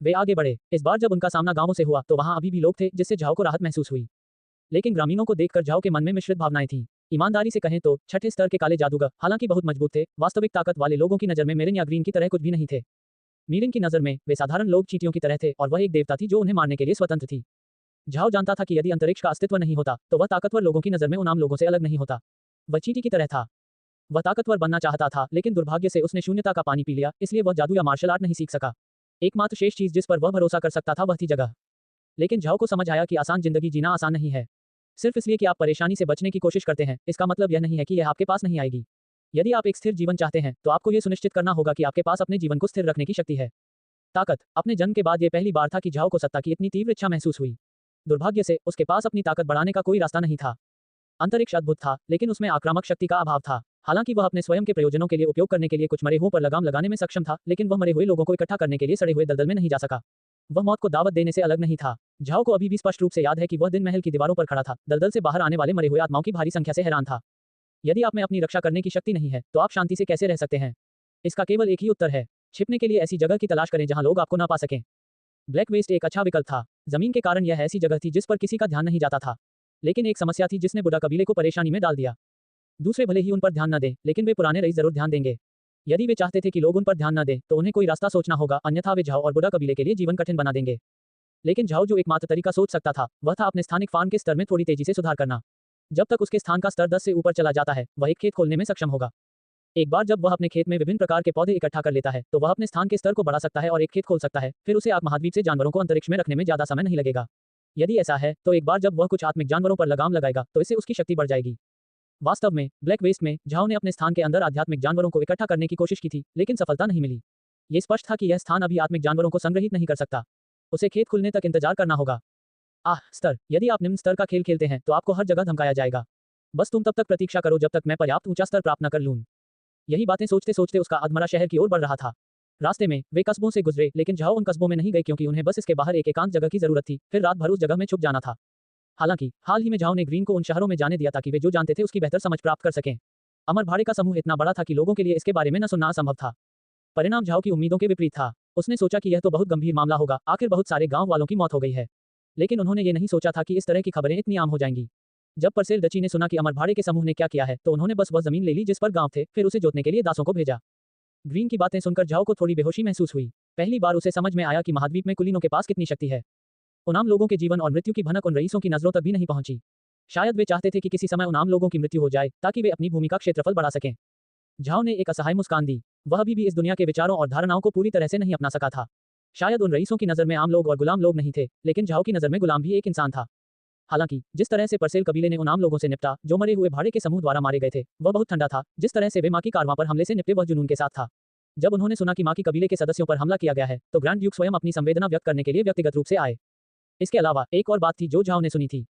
वे आगे बढ़े। इस बार जब उनका सामना गांवों से हुआ तो वहां अभी भी लोग थे, जिससे झाओ को राहत महसूस हुई। लेकिन ग्रामीणों को देखकर झाओ के मन में मिश्रित भावनाएं थीं। ईमानदारी से कहें तो छठे स्तर के काले जादूगर हालांकि बहुत मजबूत थे, वास्तविक ताकत वाले लोगों की नजर में मेरिन या ग्रीन की तरह कुछ भी नहीं थे। मीरिन की नजर में वे साधारण लोग चींटियों की तरह थे और वह एक देवता थी जो उन्हें मारने के लिए स्वतंत्र थी। झाओ जानता था कि यदि अंतरिक्ष का अस्तित्व नहीं होता तो वह ताकतवर लोगों की नजर में उन आम लोगों से अलग नहीं होता। वह चींटी की तरह था। वह ताकतवर बनना चाहता था, लेकिन दुर्भाग्य से उसने शून्यता का पानी पी लिया, इसलिए वह जादू या मार्शल आर्ट नहीं सीख सका। एकमात्र शेष चीज जिस पर वह भरोसा कर सकता था वह थी जगह। लेकिन झाओ को समझ आया कि आसान जिंदगी जीना आसान नहीं है। सिर्फ इसलिए कि आप परेशानी से बचने की कोशिश करते हैं, इसका मतलब यह नहीं है कि यह आपके पास नहीं आएगी। यदि आप एक स्थिर जीवन चाहते हैं तो आपको यह सुनिश्चित करना होगा कि आपके पास अपने जीवन को स्थिर रखने की शक्ति है। ताकत। अपने जन्म के बाद यह पहली बार था कि झाओ को सत्ता की इतनी तीव्र इच्छा महसूस हुई। दुर्भाग्य से उसके पास अपनी ताकत बढ़ाने का कोई रास्ता नहीं था। अंतरिक्ष अद्भुत था, लेकिन उसमें आक्रामक शक्ति का अभाव था। हालांकि वह अपने स्वयं के प्रयोजनों के लिए उपयोग करने के लिए कुछ मरे हुओं पर लगाम लगाने में सक्षम था, लेकिन वह मरे हुए लोगों को इकट्ठा करने के लिए सड़े हुए दलदल में नहीं जा सका। वह मौत को दावत देने से अलग नहीं था। झाओ को अभी भी स्पष्ट रूप से याद है कि वह दिन महल की दीवारों पर खड़ा था, दलदल से बाहर आने वाले मरे हुए आत्माओं की भारी संख्या से हैरान था। यदि आप में अपनी रक्षा करने की शक्ति नहीं है तो आप शांति से कैसे रह सकते हैं? इसका केवल एक ही उत्तर है, छिपने के लिए ऐसी जगह की तलाश करें जहां लोग आपको ना पा सकें। ब्लैक वेस्ट एक अच्छा विकल्प था। जमीन के कारण यह ऐसी जगह थी जिस पर किसी का ध्यान नहीं जाता था। लेकिन एक समस्या थी जिसने बुडा कबीले को परेशानी में डाल दिया। दूसरे भले ही उन पर ध्यान न दें, लेकिन वे पुराने रईस जरूर ध्यान देंगे। यदि वे चाहते थे कि लोग उन पर ध्यान न दें तो उन्हें कोई रास्ता सोचना होगा, अन्यथा वे झाओ और बुडा कबीले के लिए जीवन कठिन बना देंगे। लेकिन झाओ जो एकमात्र तरीका सोच सकता था वह था अपने स्थानिक फार्म के स्तर में थोड़ी तेजी से सुधार करना। जब तक उसके स्थान का स्तर 10 से ऊपर चला जाता है वह एक खेत खोलने में सक्षम होगा। एक बार जब वह अपने खेत में विभिन्न प्रकार के पौधे इकट्ठा कर लेता है तो वह अपने स्थान के स्तर को बढ़ा सकता है और एक खेत खोल सकता है। फिर उसे आग महाद्वीप से जानवरों को अंतरिक्ष में रखने में ज्यादा समय नहीं लगेगा। यदि ऐसा है तो एक बार जब वह कुछ आत्मिक जानवरों पर लगाम लगाएगा तो इससे उसकी शक्ति बढ़ जाएगी। वास्तव में ब्लैक वेस्ट में झाओ ने अपने स्थान के अंदर आध्यात्मिक जानवरों को इकट्ठा करने की कोशिश की थी, लेकिन सफलता नहीं मिली। ये स्पष्ट था कि यह स्थान अभी आत्मिक जानवरों को संग्रहित नहीं कर सकता। उसे खेत खुलने तक इंतजार करना होगा। स्तर। यदि आप निम्न स्तर का खेल खेलते हैं तो आपको हर जगह धमकाया जाएगा। बस तुम तब तक प्रतीक्षा करो जब तक मैं पर्याप्त ऊंचा स्तर प्राप्त न कर लूं। यही बातें सोचते सोचते उसका अधमरा शहर की ओर बढ़ रहा था। रास्ते में वे कस्बों से गुजरे, लेकिन झाओ उन कस्बों में नहीं गए क्योंकि उन्हें बस इसके बाहर एक एकांत जगह की जरूरत थी, फिर रात भर उस जगह में छुप जाना था। हालांकि हाल ही में झाओ ने ग्रीन को उन शहरों में जाने दिया ताकि वे जो जानते थे उसकी बेहतर समझ प्राप्त कर सकें। अमर भाड़े का समूह इतना बड़ा था कि लोगों के लिए इसके बारे में न सुनना असंभव था। परिणाम झाओ की उम्मीदों के विपरीत था। उसने सोचा कि यह तो बहुत गंभीर मामला होगा, आखिर बहुत सारे गांव वालों की मौत हो गई है। लेकिन उन्होंने ये नहीं सोचा था कि इस तरह की खबरें इतनी आम हो जाएंगी। जब परसेल डची ने सुना कि अमर भाड़े के समूह ने क्या किया है तो उन्होंने बस वह जमीन ले ली जिस पर गांव थे, फिर उसे जोतने के लिए दासों को भेजा। ग्रीन की बातें सुनकर झाओ को थोड़ी बेहोशी महसूस हुई। पहली बार उसे समझ में आया कि महाद्वीप में कुलीनों के पास कितनी शक्ति है। उन आम लोगों के जीवन और मृत्यु की भनक उन रईसों की नजरों तक भी नहीं पहुंची। शायद वे चाहते थे कि किसी समय उन आम लोगों की मृत्यु हो जाए ताकि वे अपनी भूमि का क्षेत्रफल बढ़ा सकें। झाओ ने एक असहाय मुस्कान दी। वह अभी भी इस दुनिया के विचारों और धारणाओं को पूरी तरह से नहीं अपना सका था। शायद उन रईसों की नजर में आम लोग और गुलाम लोग नहीं थे, लेकिन झाओ की नजर में गुलाम भी एक इंसान था। हालांकि जिस तरह से परसेल कबीले ने उन आम लोगों से निपटा जो मरे हुए भाड़े के समूह द्वारा मारे गए थे वह बहुत ठंडा था। जिस तरह से वे माँ की कारवां पर हमले से निपटे वह जुनून के साथ था। जब उन्होंने सुना कि माँ की कबीले के सदस्यों पर हमला किया गया है तो ग्रैंड ड्यूक स्वयं अपनी संवेदना व्यक्त करने के लिए व्यक्तिगत रूप से आए। इसके अलावा एक और बात थी जो झाओ ने सुनी थी।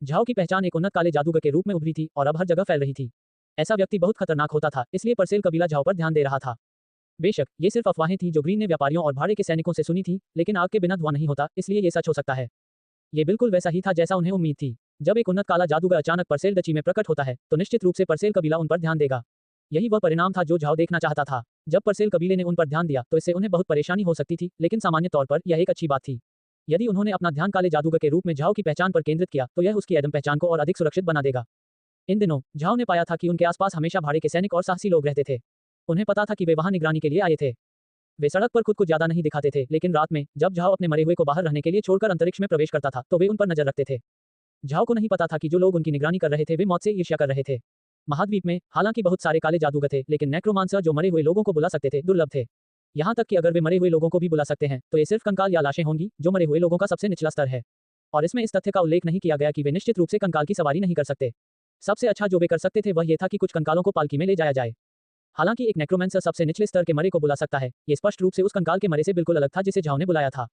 झाओ की पहचान एक उन्नत काले जादूगर के रूप में उभरी थी और अब हर जगह फैल रही थी। ऐसा व्यक्ति बहुत खतरनाक होता था, इसलिए परसेल कबीला झाओ पर ध्यान दे रहा था। बेशक ये सिर्फ अफवाहें थीं जो ग्रीन ने व्यापारियों और भाड़े के सैनिकों से सुनी थी, लेकिन आग के बिना धुआं नहीं होता, इसलिए ये सच हो सकता है। ये बिल्कुल वैसा ही था जैसा उन्हें उम्मीद थी। जब एक उन्नत काला जादूगर अचानक परसेल डची में प्रकट होता है तो निश्चित रूप से परसेल कबीला उन पर ध्यान देगा। यही वह परिणाम था जो झाओ देखना चाहता था। जब परसेल कबीले ने उन पर ध्यान दिया तो इससे उन्हें बहुत परेशानी हो सकती थी, लेकिन सामान्य तौर पर यह एक अच्छी बात थी। यदि उन्होंने अपना ध्यान काले जादूगर के रूप में झाओ की पहचान पर केंद्रित किया तो यह उसकी एडम पहचान को और अधिक सुरक्षित बना देगा। इन दिनों झाओ ने पाया था कि उनके आसपास हमेशा भाड़े के सैनिक और साहसी लोग रहते थे। उन्हें पता था कि वे वहां निगरानी के लिए आए थे। वे सड़क पर खुद को ज्यादा नहीं दिखाते थे, लेकिन रात में जब झाओ अपने मरे हुए को बाहर रहने के लिए छोड़कर अंतरिक्ष में प्रवेश करता था तो वे उन पर नजर रखते थे। झाओ को नहीं पता था कि जो लोग उनकी निगरानी कर रहे थे वे मौत से ईर्ष्या कर रहे थे। महाद्वीप में हालांकि बहुत सारे काले जादूगर थे, लेकिन नेक्रोमांसर जो मरे हुए लोगों को बुला सकते थे दुर्लभ थे। यहाँ तक कि अगर वे मरे हुए लोगों को भी बुला सकते हैं तो ये सिर्फ कंकाल या लाशें होंगी, जो मरे हुए लोगों का सबसे निचला स्तर है। और इसमें इस तथ्य का उल्लेख नहीं किया गया कि वे निश्चित रूप से कंकाल की सवारी नहीं कर सकते। सबसे अच्छा जो वे कर सकते थे वह यह था कि कुछ कंकालों को पालकी में ले जाया जाए। हालांकि एक नेक्रोमेंसर सबसे निचले स्तर के मरे को बुला सकता है, ये स्पष्ट रूप से उस कंकाल के मरे से बिल्कुल अलग था जिसे झाओ ने बुलाया था।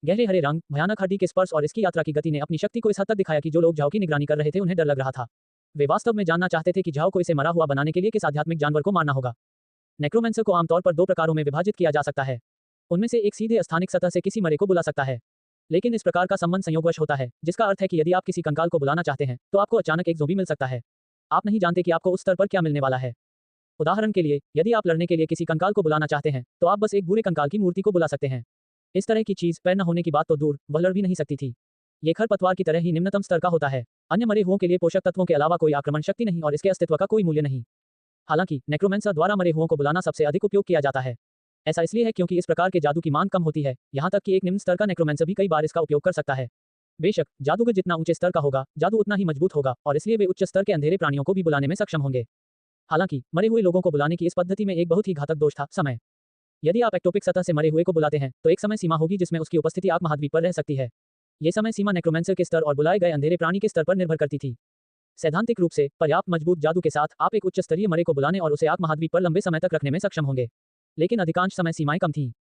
गहरे हरे रंग, भयानक हड्डी के स्पर्श और इसकी यात्रा की गति ने अपनी शक्ति को इस हद तक दिखाया कि जो लोग झाओ की निगरानी कर रहे थे उन्हें डर लग रहा था। वे वास्तव में जानना चाहते थे कि झाओ को इसे मरा हुआ बनाने के लिए किस आध्यात्मिक जानवर को मारना होगा। नेक्रोमेंसर को आमतौर पर 2 प्रकारों में विभाजित किया जा सकता है। उनमें से एक सीधे स्थानिक सतह से किसी मरे को बुला सकता है, लेकिन इस प्रकार का संबंध संयोगवश होता है, जिसका अर्थ है कि यदि आप किसी कंकाल को बुलाना चाहते हैं तो आपको अचानक एक ज़ोंबी मिल सकता है। आप नहीं जानते कि आपको उस स्तर पर क्या मिलने वाला है। उदाहरण के लिए, यदि आप लड़ने के लिए किसी कंकाल को बुलाना चाहते हैं तो आप बस एक बुरे कंकाल की मूर्ति को बुला सकते हैं। इस तरह की चीज पैर न होने की बात तो दूर, वह लड़ भी नहीं सकती थी। ये खरपतवार की तरह ही निम्नतम स्तर का होता है। अन्य मरे हुओं के लिए पोषक तत्वों के अलावा कोई आक्रमण शक्ति नहीं और इसके अस्तित्व का कोई मूल्य नहीं। हालांकि नेक्रोमेंसर द्वारा मरे हुओं को बुलाना सबसे अधिक उपयोग किया जाता है। ऐसा इसलिए है क्योंकि इस प्रकार के जादू की मांग कम होती है, यहाँ तक कि एक निम्न स्तर का नेक्रोमेंसर भी कई बार इसका उपयोग कर सकता है। बेशक जादूगर जितना ऊंचे स्तर का होगा, जादू उतना ही मजबूत होगा और इसलिए वे उच्च स्तर के अंधेरे प्राणियों को भी बुलाने में सक्षम होंगे। हालांकि मरे हुए लोगों को बुलाने की इस पद्धति में एक बहुत ही घातक दोष था, समय। यदि आप एक्टोपिक सतह से मरे हुए को बुलाते हैं तो एक समय सीमा होगी जिसमें उसकी उपस्थिति आग महाद्वीप पर रह सकती है। ये समय सीमा नेक्रोमेंसर के स्तर और बुलाए गए अंधेरे प्राणी के स्तर पर निर्भर करती थी। सैद्धांतिक रूप से पर्याप्त मजबूत जादू के साथ आप एक उच्च स्तरीय मरे को बुलाने और उसे आग महाद्वीप पर लंबे समय तक रखने में सक्षम होंगे, लेकिन अधिकांश समय सीमाएं कम थीं।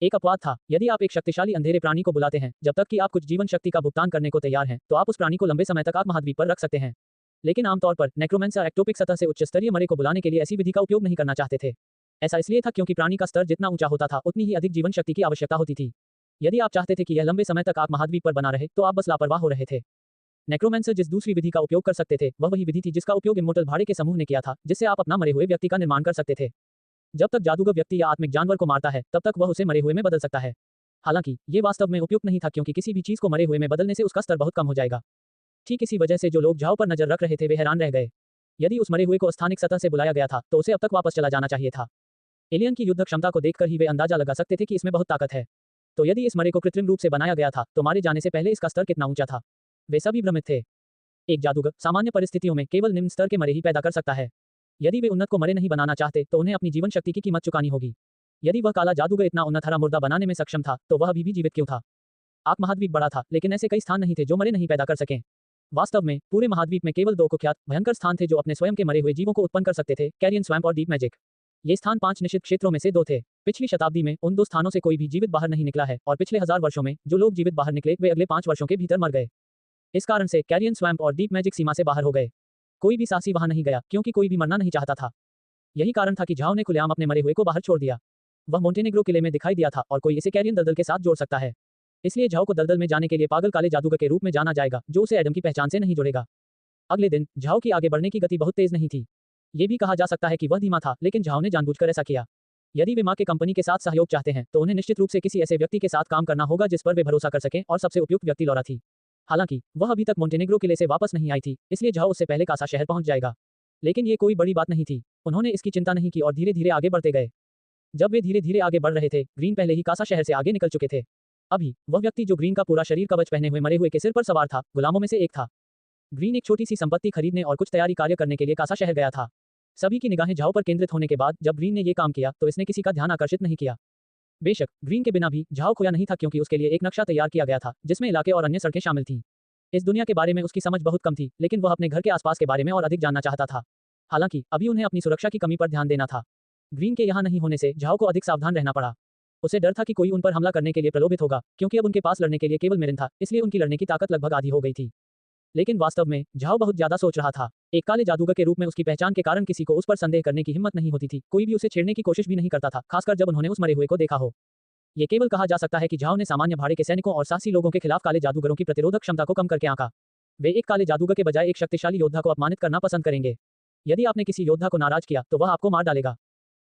एक अपवाद था, यदि आप एक शक्तिशाली अंधेरे प्राणी को बुलाते हैं जब तक कि आप कुछ जीवन शक्ति का भुगतान करने को तैयार हैं, तो आप उस प्राणी को लंबे समय तक आग महाद्वीप पर रख सकते हैं। लेकिन आमतौर पर नेक्रोमेंसर एक्टोपिक सतह से उच्च स्तरीय मरे को बुलाने के लिए ऐसी विधि का उपयोग नहीं करना चाहते थे। ऐसा इसलिए था क्योंकि प्राणी का स्तर जितना ऊंचा होता था उतनी ही अधिक जीवन शक्ति की आवश्यकता होती थी। यदि आप चाहते थे कि यह लंबे समय तक आग महाद्वीप पर बना रहे तो आप बस लापरवाह हो रहे थे। नेक्रोमेंसर जिस दूसरी विधि का उपयोग कर सकते थे वह वही विधि थी जिसका उपयोग इम्मोर्टल भाड़े के समूह ने किया था, जिससे आप अपना मरे हुए व्यक्ति का निर्माण कर सकते थे। जब तक जादूगर व्यक्ति या आत्मिक जानवर को मारता है तब तक वह उसे मरे हुए में बदल सकता है। हालांकि ये वास्तव में उपयुक्त नहीं था क्योंकि किसी भी चीज को मरे हुए में बदलने से उसका स्तर बहुत कम हो जाएगा। ठीक इसी वजह से जो लोग झाओ पर नजर रख रहे थे वे हैरान रह गए। यदि उस मरे हुए को स्थानिक सतह से बुलाया गया था तो उसे अब तक वापस चला जाना चाहिए था। एलियन की युद्ध क्षमता को देखकर ही वे अंदाजा लगा सकते थे कि इसमें बहुत ताकत है। तो यदि इस मरे को कृत्रिम रूप से बनाया गया था तो मारे जाने से पहले इसका स्तर कितना ऊंचा था? वे सभी भ्रमित थे। एक जादूगर सामान्य परिस्थितियों में केवल निम्न स्तर के मरे ही पैदा कर सकता है। यदि वे उन्नत को मरे नहीं बनाना चाहते तो उन्हें अपनी जीवन शक्ति की कीमत चुकानी होगी। यदि वह काला जादूगर इतना उन्नत हरा मुर्दा बनाने में सक्षम था तो वह अभी भी जीवित क्यों था? आग महाद्वीप बड़ा था, लेकिन ऐसे कई स्थान नहीं थे जो मरे नहीं पैदा कर सकें। वास्तव में पूरे महाद्वीप में केवल 2 कुख्यात भयंकर स्थान थे जो अपने स्वयं के मरे हुए जीवों को उत्पन्न कर सकते थे, कैरियन स्वैम्प और डीप मैजिक। ये स्थान 5 निश्चित क्षेत्रों में से 2 थे। पिछली शताब्दी में उन 2 स्थानों से कोई भी जीवित बाहर नहीं निकला है और पिछले 1000 वर्षों में जो लोग जीवित बाहर निकले वे अगले 5 वर्षों के भीतर मर गए। इस कारण से कैरियन स्वैम्प और डीप मैजिक सीमा से बाहर हो गए। कोई भी साहसी वहां नहीं गया क्योंकि कोई भी मरना नहीं चाहता था। यही कारण था कि झाओ ने खुलेआम अपने मरे हुए को बाहर छोड़ दिया। वह मोंटेनेग्रो किले में दिखाई दिया था और कोई इसे कैरियन दलदल के साथ जोड़ सकता है। इसलिए झाओ को दलदल में जाने के लिए पागल काले जादूगर के रूप में जाना जाएगा जो उसे एडम की पहचान से नहीं जोड़ेगा। अगले दिन झाओ की आगे बढ़ने की गति बहुत तेज नहीं थी। ये भी कहा जा सकता है कि वह धीमा था, लेकिन झाओ ने जानबूझकर ऐसा किया। यदि वे माँ के कंपनी के साथ सहयोग चाहते हैं तो उन्हें निश्चित रूप से किसी ऐसे व्यक्ति के साथ काम करना होगा जिस पर वे भरोसा कर सकें और सबसे उपयुक्त व्यक्ति लौरा थी। हालांकि वह अभी तक मोंटेनेग्रो किले से वापस नहीं आई थी, इसलिए झाओ उससे पहले कासा शहर पहुंच जाएगा। लेकिन ये कोई बड़ी बात नहीं थी। उन्होंने इसकी चिंता नहीं की और धीरे धीरे आगे बढ़ते गए। जब वे धीरे धीरे आगे बढ़ रहे थे, ग्रीन पहले ही कासा शहर से आगे निकल चुके थे। अभी वह व्यक्ति जो ग्रीन का पूरा शरीर कवच पहने हुए मरे हुए के सिर पर सवार था, गुलामों में से एक था। ग्रीन एक छोटी सी संपत्ति खरीदने और कुछ तैयारी कार्य करने के लिए कासा शहर गया था। सभी की निगाहें झाओ पर केंद्रित होने के बाद जब ग्रीन ने ये काम किया तो इसने किसी का ध्यान आकर्षित नहीं किया। बेशक ग्रीन के बिना भी झाओ खोया नहीं था क्योंकि उसके लिए एक नक्शा तैयार किया गया था जिसमें इलाके और अन्य सड़कें शामिल थीं। इस दुनिया के बारे में उसकी समझ बहुत कम थी, लेकिन वह अपने घर के आसपास के बारे में और अधिक जानना चाहता था। हालांकि अभी उन्हें अपनी सुरक्षा की कमी पर ध्यान देना था। ग्रीन के यहाँ नहीं होने से झाओ को अधिक सावधान रहना पड़ा। उसे डर था कि कोई उन पर हमला करने के लिए प्रलोभित होगा, क्योंकि अब उनके पास लड़ने के लिए केवल मिरिन था, इसलिए उनकी लड़ने की ताकत लगभग आधी हो गई थी। लेकिन वास्तव में झाओ बहुत ज्यादा सोच रहा था। एक काले जादूगर के रूप में उसकी पहचान के कारण किसी को उस पर संदेह करने की हिम्मत नहीं होती थी। कोई भी उसे छेड़ने की कोशिश भी नहीं करता था, खासकर जब उन्होंने उस मरे हुए को देखा हो। ये केवल कहा जा सकता है कि झाओ ने सामान्य भाड़े के सैनिकों और साहसी लोगों के खिलाफ काले जादूगरों की प्रतिरोधक क्षमता को कम करके आंका। वे एक काले जादूगर के बजाय एक शक्तिशाली योद्धा को अपमानित करना पसंद करेंगे। यदि आपने किसी योद्धा को नाराज किया तो वह आपको मार डालेगा,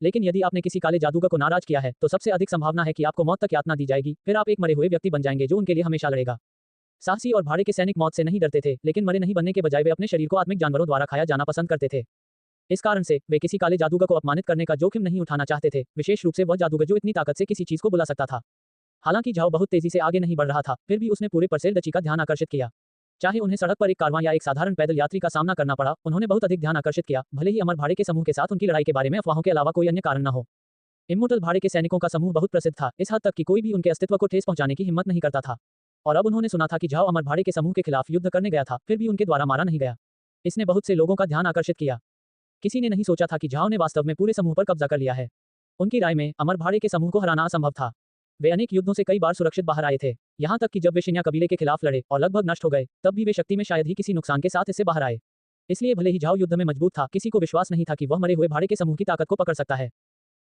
लेकिन यदि आपने किसी काले जादूगर को नाराज किया है तो सबसे अधिक संभावना है कि आपको मौत तक यातना दी जाएगी, फिर आप एक मरे हुए व्यक्ति बन जाएंगे जो उनके लिए हमेशा लड़ेगा। साहसी और भाड़े के सैनिक मौत से नहीं डरते थे, लेकिन मरे नहीं बनने के बजाय वे अपने शरीर को आत्मिक जानवरों द्वारा खाया जाना पसंद करते थे। इस कारण से वे किसी काले जादूगर को अपमानित करने का जोखिम नहीं उठाना चाहते थे, विशेष रूप से वह जादूगर जो इतनी ताकत से किसी चीज को बुला सकता था। हालांकि झाओ बहुत तेजी से आगे नहीं बढ़ रहा था, फिर भी उसने पूरे परसेल का ध्यान आकर्षित किया। चाहे उन्हें सड़क पर एक कारवां या एक साधारण पैदल यात्री का सामना करना पड़ा, उन्होंने बहुत अधिक ध्यान आकर्षित किया, भले ही अमर भाड़े के समूह के साथ उनकी लड़ाई के बारे में अफवाहों के अलावा कोई अन्य कारण न हो। इम्मोर्टल भाड़े के सैनिकों का समूह बहुत प्रसिद्ध था, इस हद तक कि कोई भी उनके अस्तित्व को ठेस पहुंचाने की हिम्मत नहीं करता था। और अब उन्होंने सुना था कि झाओ अमर भाड़े के समूह के खिलाफ युद्ध करने गया था, फिर भी उनके द्वारा मारा नहीं गया। इसने बहुत से लोगों का ध्यान आकर्षित किया। किसी ने नहीं सोचा था कि झाओ ने वास्तव में पूरे समूह पर कब्जा कर लिया है। उनकी राय में अमर भाड़े के समूह को हराना असंभव था। वे अनेक युद्धों से कई बार सुरक्षित बाहर आए थे, यहाँ तक कि जब वे शिन्या कबीले के खिलाफ लड़े और लगभग नष्ट हो गए, तब भी वे शक्ति में शायद ही किसी नुकसान के साथ इससे बाहर आए। इसलिए भले ही झाओ युद्ध में मजबूत था, किसी को विश्वास नहीं था कि वह मरे हुए भाड़े के समूह की ताकत को पकड़ सकता है।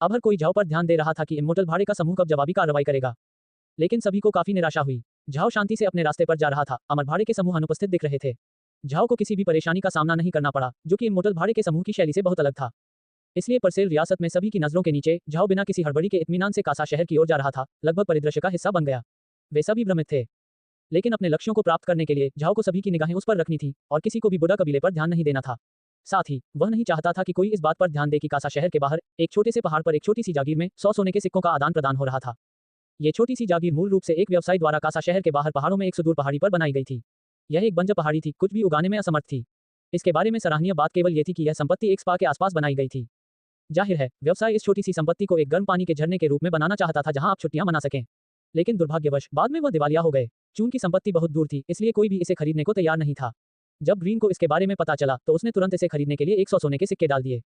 अब हर कोई झाओ पर ध्यान दे रहा था कि इम्मोर्टल भाड़े का समूह कब जवाबी कार्रवाई करेगा। लेकिन सभी को काफी निराशा हुई। झाओ शांति से अपने रास्ते पर जा रहा था, अमर भाड़े के समूह अनुपस्थित दिख रहे थे। झाओ को किसी भी परेशानी का सामना नहीं करना पड़ा, जो कि इम्मोर्टल भाड़े के समूह की शैली से बहुत अलग था। इसलिए परसेल रियासत में सभी की नजरों के नीचे झाओ बिना किसी हड़बड़ी के इत्मीनान से कासा शहर की ओर जा रहा था, लगभग परिदृश्य का हिस्सा बन गया। वे सभी भ्रमित थे, लेकिन अपने लक्ष्यों को प्राप्त करने के लिए झाओ को सभी की निगाहें उस पर रखनी थी और किसी को भी बुडा कबीले पर ध्यान नहीं देना था। साथ ही वह नहीं चाहता था कि कोई इस बात पर ध्यान दे कि कासा शहर के बाहर एक छोटे से पहाड़ पर एक छोटी सी जागीर में 100 सोने के सिक्कों का आदान प्रदान हो रहा था। ये छोटी सी जागीर मूल रूप से एक व्यवसायी द्वारा कासा शहर के बाहर पहाड़ों में एक सुदूर पहाड़ी पर बनाई गई थी। यह एक बंजर पहाड़ी थी, कुछ भी उगाने में असमर्थ थी। इसके बारे में सराहनीय बात केवल ये थी कि यह संपत्ति एक स्पा के आसपास बनाई गई थी। जाहिर है, व्यवसाय इस छोटी सी संपत्ति को एक गर्म पानी के झरने के रूप में बनाना चाहता था जहां आप छुट्टियां मना सकें। लेकिन दुर्भाग्यवश बाद में वह दिवालिया हो गए। चून की संपत्ति बहुत दूर थी, इसलिए कोई भी इसे खरीदने को तैयार नहीं था। जब ग्रीन को इसके बारे में पता चला तो उसने तुरंत इसे खरीदने के लिए 100 सोने के सिक्के डाल दिए।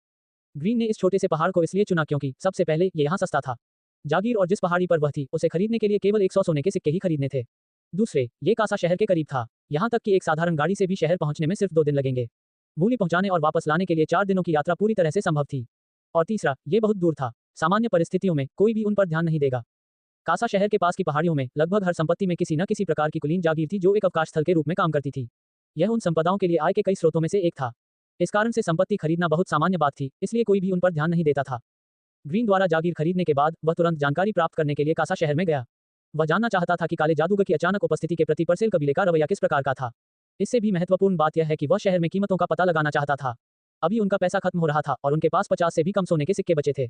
ग्रीन ने इस छोटे से पहाड़ को इसलिए चुना क्योंकि सबसे पहले ये यहाँ सस्ता था। जागीर और जिस पहाड़ी पर वह थी उसे खरीदने के लिए केवल 100 सोने के सिक्के ही खरीदने थे। दूसरे, ये कासा शहर के करीब था, यहाँ तक कि एक साधारण गाड़ी से भी शहर पहुंचने में सिर्फ 2 दिन लगेंगे। मूली पहुंचाने और वापस लाने के लिए 4 दिनों की यात्रा पूरी तरह से संभव थी। और तीसरा, ये बहुत दूर था, सामान्य परिस्थितियों में कोई भी उन पर ध्यान नहीं देगा। कासा शहर के पास की पहाड़ियों में लगभग हर संपत्ति में किसी न किसी प्रकार की कुलीन जागीर थी जो एक अवकाश स्थल के रूप में काम करती थी। यह उन संपदाओं के लिए आय के कई स्रोतों में से एक था। इस कारण से संपत्ति खरीदना बहुत सामान्य बात थी, इसलिए कोई भी उन पर ध्यान नहीं देता था। ग्रीन द्वारा जागीर खरीदने के बाद वह तुरंत जानकारी प्राप्त करने के लिए कासा शहर में गया। वह जानना चाहता था कि काले जादूगर की अचानक उपस्थिति के प्रति परसेल कबीले का रवैया किस प्रकार का था। इससे भी महत्वपूर्ण बात यह है कि वह शहर में कीमतों का पता लगाना चाहता था। अभी उनका पैसा खत्म हो रहा था और उनके पास 50 से भी कम सोने के सिक्के बचे थे।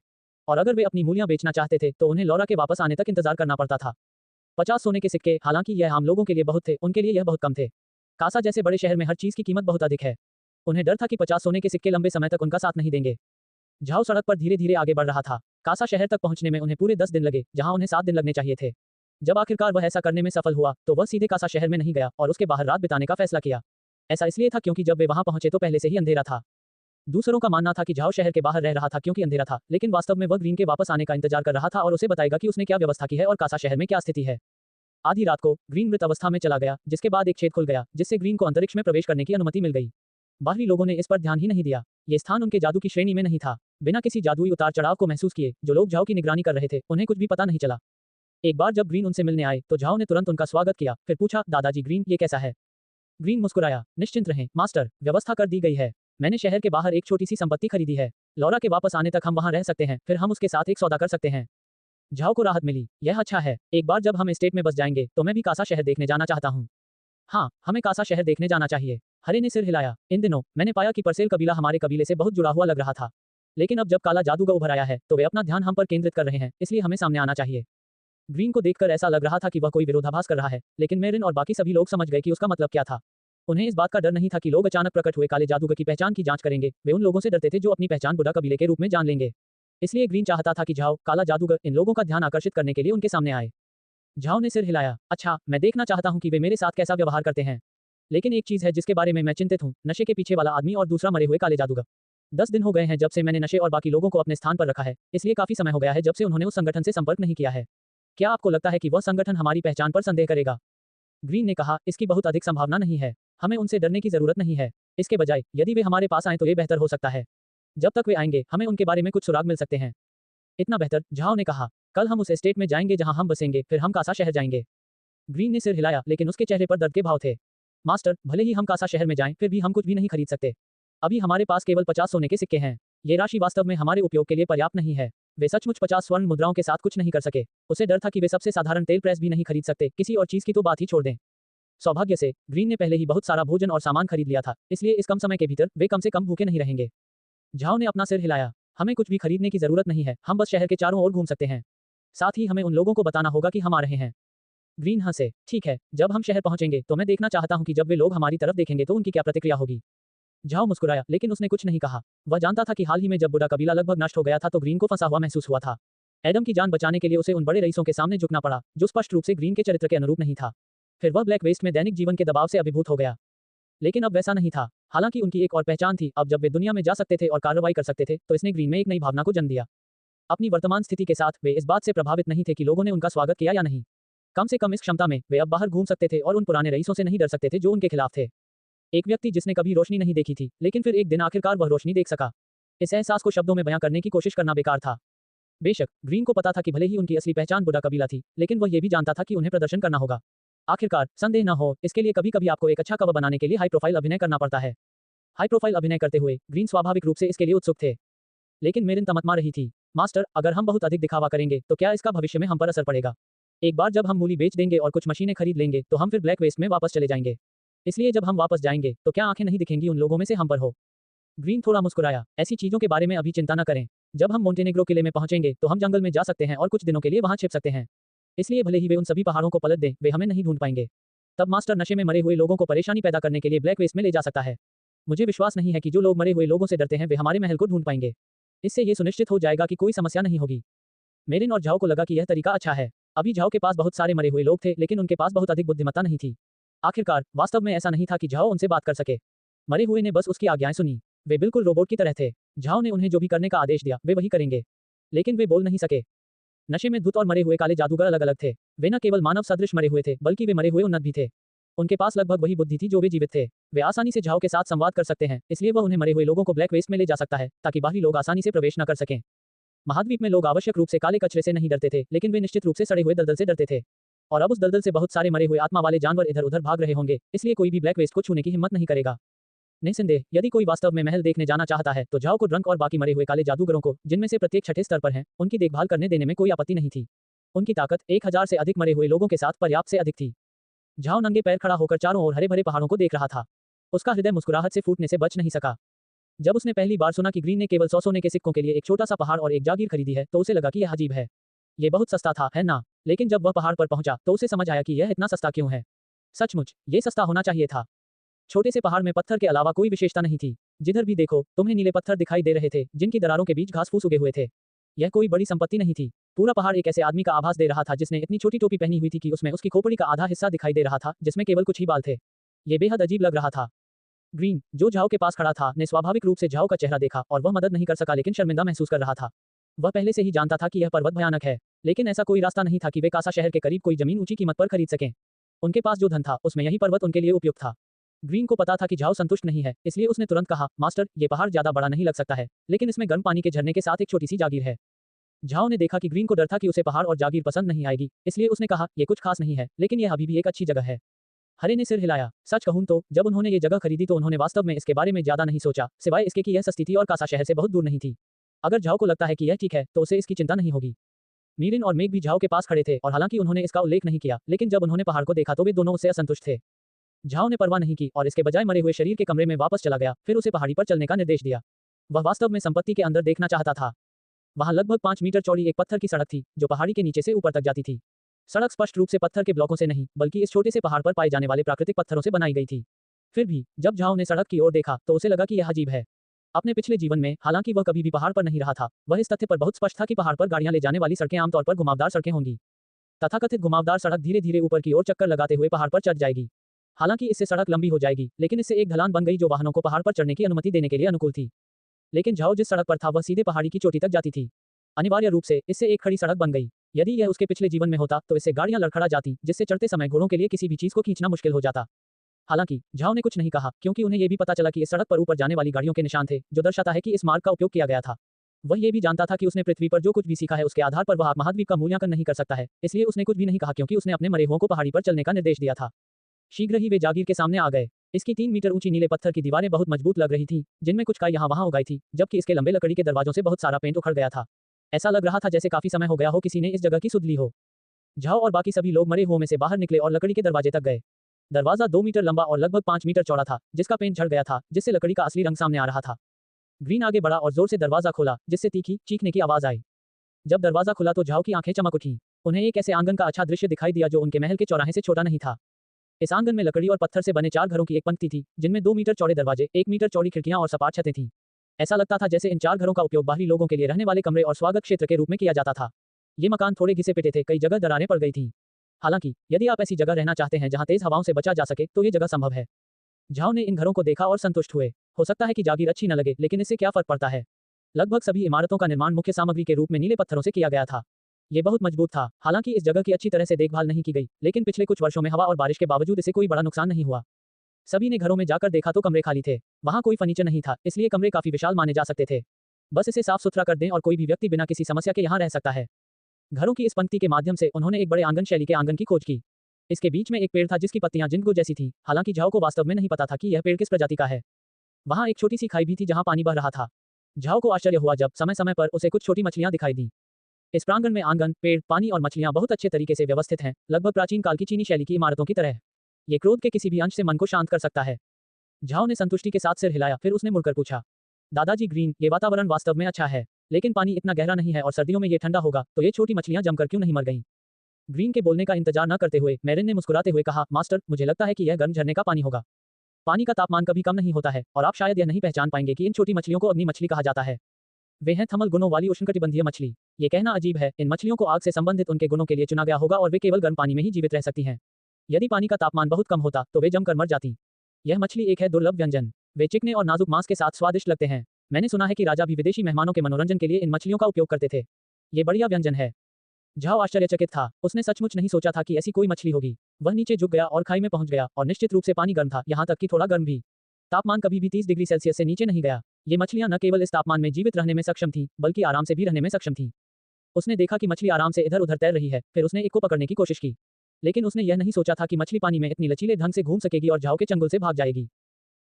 और अगर वे अपनी मूलियां बेचना चाहते थे तो उन्हें लौरा के वापस आने तक इंतजार करना पड़ता था। 50 सोने के सिक्के, हालांकि यह आम लोगों के लिए बहुत थे, उनके लिए यह बहुत कम थे। कासा जैसे बड़े शहर में हर चीज की कीमत बहुत अधिक है। उन्हें डर था कि 50 सोने के सिक्के लंबे समय तक उनका साथ नहीं देंगे। झाओ सड़क पर धीरे धीरे आगे बढ़ रहा था। कासा शहर तक पहुंचने में उन्हें पूरे 10 दिन लगे, जहां उन्हें 7 दिन लगने चाहिए थे। जब आखिरकार वह ऐसा करने में सफल हुआ तो वह सीधे कासा शहर में नहीं गया और उसके बाहर रात बिताने का फैसला किया। ऐसा इसलिए था क्योंकि जब वे वहां पहुंचे तो पहले से ही अंधेरा था। दूसरों का मानना था कि झाओ शहर के बाहर रह रहा था क्योंकि अंधेरा था, लेकिन वास्तव में वह ग्रीन के वापस आने का इंतजार कर रहा था और उसे बताएगा कि उसने क्या व्यवस्था की है और कासा शहर में क्या स्थिति है। आधी रात को ग्रीन मृत अवस्था में चला गया, जिसके बाद एक छेद खुल गया जिससे ग्रीन को अंतरिक्ष में प्रवेश करने की अनुमति मिल गई। बाहरी लोगों ने इस पर ध्यान ही नहीं दिया। ये स्थान उनके जादू की श्रेणी में नहीं था। बिना किसी जादुई उतार चढ़ाव को महसूस किए जो लोग झाओ की निगरानी कर रहे थे उन्हें कुछ भी पता नहीं चला। एक बार जब ग्रीन उनसे मिलने आए तो झाओ ने तुरंत उनका स्वागत किया, फिर पूछा, दादाजी ग्रीन, ये कैसा है? ग्रीन मुस्कुराया, निश्चिंत रहें मास्टर, व्यवस्था कर दी गई है। मैंने शहर के बाहर एक छोटी सी संपत्ति खरीदी है। लौरा के वापस आने तक हम वहां रह सकते हैं, फिर हम उसके साथ एक सौदा कर सकते हैं। झाओ को राहत मिली। यह अच्छा है, एक बार जब हम स्टेट में बस जाएंगे तो मैं भी कासा शहर देखने जाना चाहता हूँ। हाँ, हमें कासा शहर देखने जाना चाहिए। हरे ने सिर हिलाया। इन दिनों मैंने पाया कि परसेल कबीला हमारे कबीले से बहुत जुड़ा हुआ लग रहा था, लेकिन अब जब काला जादूगर उभर आया है तो वे अपना ध्यान हम पर केंद्रित कर रहे हैं, इसलिए हमें सामने आना चाहिए। ग्रीन को देखकर ऐसा लग रहा था कि वह कोई विरोधाभास कर रहा है, लेकिन मेरिन और बाकी सभी लोग समझ गए कि उसका मतलब क्या था। उन्हें इस बात का डर नहीं था कि लोग अचानक प्रकट हुए काले जादूगर की पहचान की जांच करेंगे। वे उन लोगों से डरते थे जो अपनी पहचान बुडा कबीले के रूप में जान लेंगे। इसलिए ग्रीन चाहता था कि झाओ, काला जादूगर, इन लोगों का ध्यान आकर्षित करने के लिए उनके सामने आए। झाओ ने सिर हिलाया। अच्छा, मैं देखना चाहता हूं कि वे मेरे साथ कैसा व्यवहार करते हैं। लेकिन एक चीज है जिसके बारे में मैं चिंतित हूं, नशे के पीछे वाला आदमी और दूसरा मरे हुए काले जादूगर। 10 दिन हो गए हैं जब से मैंने नशे और बाकी लोगों को अपने स्थान पर रखा है, इसलिए काफी समय हो गया है जब से उन्होंने उस संगठन से संपर्क नहीं किया है। क्या आपको लगता है कि वह संगठन हमारी पहचान पर संदेह करेगा? ग्रीन ने कहा, इसकी बहुत अधिक संभावना नहीं है। हमें उनसे डरने की जरूरत नहीं है। इसके बजाय यदि वे हमारे पास आए तो ये बेहतर हो सकता है। जब तक वे आएंगे हमें उनके बारे में कुछ सुराग मिल सकते हैं। इतना बेहतर, झाओ ने कहा। कल हम उस एस्टेट में जाएंगे जहां हम बसेंगे, फिर हम कासा शहर जाएंगे। ग्रीन ने सिर हिलाया, लेकिन उसके चेहरे पर दर्द के भाव थे। मास्टर, भले ही हम कासा शहर में जाएं, फिर भी हम कुछ भी नहीं खरीद सकते। अभी हमारे पास केवल 50 सोने के सिक्के हैं। ये राशि वास्तव में हमारे उपयोग के लिए पर्याप्त नहीं है। वे सचमुच 50 स्वर्ण मुद्राओं के साथ कुछ नहीं कर सके। उसे डर था कि वे सबसे साधारण तेल प्रेस भी नहीं खरीद सकते, किसी और चीज की तो बात ही छोड़ दें। सौभाग्य से ग्रीन ने पहले ही बहुत सारा भोजन और सामान खरीद लिया था, इसलिए इस कम समय के भीतर वे कम से कम भूखे नहीं रहेंगे। झाओ ने अपना सिर हिलाया। हमें कुछ भी खरीदने की जरूरत नहीं है, हम बस शहर के चारों ओर घूम सकते हैं। साथ ही हमें उन लोगों को बताना होगा कि हम आ रहे हैं। ग्रीन हंसे। ठीक है, जब हम शहर पहुंचेंगे तो मैं देखना चाहता हूं कि जब वे लोग हमारी तरफ देखेंगे तो उनकी क्या प्रतिक्रिया होगी। झाओ मुस्कुराया, लेकिन उसने कुछ नहीं कहा। वह जानता था कि हाल ही में जब बुडा कबीला लगभग नष्ट हो गया था तो ग्रीन को फंसा हुआ महसूस हुआ था। एडम की जान बचाने के लिए उसे उन बड़े रईसों के सामने झुकना पड़ा, जो स्पष्ट रूप से ग्रीन के चरित्र के अनुरूप नहीं था। फिर वह ब्लैक वेस्ट में दैनिक जीवन के दबाव से अभिभूत हो गया। लेकिन अब वैसा नहीं था। हालांकि उनकी एक और पहचान थी, अब जब वे दुनिया में जा सकते थे और कार्रवाई कर सकते थे तो इसने ग्रीन में एक नई भावना को जन्म दिया। अपनी वर्तमान स्थिति के साथ वे इस बात से प्रभावित नहीं थे कि लोगों ने उनका स्वागत किया या नहीं। कम से कम इस क्षमता में वे अब बाहर घूम सकते थे और उन पुराने रईसों से नहीं डर सकते थे जो उनके खिलाफ थे। एक व्यक्ति जिसने कभी रोशनी नहीं देखी थी, लेकिन फिर एक दिन आखिरकार वह रोशनी देख सका। इस एहसास को शब्दों में बयां करने की कोशिश करना बेकार था। बेशक ग्रीन को पता था कि भले ही उनकी असली पहचान बुडा कबीला थी, लेकिन वह ये भी जानता था कि उन्हें प्रदर्शन करना होगा। आखिरकार संदेह न हो, इसके लिए कभी कभी आपको एक अच्छा कवर बनाने के लिए हाई प्रोफाइल अभिनय करना पड़ता है। हाई प्रोफाइल अभिनय करते हुए ग्रीन स्वाभाविक रूप से इसके लिए उत्सुक थे। लेकिन मेरिन तमतमा रही थी। मास्टर, अगर हम बहुत अधिक दिखावा करेंगे तो क्या इसका भविष्य में हम पर असर पड़ेगा? एक बार जब हम मूली बेच देंगे और कुछ मशीनें खरीद लेंगे तो हम फिर ब्लैक वेस्ट में वापस चले जाएंगे। इसलिए जब हम वापस जाएंगे तो क्या आंखें नहीं दिखेंगी उन लोगों में से हम पर हो? ग्रीन थोड़ा मुस्कुराया। ऐसी चीजों के बारे में अभी चिंता न करें। जब हम मोंटेनेग्रो किले में पहुंचेंगे तो हम जंगल में जा सकते हैं और कुछ दिनों के लिए वहां छिप सकते हैं। इसलिए भले ही वे उन सभी पहाड़ों को पलट दें, वे हमें नहीं ढूंढ पाएंगे। तब मास्टर नशे में मरे हुए लोगों को परेशानी पैदा करने के लिए ब्लैक वेस्ट में ले जा सकता है। मुझे विश्वास नहीं है कि जो लोग मरे हुए लोगों से डरते हैं वे हमारे महल को ढूंढ पाएंगे। इससे ये सुनिश्चित हो जाएगा कि कोई समस्या नहीं होगी। मेरिन और झाओ को लगा कि यह तरीका अच्छा है। अभी झाओ के पास बहुत सारे मरे हुए लोग थे, लेकिन उनके पास बहुत अधिक बुद्धिमत्ता नहीं थी। आखिरकार वास्तव में ऐसा नहीं था कि झाओ उनसे बात कर सके। मरे हुए ने बस उसकी आज्ञाएं सुनी। वे बिल्कुल रोबोट की तरह थे। झाओ ने उन्हें जो भी करने का आदेश दिया वे वही करेंगे। लेकिन वे बोल नहीं सके। नशे में धुत और मरे हुए काले जादूगर अलग अलग थे। वे न केवल मानव सदृश मरे हुए थे, बल्कि वे मरे हुए उन्नत भी थे। उनके पास लगभग वही बुद्धि थी जो वे जीवित थे। वे आसानी से झाओ के साथ संवाद कर सकते हैं, इसलिए वह उन्हें मरे हुए लोगों को ब्लैक वेस्ट में ले जा सकता है ताकि बाहरी लोग आसानी से प्रवेश न कर सकें। महाद्वीप में लोग आवश्यक रूप से काले कचरे से नहीं डरते थे, लेकिन वे निश्चित रूप से सड़े हुए दलदल से डरते थे। और अब उस दलदल से बहुत सारे मरे हुए आत्मा वाले जानवर इधर उधर भाग रहे होंगे, इसलिए कोई भी ब्लैक वेस्ट को छूने की हिम्मत नहीं करेगा। निस्संदेह यदि कोई वास्तव में महल देखने जाना चाहता है तो झाओ को ड्रंक और बाकी मरे हुए काले जादूगरों को, जिनमें से प्रत्येक छठे स्तर पर हैं, उनकी देखभाल करने देने में कोई आपत्ति नहीं थी। उनकी ताकत 1000 से अधिक मरे हुए लोगों के साथ पर्याप्त से अधिक थी। झाओ नंगे पैर खड़ा होकर चारों ओर हरे भरे पहाड़ों को देख रहा था। उसका हृदय मुस्कुराहट से फूटने से बच नहीं सका। जब उसने पहली बार सुना कि ग्रीन ने केवल 100 सोने के सिक्कों के लिए एक छोटा सा पहाड़ और एक जागीर खरीदी है तो उसे लगा कि यह अजीब है। ये बहुत सस्ता था, है ना? लेकिन जब वह पहाड़ पर पहुंचा तो उसे समझ आया कि यह इतना सस्ता क्यों है। सचमुच ये सस्ता होना चाहिए था। छोटे से पहाड़ में पत्थर के अलावा कोई विशेषता नहीं थी। जिधर भी देखो तुम्हें नीले पत्थर दिखाई दे रहे थे, जिनकी दरारों के बीच घास फूस उगे हुए थे। यह कोई बड़ी संपत्ति नहीं थी। पूरा पहाड़ एक ऐसे आदमी का आभास दे रहा था जिसने इतनी छोटी टोपी पहनी हुई थी कि उसमें उसकी खोपड़ी का आधा हिस्सा दिखाई दे रहा था, जिसमें केवल कुछ ही बाल थे। ये बेहद अजीब लग रहा था। ग्रीन, जो झाओ के पास खड़ा था, ने स्वाभाविक रूप से झाओ का चेहरा देखा और वह मदद नहीं कर सका, लेकिन शर्मिंदा महसूस कर रहा था। वह पहले से ही जानता था कि यह पर्वत भयानक है, लेकिन ऐसा कोई रास्ता नहीं था कि वे कासा शहर के करीब कोई जमीन ऊंची कीमत पर खरीद सकें। उनके पास जो धन था उसमें यही पर्वत उनके लिए उपयुक्त था। ग्रीन को पता था कि झाओ संतुष्ट नहीं है, इसलिए उसने तुरंत कहा, मास्टर, ये पहाड़ ज्यादा बड़ा नहीं लग सकता है, लेकिन इसमें गर्म पानी के झरने के साथ एक छोटी सी जागीर है। झाओ ने देखा कि ग्रीन को डर था कि उसे पहाड़ और जागीर पसंद नहीं आएगी, इसलिए उसने कहा, ये कुछ खास नहीं है, लेकिन यह अभी भी एक अच्छी जगह है। हरे ने सिर हिलाया। सच कहूं तो जब उन्होंने ये जगह खरीदी तो उन्होंने वास्तव में इसके बारे में ज्यादा नहीं सोचा, सिवाय इसके कि यह सस्ती थी और कासा शहर से बहुत दूर नहीं थी। अगर झाओ को लगता है कि यह ठीक है तो उसे इसकी चिंता नहीं होगी। मीरिन और मेघ भी झाओ के पास खड़े थे और हालांकि उन्होंने इसका उल्लेख नहीं किया, लेकिन जब उन्होंने पहाड़ को देखा तो वे दोनों उससे असंतुष्ट थे। झाओ ने परवाह नहीं की और इसके बजाय मरे हुए शरीर के कमरे में वापस चला गया, फिर उसे पहाड़ी पर चलने का निर्देश दिया। वह वास्तव में संपत्ति के अंदर देखना चाहता था। वहां लगभग 5 मीटर चौड़ी एक पत्थर की सड़क थी जो पहाड़ी के नीचे से ऊपर तक जाती थी। सड़क स्पष्ट रूप से पत्थर के ब्लॉकों से नहीं, बल्कि इस छोटे से पहाड़ पर पाए जाने वाले प्राकृतिक पत्थरों से बनाई गई थी। फिर भी जब झाओ ने सड़क की ओर देखा तो उसे लगा कि यह अजीब है। अपने पिछले जीवन में हालांकि वह कभी भी पहाड़ पर नहीं रहा था, वह इस तथ्य पर बहुत स्पष्ट था कि पहाड़ पर गाड़ियां ले जाने वाली सड़कें आमतौर पर घुमावदार सड़कें होंगी। तथाकथित घुमावदार सड़क धीरे धीरे ऊपर की ओर चक्कर लगाते हुए पहाड़ पर चढ़ जाएगी। हालांकि इससे सड़क लंबी हो जाएगी, लेकिन इससे एक ढलान बन गई जो वाहनों को पहाड़ पर चढ़ने की अनुमति देने के लिए अनुकूल थी। लेकिन झाओ जिस सड़क पर था वह सीधे पहाड़ी की चोटी तक जाती थी। अनिवार्य रूप से इससे एक खड़ी सड़क बन गई। यदि यह उसके पिछले जीवन में होता तो इससे गाड़ियां लड़खड़ा जाती, जिससे चढ़ते समय घोड़ों के लिए किसी भी चीज को खींचना मुश्किल हो जाता। हालांकि झाओ ने कुछ नहीं कहा, क्योंकि उन्हें यह भी पता चला कि इस सड़क पर ऊपर जाने वाली गाड़ियों के निशान थे, जो दर्शाता है कि इस मार्ग का उपयोग किया गया था। वह ये भी जानता था कि उसने पृथ्वी पर जो कुछ भी सीखा है उसके आधार पर वह महाद्वीप का मूल्यांकन नहीं कर सकता है, इसलिए उसने कुछ भी नहीं कहा क्योंकि उसने अपने मरे हुओं को पहाड़ी पर चलने का निर्देश दिया था। शीघ्र ही वे जागीर के सामने आ गए। इसकी 3 मीटर ऊंची नीले पत्थर की दीवारें बहुत मजबूत लग रही थी, जिनमें कुछ काई यहाँ वहां उगाई थी, जबकि इसके लंबे लकड़ी के दरवाजों से बहुत सारा पेंट उखड़ गया था। ऐसा लग रहा था जैसे काफी समय हो गया हो किसी ने इस जगह की सुध ली हो। झाओ और बाकी सभी लोग मरे हुओं में से बाहर निकले और लकड़ी के दरवाजे तक गए। दरवाजा 2 मीटर लंबा और लगभग 5 मीटर चौड़ा था, जिसका पेंट झड़ गया था, जिससे लकड़ी का असली रंग सामने आ रहा था। ग्रीन आगे बढ़ा और जोर से दरवाजा खोला, जिससे तीखी चीखने की आवाज आई। जब दरवाजा खुला तो झाओ की आंखें चमक उठी। उन्हें एक ऐसे आंगन का अच्छा दृश्य दिखाई दिया जो उनके महल के चौराहे से छोटा नहीं था। इस आंगन में लकड़ी और पत्थर से बने 4 घरों की एक पंक्ति थी, जिनमें 2 मीटर चौड़े दरवाजे, 1 मीटर चौड़ी खिड़कियां और सपाट छतें थीं। ऐसा लगता था जैसे इन 4 घरों का उपयोग बाहरी लोगों के लिए रहने वाले कमरे और स्वागत क्षेत्र के रूप में किया जाता था। ये मकान थोड़े घिसे पिटे थे, कई जगह दरारें पड़ गई थीं। हालांकि यदि आप ऐसी जगह रहना चाहते हैं जहां तेज हवाओं से बचा जा सके तो ये जगह संभव है। झाओ ने इन घरों को देखा और संतुष्ट हुए। हो सकता है कि जागीर अच्छी न लगे, लेकिन इससे क्या फर्क पड़ता है। लगभग सभी इमारतों का निर्माण मुख्य सामग्री के रूप में नीले पत्थरों से किया गया था। ये बहुत मजबूत था। हालांकि इस जगह की अच्छी तरह से देखभाल नहीं की गई, लेकिन पिछले कुछ वर्षों में हवा और बारिश के बावजूद इसे कोई बड़ा नुकसान नहीं हुआ। सभी ने घरों में जाकर देखा तो कमरे खाली थे। वहां कोई फर्नीचर नहीं था, इसलिए कमरे काफी विशाल माने जा सकते थे। बस इसे साफ सुथरा कर दें और कोई भी व्यक्ति बिना किसी समस्या के यहाँ रह सकता है। घरों की इस पंक्ति के माध्यम से उन्होंने एक बड़े आंगन शैली के आंगन की खोज की। इसके बीच में एक पेड़ था जिसकी पत्तियां जिंदगो जैसी थी। हालांकि झाओ को वास्तव में नहीं पता था कि यह पेड़ किस प्रजाति का है। वहां एक छोटी सी खाई भी थी जहां पानी बह रहा था। झाओ को आश्चर्य हुआ जब समय समय पर उसे कुछ छोटी मछलियां दिखाई दी। इस प्रांगण में आंगन, पेड़, पानी और मछलियां बहुत अच्छे तरीके से व्यवस्थित हैं, लगभग प्राचीन काल की चीनी शैली की इमारतों की तरह। ये क्रोध के किसी भी अंश से मन को शांत कर सकता है। झाओ ने संतुष्टि के साथ सिर हिलाया, फिर उसने मुड़कर पूछा, दादाजी ग्रीन, ये वातावरण वास्तव में अच्छा है, लेकिन पानी इतना गहरा नहीं है और सर्दियों में ये ठंडा होगा, तो ये छोटी मछलियां जमकर क्यों नहीं मर गईं? ग्रीन के बोलने का इंतजार न करते हुए मैरिन ने मुस्कुराते हुए कहा, मास्टर, मुझे लगता है कि यह गर्म झरने का पानी होगा। पानी का तापमान कभी कम नहीं होता है और आप शायद यह नहीं पहचान पाएंगे कि इन छोटी मछलियों को अग्नि मछली कहा जाता है। वे हैं थर्मल गुणों वाली उष्णकटिबंधीय मछली। ये कहना अजीब है, इन मछलियों को आग से संबंधित उनके गुणों के लिए चुना गया होगा और वे केवल गर्म पानी में ही जीवित रह सकती हैं। यदि पानी का तापमान बहुत कम होता तो वे जमकर मर जाती। यह मछली एक है दुर्लभ व्यंजन। वे चिकने और नाजुक मांस के साथ स्वादिष्ट लगते हैं। मैंने सुना है कि राजा भी विदेशी मेहमानों के मनोरंजन के लिए इन मछलियों का उपयोग करते थे। ये बढ़िया व्यंजन है। झाओ आश्चर्यचकित था। उसने सचमुच नहीं सोचा था कि ऐसी कोई मछली होगी। वह नीचे झुक गया और खाई में पहुंच गया और निश्चित रूप से पानी गर्म था, यहाँ तक कि थोड़ा गर्म भी। तापमान कभी भी 30 डिग्री सेल्सियस से नीचे नहीं गया। ये मछलियां न केवल इस तापमान में जीवित रहने में सक्षम थीं, बल्कि आराम से भी रहने में सक्षम थीं। उसने देखा कि मछली आराम से इधर उधर तैर रही है, फिर उसने एक को पकड़ने की कोशिश की। लेकिन उसने यह नहीं सोचा था कि मछली पानी में इतनी लचीले ढंग से घूम सकेगी और झाओ के चंगुल से भाग जाएगी।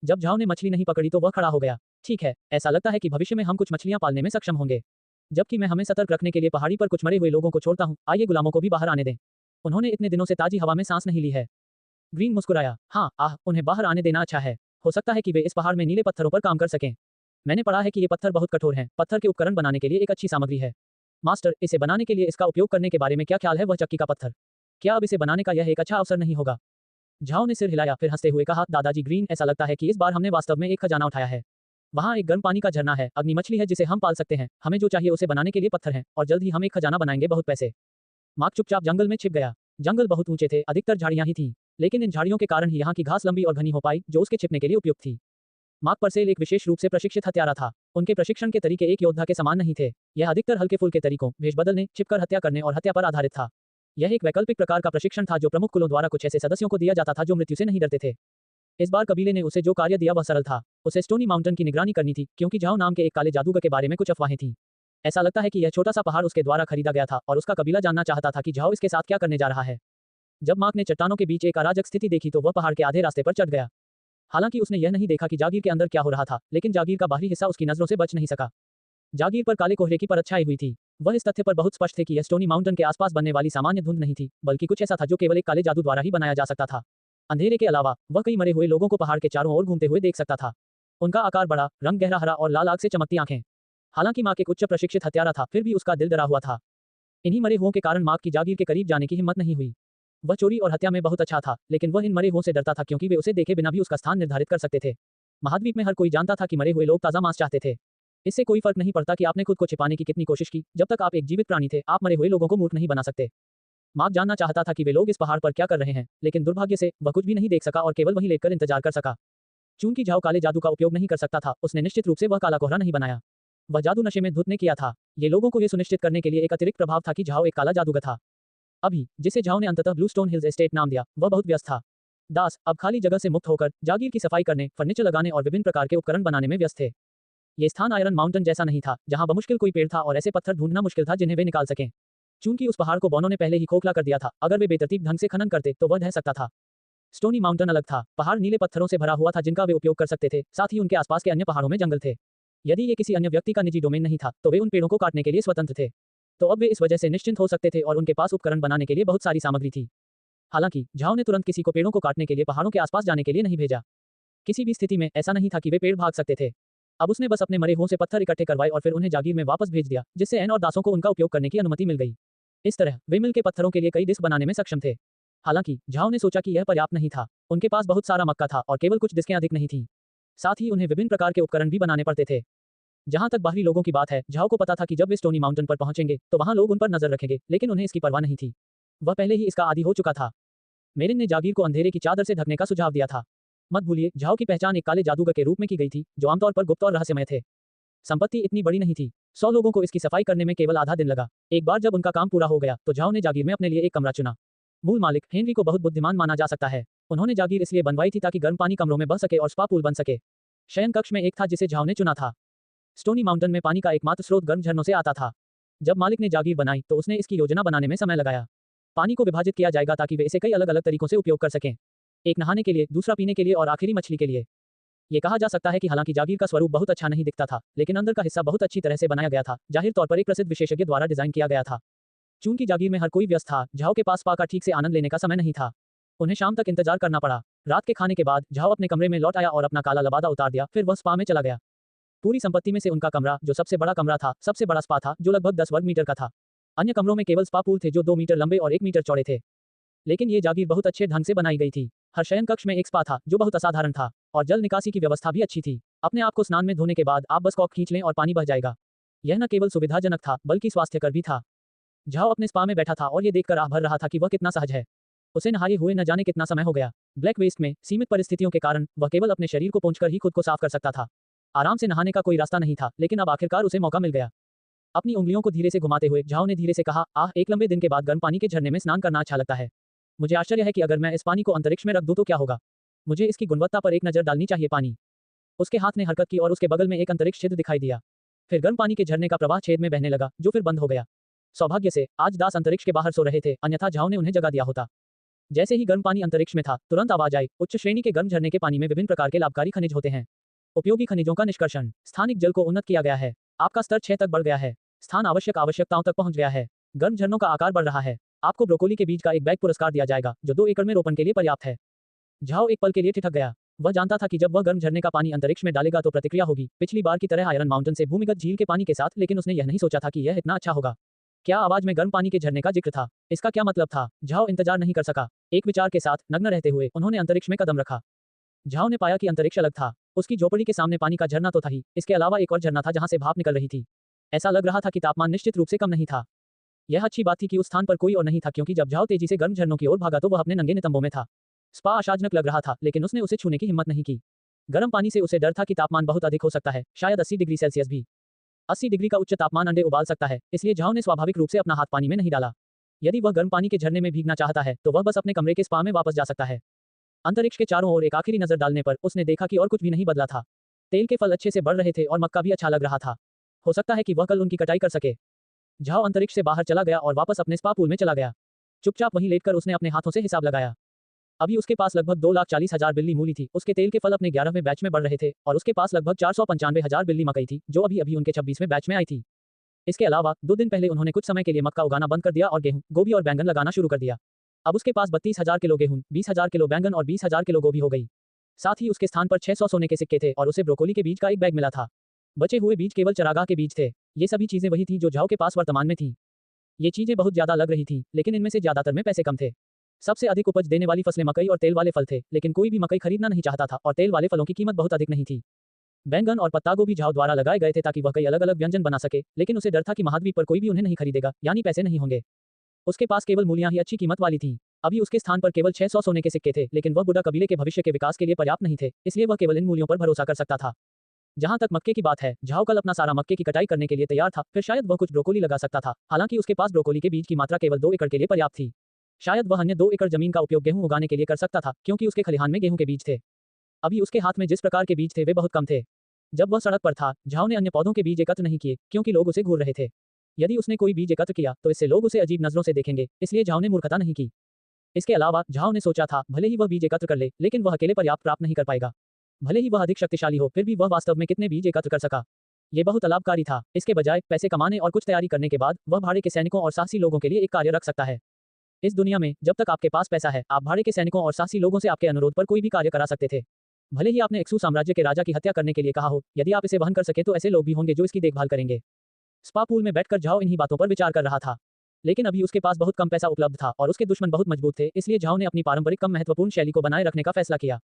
जब झाओ ने मछली नहीं पकड़ी तो वह खड़ा हो गया। ठीक है, ऐसा लगता है कि भविष्य में हम कुछ मछलियां पालने में सक्षम होंगे। जबकि मैं हमें सतर्क रखने के लिए पहाड़ी पर कुछ मरे हुए लोगों को छोड़ता हूँ, आइए गुलामों को भी बाहर आने दें। उन्होंने इतने दिनों से ताजी हवा में सांस नहीं ली है। ग्रीन मुस्कुराया, हाँ, उन्हें बाहर आने देना अच्छा है। हो सकता है कि वे इस पहाड़ में नीले पत्थरों पर काम कर सकें। मैंने पढ़ा है कि ये पत्थर बहुत कठोर हैं। पत्थर के उपकरण बनाने के लिए एक अच्छी सामग्री है। मास्टर, इसे बनाने के लिए इसका उपयोग करने के बारे में क्या ख्याल है? वह चक्की का पत्थर। क्या अब इसे बनाने का यह एक अच्छा अवसर नहीं होगा? झाओ ने सिर हिलाया, फिर हंसते हुए कहा, दादाजी ग्रीन, ऐसा लगता है कि इस बार हमने वास्तव में एक खजाना उठाया है। वहाँ एक गर्म पानी का झरना है, अग्नि मछली है जिसे हम पाल सकते हैं, हमें जो चाहिए उसे बनाने के लिए पत्थर हैं, और जल्द ही हम एक खजाना बनाएंगे, बहुत पैसे। मार्क चुपचाप जंगल में छिप गया। जंगल बहुत ऊंचे थे, अधिकतर झाड़ियां ही थीं, लेकिन इन झाड़ियों के कारण ही यहाँ की घास लंबी और घनी हो पाई, जो उसके छिपने के लिए उपयुक्त थी। मार्क परसेल एक विशेष रूप से प्रशिक्षित हत्यारा था। उनके प्रशिक्षण के तरीके एक योद्धा के समान नहीं थे। यह अधिकतर हल्के फुल्के तरीकों, भेष बदलने, छिपकर हत्या करने और हत्या पर आधारित था। यह एक वैकल्पिक प्रकार का प्रशिक्षण था जो प्रमुख कुलों द्वारा कुछ ऐसे सदस्यों को दिया जाता था जो मृत्यु से नहीं डरते थे। इस बार कबीले ने उसे जो कार्य दिया वह सरल था। उसे स्टोनी माउंटेन की निगरानी करनी थी, क्योंकि झाओ नाम के एक काले जादूगर के बारे में कुछ अफवाहें थीं। ऐसा लगता है कि यह छोटा सा पहाड़ उसके द्वारा खरीदा गया था और उसका कबीला जानना चाहता था कि झाओ इसके साथ क्या करने जा रहा है। जब मार्क ने चट्टानों के बीच एक अराजक स्थिति देखी तो वह पहाड़ के आधे रास्ते पर चढ़ गया। हालांकि उसने यह नहीं देखा कि जागीर के अंदर क्या हो रहा था, लेकिन जागीर का बाहरी हिस्सा उसकी नजरों से बच नहीं सका। जागीर पर काले कोहरे की परत छाई हुई थी। वह इस तथ्य पर बहुत स्पष्ट थे कि यह स्टोनी माउंटेन के आसपास बनने वाली सामान्य धुंध नहीं थी, बल्कि कुछ ऐसा था जो केवल एक काले जादू द्वारा ही बनाया जा सकता था। अंधेरे के अलावा वह कई मरे हुए लोगों को पहाड़ के चारों ओर घूमते हुए देख सकता था। उनका आकार बड़ा, रंग गहरा हरा और लाल आग से चमकती आंखें। हालांकि मार्क एक उच्च प्रशिक्षित हत्यारा था, फिर भी उसका दिल डरा हुआ था। इन्हीं मरे हुओं के कारण मार्क की जागीर के करीब जाने की हिम्मत नहीं हुई। वह चोरी और हत्या में बहुत अच्छा था, लेकिन वह इन मरे हुओं से डरता था क्योंकि वे उसे देखे बिना भी उसका स्थान निर्धारित कर सकते थे। महाद्वीप में हर कोई जानता था कि मरे हुए लोग ताज़ा मांस चाहते थे। इससे कोई फर्क नहीं पड़ता कि आपने खुद को छिपाने की कितनी कोशिश की, जब तक आप एक जीवित प्राणी थे, आप मरे हुए लोगों को मूर्ख नहीं बना सकते। मार्क जानना चाहता था कि वे लोग इस पहाड़ पर क्या कर रहे हैं, लेकिन दुर्भाग्य से वह कुछ भी नहीं देख सका और केवल वहीं लेटकर इंतजार कर सका। चूंकि झाओ काले जादू का उपयोग नहीं कर सकता था, उसने निश्चित रूप से वह काला कोहरा नहीं बनाया। वह जादू नशे में धुत ने किया था। ये लोगों को यह सुनिश्चित करने के लिए एक अतिरिक्त प्रभाव था कि झाओ एक काला जादूगर था। अभी जिसे झाओ ने अंततः ब्लू स्टोन हिल्स एस्टेट नाम दिया, वह बहुत व्यस्त था। दास अब खाली जगह से मुक्त होकर जागीर की सफाई करने, फर्नीचर लगाने और विभिन्न प्रकार के उपकरण बनाने में व्यस्त थे। ये स्थान आयरन माउंटेन जैसा नहीं था, जहां बमुश्किल कोई पेड़ था और ऐसे पत्थर ढूंढना मुश्किल था जिन्हें वे निकाल सकें। चूंकि उस पहाड़ को बौनों ने पहले ही खोखला कर दिया था, अगर वे बेतरतीब ढंग से खनन करते तो वह ढह सकता था। स्टोनी माउंटेन अलग था। पहाड़ नीले पत्थरों से भरा हुआ था जिनका वे उपयोग कर सकते थे, साथ ही उनके आसपास के अन्य पहाड़ों में जंगल थे। यदि ये किसी अन्य व्यक्ति का निजी डोमेन नहीं था, तो वे उन पेड़ों को काटने के लिए स्वतंत्र थे। तो अब वे इस वजह से निश्चिंत हो सकते थे और उनके पास उपकरण बनाने के लिए बहुत सारी सामग्री थी। हालांकि झाओ ने तुरंत किसी को पेड़ों को काटने के लिए पहाड़ों के आसपास जाने के लिए नहीं भेजा। किसी भी स्थिति में ऐसा नहीं था कि वे पेड़ भाग सकते थे। अब उसने बस अपने मरे हुओं से पत्थर इकट्ठे करवाए और फिर उन्हें जागीर में वापस भेज दिया, जिससे एन और दासों को उनका उपयोग करने की अनुमति मिल गई। इस तरह वे मिल के पत्थरों के लिए कई डिस्क बनाने में सक्षम थे। हालांकि झाओ ने सोचा कि यह पर्याप्त नहीं था। उनके पास बहुत सारा मक्का था और केवल कुछ डिस्कें अधिक नहीं थीं। साथ ही उन्हें विभिन्न प्रकार के उपकरण भी बनाने पड़ते थे। जहां तक बाहरी लोगों की बात है, झाओ को पता था कि जब वे स्टोनी माउंटेन पर पहुंचेंगे तो वहां लोग उन पर नजर रखेंगे, लेकिन उन्हें इसकी परवाह नहीं थी। वह पहले ही इसका आदी हो चुका था। मेरिन ने जागीर को अंधेरे की चादर से ढकने का सुझाव दिया था। मत भूलिए, झाओ की पहचान एक काले जादूगर के रूप में की गई थी, जो आमतौर पर गुप्त और रहस्यमय थे। संपत्ति इतनी बड़ी नहीं थी। 100 लोगों को इसकी सफाई करने में केवल आधा दिन लगा। एक बार जब उनका काम पूरा हो गया तो झाओ ने जागीर में अपने लिए एक कमरा चुना। मूल मालिक हेनरी को बहुत बुद्धिमान माना जा सकता है। उन्होंने जागीर इसलिए बनवाई थी ताकि गर्म पानी कमरों में बह सके और स्पा पूल बन सके। शयन कक्ष में एक था जिसे झाओ ने चुना था। स्टोनी माउंटेन में पानी का एकमात्र स्रोत गर्म झरनों से आता था। जब मालिक ने जागीर बनाई तो उसने इसकी योजना बनाने में समय लगाया। पानी को विभाजित किया जाएगा ताकि वे इसे कई अलग अलग तरीकों से उपयोग कर सकें। एक नहाने के लिए, दूसरा पीने के लिए और आखिरी मछली के लिए। ये कहा जा सकता है कि हालांकि जागीर का स्वरूप बहुत अच्छा नहीं दिखता था, लेकिन अंदर का हिस्सा बहुत अच्छी तरह से बनाया गया था, जाहिर तौर पर एक प्रसिद्ध विशेषज्ञ द्वारा डिजाइन किया गया था। चूंकि जागीर में हर कोई व्यस्त था, झाओ के पास स्पा का ठीक से आनंद लेने का समय नहीं था। उन्हें शाम तक इंतजार करना पड़ा। रात के खाने के बाद झाओ अपने कमरे में लौट आया और अपना काला लबादा उतार दिया, फिर वह स्पा में चला गया। पूरी संपत्ति में से उनका कमरा, जो सबसे बड़ा कमरा था, सबसे बड़ा स्पा था, जो लगभग 10 वर्ग मीटर का था। अन्य कमरों में केवल स्पा पूल थे जो 2 मीटर लंबे और 1 मीटर चौड़े थे। लेकिन ये जागीर बहुत अच्छे ढंग से बनाई गई थी। हर शयन कक्ष में एक स्पा था जो बहुत असाधारण था, और जल निकासी की व्यवस्था भी अच्छी थी। अपने आप को स्नान में धोने के बाद आप बस कॉक खींच लें और पानी बह जाएगा। यह न केवल सुविधाजनक था बल्कि स्वास्थ्यकर भी था। झाओ अपने स्पा में बैठा था और ये देखकर आह भर रहा था कि वह कितना सहज है। उसे नहाए हुए न जाने कितना समय हो गया। ब्लैक वेस्ट में सीमित परिस्थितियों के कारण वह केवल अपने शरीर को पोंछकर ही खुद को साफ कर सकता था। आराम से नहाने का कोई रास्ता नहीं था, लेकिन अब आखिरकार उसे मौका मिल गया। अपनी उंगलियों को धीरे से घुमाते हुए झाओ ने धीरे से कहा, एक लंबे दिन के बाद गर्म पानी के झरने में स्नान करना अच्छा लगता है। मुझे आश्चर्य है कि अगर मैं इस पानी को अंतरिक्ष में रख दूं तो क्या होगा। मुझे इसकी गुणवत्ता पर एक नजर डालनी चाहिए। पानी। उसके हाथ ने हरकत की और उसके बगल में एक अंतरिक्ष छिद्र दिखाई दिया। फिर गर्म पानी के झरने का प्रवाह छेद में बहने लगा, जो फिर बंद हो गया। सौभाग्य से आज दास अंतरिक्ष के बाहर सो रहे थे, अन्यथा झाओ ने उन्हें जगा दिया होता। जैसे ही गर्म पानी अंतरिक्ष में था, तुरंत आवाज आई, उच्च श्रेणी के गर्म झरने के पानी में विभिन्न प्रकार के लाभकारी खनिज होते हैं। उपयोगी खनिजों का निष्कर्षण। स्थानिक जल को उन्नत किया गया है। आपका स्तर 6 तक बढ़ गया है। स्थान आवश्यकताओं तक पहुंच गया है। गर्म झरनों का आकार बढ़ रहा है। आपको ब्रोकोली के बीज का एक बैग पुरस्कार दिया जाएगा, जो 2 एकड़ में रोपण के लिए पर्याप्त है। झाओ एक पल के लिए ठिठक गया। वह जानता था कि जब वह गर्म झरने का पानी अंतरिक्ष में डालेगा तो प्रतिक्रिया होगी, पिछली बार की तरह आयरन माउंटेन से भूमिगत झील के पानी के साथ, लेकिन उसने यह नहीं सोचा था कि यह इतना अच्छा होगा। क्या आवाज में गर्म पानी के झरने का जिक्र था? इसका क्या मतलब था? झाओ इंतजार नहीं कर सका। एक विचार के साथ नग्न रहते हुए उन्होंने अंतरिक्ष में कदम रखा। झाओ ने पाया कि अंतरिक्ष अलग था। उसकी झोपड़ी के सामने पानी का झरना तो था ही, इसके अलावा एक और झरना था जहां से भाप निकल रही थी। ऐसा लग रहा था कि तापमान निश्चित रूप से कम नहीं था। यह अच्छी बात थी कि उस स्थान पर कोई और नहीं था, क्योंकि जब झाओ तेजी से गर्म झरनों की ओर भागा तो वह अपने नंगे नितंबों में था। स्पा आशाजनक लग रहा था, लेकिन उसने उसे छूने की हिम्मत नहीं की। गर्म पानी से उसे डर था कि तापमान बहुत अधिक हो सकता है, शायद 80 डिग्री सेल्सियस भी। 80 डिग्री का उच्च तापमान अंडे उबाल सकता है, इसलिए झाओ ने स्वाभाविक रूप से अपना हाथ पानी में नहीं डाला। यदि वह गर्म पानी के झरने में भीगना चाहता है तो वह बस अपने कमरे के स्पा में वापस जा सकता है। अंतरिक्ष के चारों ओर एक आखिरी नजर डालने पर उसने देखा कि और कुछ भी नहीं बदला था। तेल के फल अच्छे से बढ़ रहे थे और मक्का भी अच्छा लग रहा था। हो सकता है कि वह कल उनकी कटाई कर सके। झाओ अंतरिक्ष से बाहर चला गया और वापस अपने स्पा पूल में चला गया। चुपचाप वहीं लेटकर उसने अपने हाथों से हिसाब लगाया। अभी उसके पास लगभग 2,40,000 बिल्ली मूली थी। उसके तेल के फल अपने 11वें बैच में बढ़ रहे थे और उसके पास लगभग 495,000 बिल्ली मकई थी, जो अभी अभी उनके 26वें बैच में आई थी। इसके अलावा 2 दिन पहले उन्होंने कुछ समय के लिए मक्का उगाना बंद कर दिया और गेहूं, गोभी और बैंगन लगाना शुरू कर दिया। अब उसके पास 32,000 किलो गेहूं, 20,000 किलो बैंगन और 20,000 किलो गोभी हो गई। साथ ही उसके स्थान पर 600 सोने के सिक्के थे और उसे ब्रोकोली के बीज का एक बैग मिला था। बचे हुए बीज केवल चरागाह के बीज थे। ये सभी चीजें वही थी जो झाओ के पास वर्तमान में थी। ये चीजें बहुत ज्यादा लग रही थी, लेकिन इनमें से ज्यादातर में पैसे कम थे। सबसे अधिक उपज देने वाली फसलें मकई और तेल वाले फल थे, लेकिन कोई भी मकई खरीदना नहीं चाहता था और तेल वाले फलों की कीमत बहुत अधिक नहीं थी। बैंगन और पत्ता गोभी झाओ द्वारा लगाए गए थे ताकि वह कई अलग अलग व्यंजन बना सके, लेकिन उसे डर था कि महाद्वीप पर कोई भी उन्हें नहीं खरीदेगा, यानी पैसे नहीं होंगे। उसके पास केवल मूलियां ही अच्छी कीमत वाली थीं। अभी उसके स्थान पर केवल 600 सोने के सिक्के थे, लेकिन वह बुड्ढा कबीले के भविष्य के विकास के लिए पर्याप्त नहीं थे, इसलिए वह केवल इन मूल्यों पर भरोसा कर सकता था। जहां तक मक्के की बात है, झाओ कल अपना सारा मक्के की कटाई करने के लिए तैयार था, फिर शायद वह कुछ ब्रोकोली लगा सकता था। हालांकि उसके पास ब्रोकोली के बीज की मात्रा केवल 2 एकड़ के लिए पर्याप्त थी। शायद वह अन्य 2 एकड़ जमीन का उपयोग गेहूं उगाने के लिए कर सकता था, क्योंकि उसके खलिहान में गेहूं के बीज थे। अभी उसके हाथ में जिस प्रकार के बीज थे वे बहुत कम थे। जब वह सड़क पर था, झाओ ने अन्य पौधों के बीज एकत्र नहीं किए, क्योंकि लोग उसे घूर रहे थे। यदि उसने कोई बीज एकत्र किया तो इससे लोग उसे अजीब नजरों से देखेंगे, इसलिए झाओ ने मूर्खता नहीं की। इसके अलावा झाओ ने सोचा था, भले ही वह बीज एकत्र कर ले, लेकिन वह अकेले पर्याप्त प्राप्त नहीं कर पाएगा। भले ही वह अधिक शक्तिशाली हो, फिर भी वह वास्तव में कितने बीज एकत्र कर सका। ये बहुत अलाभकारी था। इसके बजाय पैसे कमाने और कुछ तैयारी करने के बाद वह भाड़े के सैनिकों और साहसी लोगों के लिए एक कार्य रख सकता है। इस दुनिया में जब तक आपके पास पैसा है, आप भाड़े के सैनिकों और साहसी लोगों से आपके अनुरोध पर कोई भी कार्य करा सकते थे। भले ही आपने एक्सू साम्राज्य के राजा की हत्या करने के लिए कहा हो, यदि आप इसे वहन कर सके तो ऐसे लोग भी होंगे जो इसकी देखभाल करेंगे। स्पा पूल में बैठकर झाओ इन्हीं बातों पर विचार कर रहा था, लेकिन अभी उसके पास बहुत कम पैसा उपलब्ध था और उसके दुश्मन बहुत मजबूत थे, इसलिए झाओ ने अपनी पारंपरिक कम महत्वपूर्ण शैली को बनाए रखने का फैसला किया।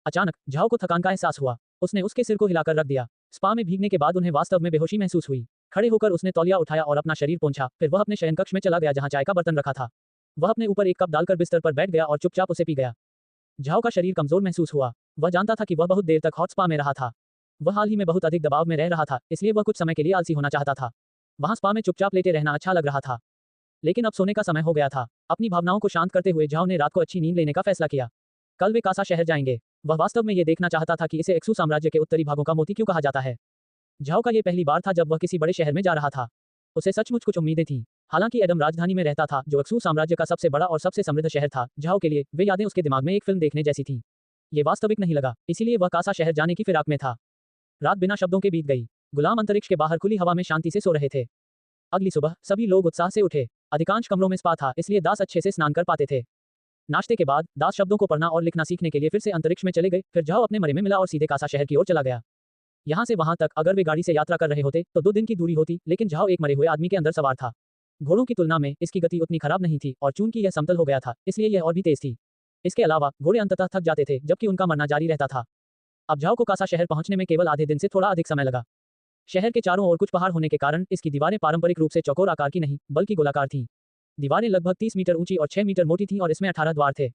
अचानक झाओ को थकान का एहसास हुआ। उसने उसके सिर को हिलाकर रख दिया। स्पा में भीगने के बाद उन्हें वास्तव में बेहोशी महसूस हुई। खड़े होकर उसने तौलिया उठाया और अपना शरीर पोंछा, फिर वह अपने शयनकक्ष में चला गया जहां चाय का बर्तन रखा था। वह अपने ऊपर एक कप डालकर बिस्तर पर बैठ गया और चुपचाप उसे पी गया। झाओ का शरीर कमजोर महसूस हुआ। वह जानता था कि वह बहुत देर तक हॉट स्पा में रहा था। वह हाल ही में बहुत अधिक दबाव में रह रहा था, इसलिए वह कुछ समय के लिए आलसी होना चाहता था। वहां स्पा में चुपचाप लेटे रहना अच्छा लग रहा था, लेकिन अब सोने का समय हो गया था। अपनी भावनाओं को शांत करते हुए झाओ ने रात को अच्छी नींद लेने का फैसला किया। कल वे कासा शहर जाएंगे। वह वास्तव में ये देखना चाहता था कि इसे एक्सू साम्राज्य के उत्तरी भागों का मोती क्यों कहा जाता है। झाओ का ये पहली बार था जब वह किसी बड़े शहर में जा रहा था। उसे सचमुच कुछ उम्मीदें थीं। हालांकि एडम राजधानी में रहता था, जो एक्सू साम्राज्य का सबसे बड़ा और सबसे समृद्ध शहर था। झाओ के लिए वे यादें उसके दिमाग में एक फिल्म देखने जैसी थीं। ये वास्तविक नहीं लगा, इसीलिए वह कासा शहर जाने की फिराक में था। रात बिना शब्दों के बीत गई। गुलाम अंतरिक्ष के बाहर खुली हवा में शांति से सो रहे थे। अगली सुबह सभी लोग उत्साह से उठे। अधिकांश कमरों में स्पा था, इसलिए दास अच्छे से स्नान कर पाते थे। नाश्ते के बाद दास शब्दों को पढ़ना और लिखना सीखने के लिए फिर से अंतरिक्ष में चले गए। फिर झाओ अपने मरे में मिला और सीधे कासा शहर की ओर चला गया। यहाँ से वहां तक अगर वे गाड़ी से यात्रा कर रहे होते तो 2 दिन की दूरी होती, लेकिन झाओ एक मरे हुए आदमी के अंदर सवार था। घोड़ों की तुलना में इसकी गति उतनी खराब नहीं थी और चूंकि यह समतल हो गया था, इसलिए यह और भी तेज थी। इसके अलावा घोड़े अंततः थक जाते थे, जबकि उनका मरना जारी रहता था। अब झाओ को कासा शहर पहुंचने में केवल आधे दिन से थोड़ा अधिक समय लगा। शहर के चारों ओर कुछ पहाड़ होने के कारण इसकी दीवारें पारंपरिक रूप से चौकोर आकार की नहीं, बल्कि गोलाकार थीं। दीवारें लगभग 30 मीटर ऊंची और 6 मीटर मोटी थीं और इसमें 18 द्वार थे।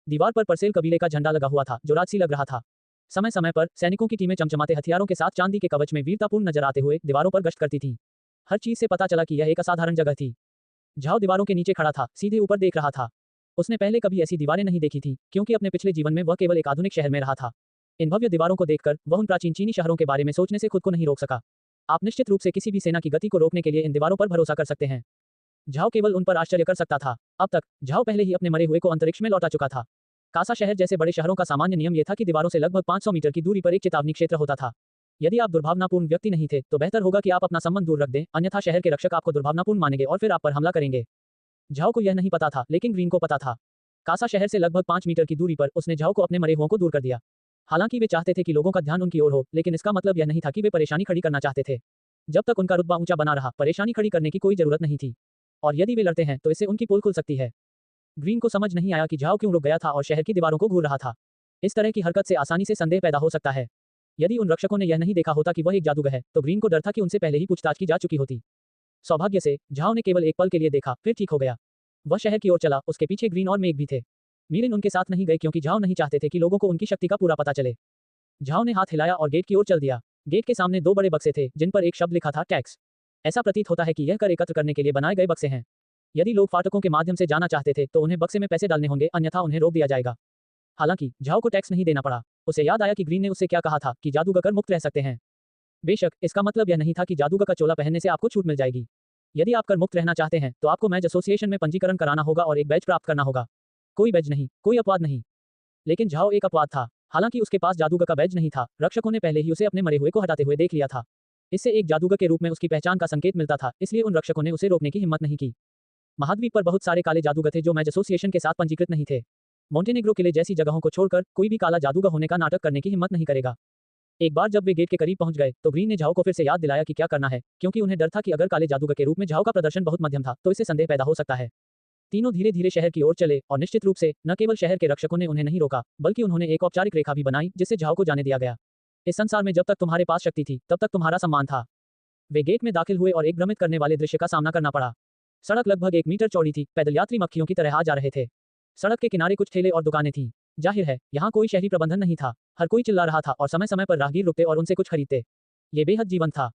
दीवार पर परसेल कबीले का झंडा लगा हुआ था, जो राजसी लग रहा था। समय समय पर सैनिकों की टीमें चमचमाते हथियारों के साथ चांदी के कवच में वीरतापूर्ण नजर आते हुए दीवारों पर गश्त करती थीं। हर चीज से पता चला कि यह एक असाधारण जगह थी। झाओ दीवारों के नीचे खड़ा था, सीधे ऊपर देख रहा था। उसने पहले कभी ऐसी दीवारें नहीं देखी थी, क्योंकि अपने पिछले जीवन में वह केवल एक आधुनिक शहर में रहा था। इन भव्य दीवारों को देखकर वह उन प्राचीन चीनी शहरों के बारे में सोचने से खुद को नहीं रोक सका। आप निश्चित रूप से किसी भी सेना की गति को रोकने के लिए इन दीवारों पर भरोसा कर सकते हैं। झाओ केवल उन पर आश्चर्य कर सकता था। अब तक झाओ पहले ही अपने मरे हुए को अंतरिक्ष में लौटा चुका था। कासा शहर जैसे बड़े शहरों का सामान्य नियम यह था कि दीवारों से लगभग 500 मीटर की दूरी पर एक चेतावनी क्षेत्र होता था। यदि आप दुर्भावनापूर्ण व्यक्ति नहीं थे तो बेहतर होगा कि आप अपना संबंध दूर रख दें, अन्यथा शहर के रक्षक आपको दुर्भावनापूर्ण मानेंगे और फिर आप पर हमला करेंगे। झाओ को यह नहीं पता था, लेकिन ग्रीन को पता था। कासा शहर से लगभग 5 मीटर की दूरी पर उसने झाओ को अपने मरे हुओं को दूर कर दिया। हालांकि वे चाहते थे कि लोगों का ध्यान उनकी ओर हो, लेकिन इसका मतलब यह नहीं था कि वे परेशानी खड़ी करना चाहते थे। जब तक उनका रुतबा ऊंचा बना रहा, परेशानी खड़ी करने की कोई जरूरत नहीं थी। और यदि वे लड़ते हैं तो इससे उनकी पोल खुल सकती है। ग्रीन को समझ नहीं आया कि झाओ क्यों रुक गया था और शहर की दीवारों को घूर रहा था। इस तरह की हरकत से आसानी से संदेह पैदा हो सकता है। यदि उन रक्षकों ने यह नहीं देखा होता कि वह एक जादूगर है, तो ग्रीन को डर था कि उनसे पहले ही पूछताछ की जा चुकी होती। सौभाग्य से झाओ ने केवल एक पल के लिए देखा, फिर ठीक हो गया। वह शहर की ओर चला, उसके पीछे ग्रीन और मेघ भी थे। मीरिन उनके साथ नहीं गए क्योंकि झाओ नहीं चाहते थे कि लोगों को उनकी शक्ति का पूरा पता चले। झाओ ने हाथ हिलाया और गेट की ओर चल दिया। गेट के सामने 2 बड़े बक्से थे, जिन पर एक शब्द लिखा था, टैक्स। ऐसा प्रतीत होता है कि यह कर एकत्र करने के लिए बनाए गए बक्से हैं। यदि लोग फाटकों के माध्यम से जाना चाहते थे तो उन्हें बक्से में पैसे डालने होंगे, अन्यथा उन्हें रोक दिया जाएगा। हालांकि झाओ को टैक्स नहीं देना पड़ा। उसे याद आया कि ग्रीन ने उससे क्या कहा था कि जादूगर मुक्त रह सकते हैं। बेशक इसका मतलब यह नहीं था कि जादूगर का चोला पहनने से आपको छूट मिल जाएगी। यदि आप कर मुक्त रहना चाहते हैं तो आपको मैज एसोसिएशन में पंजीकरण कराना होगा और एक बैज प्राप्त करना होगा। कोई बैज नहीं, कोई अपवाद नहीं। लेकिन झाओ एक अपवाद था। हालांकि उसके पास जादूगर का बैज नहीं था, रक्षकों ने पहले ही उसे अपने मरे हुए को हटाते हुए देख लिया था। इससे एक जादूगर के रूप में उसकी पहचान का संकेत मिलता था, इसलिए उन रक्षकों ने उसे रोकने की हिम्मत नहीं की। महाद्वीप पर बहुत सारे काले जादूगर थे जो मैज एसोसिएशन के साथ पंजीकृत नहीं थे। मोंटेनेग्रो किले जैसी जगहों को छोड़कर कोई भी काला जादूगर होने का नाटक करने की हिम्मत नहीं करेगा। एक बार जब वे गेट के करीब पहुंच गए तो ग्रीन ने झाओ को फिर से याद दिलाया कि क्या करना है, क्योंकि उन्हें डर था कि अगर काले जादूगर के रूप में झाओ का प्रदर्शन बहुत मध्यम था तो इससे संदेह पैदा हो सकता है। तीनों धीरे धीरे शहर की ओर चले और निश्चित रूप से न केवल शहर के रक्षकों ने उन्हें नहीं रोका, बल्कि उन्होंने एक औपचारिक रेखा भी बनाई जिससे झाओ को जाने दिया गया। इस संसार में जब तक तुम्हारे पास शक्ति थी तब तक तुम्हारा सम्मान था। वे गेट में दाखिल हुए और एक भ्रमित करने वाले दृश्य का सामना करना पड़ा। सड़क लगभग 1 मीटर चौड़ी थी। पैदल यात्री मक्खियों की तरह आ जा रहे थे। सड़क के किनारे कुछ ठेले और दुकानें थीं। जाहिर है यहाँ कोई शहरी प्रबंधन नहीं था। हर कोई चिल्ला रहा था और समय समय पर राहगीर रुकते और उनसे कुछ खरीदते। ये बेहद जीवंत था।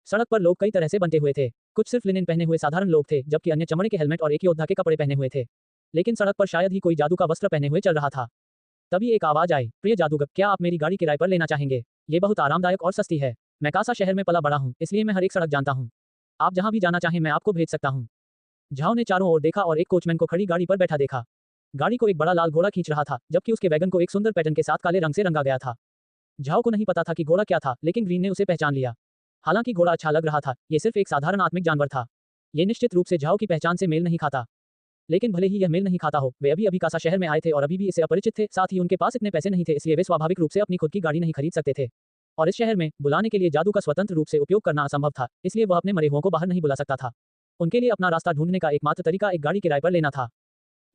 सड़क पर लोग कई तरह से बंटे हुए थे। कुछ सिर्फ लिनेन पहने हुए साधारण लोग थे, जबकि अन्य चमड़े के हेलमेट और एक योद्धा के कपड़े पहने हुए थे। लेकिन सड़क पर शायद ही कोई जादू का वस्त्र पहने हुए चल रहा था। तभी एक आवाज आई, प्रिय जादूगर, क्या आप मेरी गाड़ी किराए पर लेना चाहेंगे? ये बहुत आरामदायक और सस्ती है। मैं कासा शहर में पला बड़ा हूँ, इसलिए मैं हर एक सड़क जानता हूँ। आप जहाँ भी जाना चाहें मैं आपको भेज सकता हूँ। झाओ ने चारों ओर देखा और एक कोचमैन को खड़ी गाड़ी पर बैठा देखा। गाड़ी को एक बड़ा लाल घोड़ा खींच रहा था, जबकि उसके वैगन को एक सुंदर पैटर्न के साथ काले रंग से रंगा गया था। झाओ को नहीं पता था कि घोड़ा क्या था, लेकिन ग्रीन ने उसे पहचान लिया। हालांकि घोड़ा अच्छा लग रहा था, ये सिर्फ एक साधारण आत्मिक जानवर था। ये निश्चित रूप से झाओ की पहचान से मेल नहीं खाता। लेकिन भले ही यह मेल नहीं खाता हो, वे अभी अभी कासा शहर में आए थे और अभी भी इससे अपरिचित थे। साथ ही उनके पास इतने पैसे नहीं थे, इसलिए वे स्वाभाविक रूप से अपनी खुद की गाड़ी नहीं खरीद सकते थे। और इस शहर में बुलाने के लिए जादू का स्वतंत्र रूप से उपयोग करना असंभव था, इसलिए वह अपने मरे हुओं को बाहर नहीं बुला सकता था। उनके लिए अपना रास्ता ढूंढने का एकमात्र तरीका एक गाड़ी किराए पर लेना था।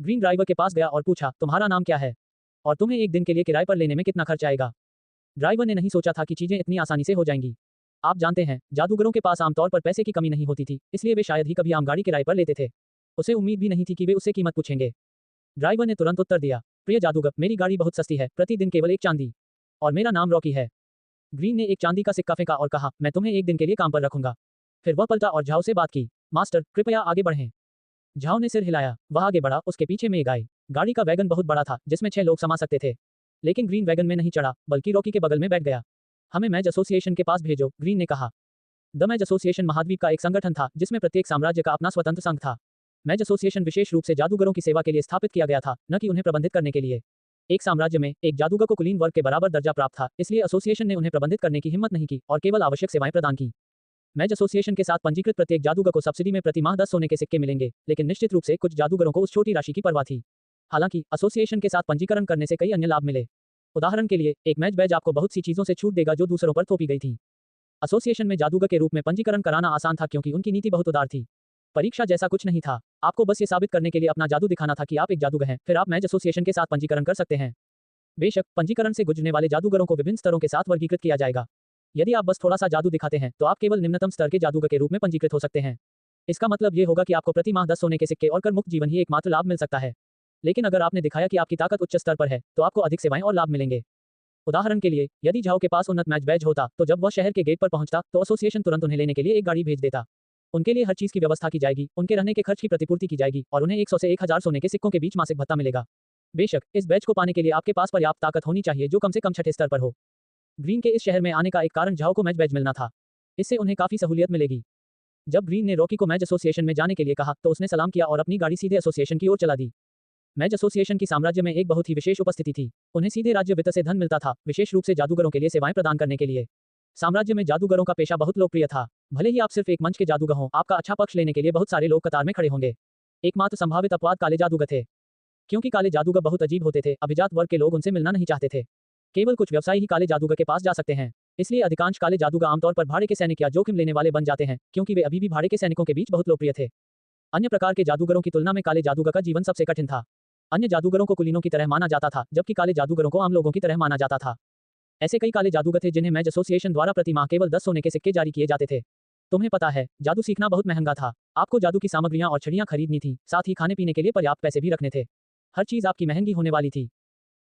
ग्रीन ड्राइवर के पास गया और पूछा, तुम्हारा नाम क्या है और तुम्हें एक दिन के लिए किराए पर लेने में कितना खर्च आएगा? ड्राइवर ने नहीं सोचा था कि चीजें इतनी आसानी से हो जाएंगी। आप जानते हैं, जादूगरों के पास आमतौर पर पैसे की कमी नहीं होती थी, इसलिए वे शायद ही कभी आम गाड़ी किराए पर लेते थे। उसे उम्मीद भी नहीं थी कि वे उससे कीमत पूछेंगे। ड्राइवर ने तुरंत उत्तर दिया, प्रिय जादूगर, मेरी गाड़ी बहुत सस्ती है, प्रतिदिन केवल 1 चांदी। और मेरा नाम रॉकी है। ग्रीन ने एक चांदी का सिक्का फेंका और कहा, मैं तुम्हें एक दिन के लिए काम पर रखूंगा। फिर वह पलटा और झाओ से बात की, मास्टर कृपया आगे बढ़ें। झाओ ने सिर हिलाया। वह आगे बढ़ा, उसके पीछे मेघ आई। गाड़ी का वैगन बहुत बड़ा था, जिसमें 6 लोग समा सकते थे। लेकिन ग्रीन वैगन में नहीं चढ़ा, बल्कि रॉकी के बगल में बैठ गया। हमें मैज एसोसिएशन के पास भेजो, ग्रीन ने कहा। द मैज एसोसिएशन महाद्वीप का एक संगठन था, जिसमें प्रत्येक साम्राज्य का अपना स्वतंत्र संघ था। मैज एसोसिएशन विशेष रूप से जादूगरों की सेवा के लिए स्थापित किया गया था, न कि उन्हें प्रबंधित करने के लिए। एक साम्राज्य में एक जादूगर को कुलीन वर्ग के बराबर दर्जा प्राप्त था, इसलिए एसोसिएशन ने उन्हें प्रबंधित करने की हिम्मत नहीं की और केवल आवश्यक सेवाएं प्रदान की। मैज एसोसिएशन के साथ पंजीकृत प्रत्येक जादूगर को सब्सिडी में प्रति माह 10 सोने के सिक्के मिलेंगे, लेकिन निश्चित रूप से कुछ जादूगरों को उस छोटी राशि की परवाह थी। हालांकि एसोसिएशन के साथ पंजीकरण करने से कई अन्य लाभ मिले। उदाहरण के लिए, एक मैच बैज आपको बहुत सी चीजों से छूट देगा जो दूसरों पर थोपी गई थी। एसोसिएशन में जादूगर के रूप में पंजीकरण कराना आसान था क्योंकि उनकी नीति बहुत उदार थी। परीक्षा जैसा कुछ नहीं था, आपको बस ये साबित करने के लिए अपना जादू दिखाना था कि आप एक जादूगर हैं, फिर आप मैच एसोसिएशन के साथ पंजीकरण कर सकते हैं। बेशक, पंजीकरण से गुजरने वाले जादूगरों को विभिन्न स्तरों के साथ वर्गीकृत किया जाएगा। यदि आप बस थोड़ा सा जादू दिखाते हैं तो आप केवल निम्नतम स्तर के जादूगर के रूप में पंजीकृत हो सकते हैं। इसका मतलब ये होगा कि आपको प्रति माह 10 सोने के सिक्के और कर मुक्त जीवन ही एकमात्र लाभ मिल सकता है। लेकिन अगर आपने दिखाया कि आपकी ताकत उच्च स्तर पर है तो आपको अधिक सेवाएं और लाभ मिलेंगे। उदाहरण के लिए, यदि झाओ के पास उन्नत मैच बैज होता तो जब वह शहर के गेट पर पहुंचता तो एसोसिएशन तुरंत उन्हें लेने के लिए एक गाड़ी भेज देता। उनके लिए हर चीज की व्यवस्था की जाएगी, उनके रहने के खर्च की प्रतिपूर्ति की जाएगी और उन्हें 100 से 1000 सोने के सिक्कों के बीच मासिक भत्ता मिलेगा। बेशक, इस बैच को पाने के लिए आपके पास पर्याप्त ताकत होनी चाहिए जो कम से कम छठे स्तर पर हो। ग्रीन के इस शहर में आने का एक कारण झाओ को मैच बैज मिलना था। इससे उन्हें काफी सहूलियत मिलेगी। जब ग्रीन ने रॉकी को मैच एसोसिएशन में जाने के लिए कहा तो उसने सलाम किया और अपनी गाड़ी सीधे एसोसिएशन की ओर चला दी। मैच एसोसिएशन की साम्राज्य में एक बहुत ही विशेष उपस्थिति थी। उन्हें सीधे राज्य वित्त से धन मिलता था, विशेष रूप से जादूगरों के लिए सेवाएं प्रदान करने के लिए। साम्राज्य में जादूगरों का पेशा बहुत लोकप्रिय था। भले ही आप सिर्फ एक मंच के जादूगर हों, आपका अच्छा पक्ष लेने के लिए बहुत सारे लोग कतार में खड़े होंगे। एकमात्र संभावित अपवाद काले जादूगर थे। क्योंकि काले जादूगर बहुत अजीब होते थे, अभिजात वर्ग के लोग उनसे मिलना नहीं चाहते थे। केवल कुछ व्यवसायी ही काले जादूगर के पास जा सकते हैं। इसलिए अधिकांश काले जादूगर आमतौर पर भाड़े के सैनिक या जोखिम लेने वाले बन जाते हैं, क्योंकि वे अभी भी भाड़े के सैनिकों के बीच बहुत लोकप्रिय थे। अन्य प्रकार के जादूगरों की तुलना में काले जादूगर का जीवन सबसे कठिन था। अन्य जादूगरों को कुलीनों की तरह माना जाता था, जबकि काले जादूगरों को आम लोगों की तरह माना जाता था। ऐसे कई काले जादूगर थे जिन्हें मैच एसोसिएशन द्वारा प्रति माह केवल 10 सोने के सिक्के जारी किए जाते थे। तुम्हें पता है, जादू सीखना बहुत महंगा था। आपको जादू की सामग्रियां और छड़ियां खरीदनी थी, साथ ही खाने पीने के लिए पर्याप्त पैसे भी रखने थे। हर चीज आपकी महंगी होने वाली थी।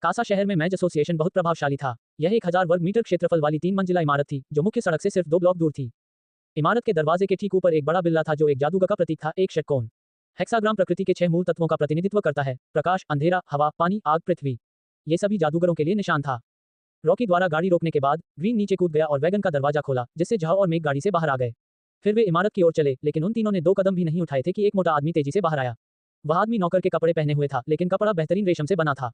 कासा शहर में मैच एसोसिएशन बहुत प्रभावशाली था। यह 1000 वर्ग मीटर क्षेत्रफल वाली 3 मंजिला इमारत थी जो मुख्य सड़क से सिर्फ 2 ब्लॉक दूर थी। इमारत के दरवाजे के ठीक ऊपर एक बड़ा बिल्ला था जो एक जादूगर का प्रतीक था, एक षटकोण। हेक्साग्राम प्रकृति के 6 मूल तत्वों का प्रतिनिधित्व करता है: प्रकाश, अंधेरा, हवा, पानी, आग, पृथ्वी। ये सभी जादूगरों के लिए निशान था। रॉकी द्वारा गाड़ी रोकने के बाद ग्रीन नीचे कूद गया और वैगन का दरवाजा खोला, जिससे झाओ और मेघ गाड़ी से बाहर आ गए। फिर वे इमारत की ओर चले, लेकिन उन तीनों ने 2 कदम भी नहीं उठाए थे कि एक मोटा आदमी तेजी से बाहर आया। वह आदमी नौकर के कपड़े पहने हुए था, लेकिन कपड़ा बेहतरीन रेशम से बना था।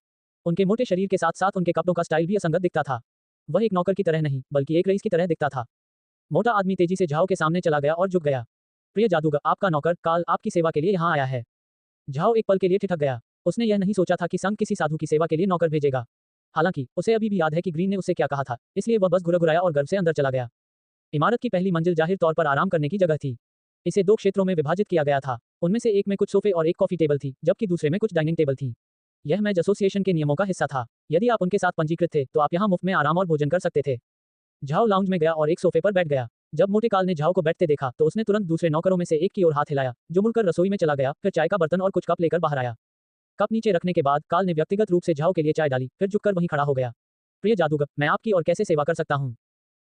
उनके मोटे शरीर के साथ साथ उनके कपड़ों का स्टाइल भी असंगत दिखता था। वह एक नौकर की तरह नहीं, बल्कि एक रईस की तरह दिखता था। मोटा आदमी तेजी से झाओ के सामने चला गया और झुक गया। प्रिय जादूगर, आपका नौकर काल आपकी सेवा के लिए यहाँ आया है। झाओ एक पल के लिए ठिठक गया। उसने यह नहीं सोचा था कि संघ किसी साधु की सेवा के लिए नौकर भेजेगा। हालांकि उसे अभी भी याद है कि ग्रीन ने उससे क्या कहा था, इसलिए वह बस घुरघुराया और गर्व से अंदर चला गया। इमारत की पहली मंजिल जाहिर तौर पर आराम करने की जगह थी। इसे 2 क्षेत्रों में विभाजित किया गया था। उनमें से एक में कुछ सोफे और एक कॉफी टेबल थी, जबकि दूसरे में कुछ डाइनिंग टेबल थी। यह मैच एसोसिएशन के नियमों का हिस्सा था। यदि आप उनके साथ पंजीकृत थे तो आप यहाँ मुफ्त में आराम और भोजन कर सकते थे। झाओ लाउंज में गया और एक सोफे पर बैठ गया। जब मोटे काल ने झाओ को बैठते देखा तो उसने तुरंत दूसरे नौकरों में से एक की ओर हाथ हिलाया, जो मुड़कर रसोई में चला गया, फिर चाय का बर्तन और कुछ कप लेकर बाहर आया। कप नीचे रखने के बाद काल ने व्यक्तिगत रूप से झाओ के लिए चाय डाली, फिर झुककर वहीं खड़ा हो गया। प्रिय जादूगर, मैं आपकी और कैसे सेवा कर सकता हूँ?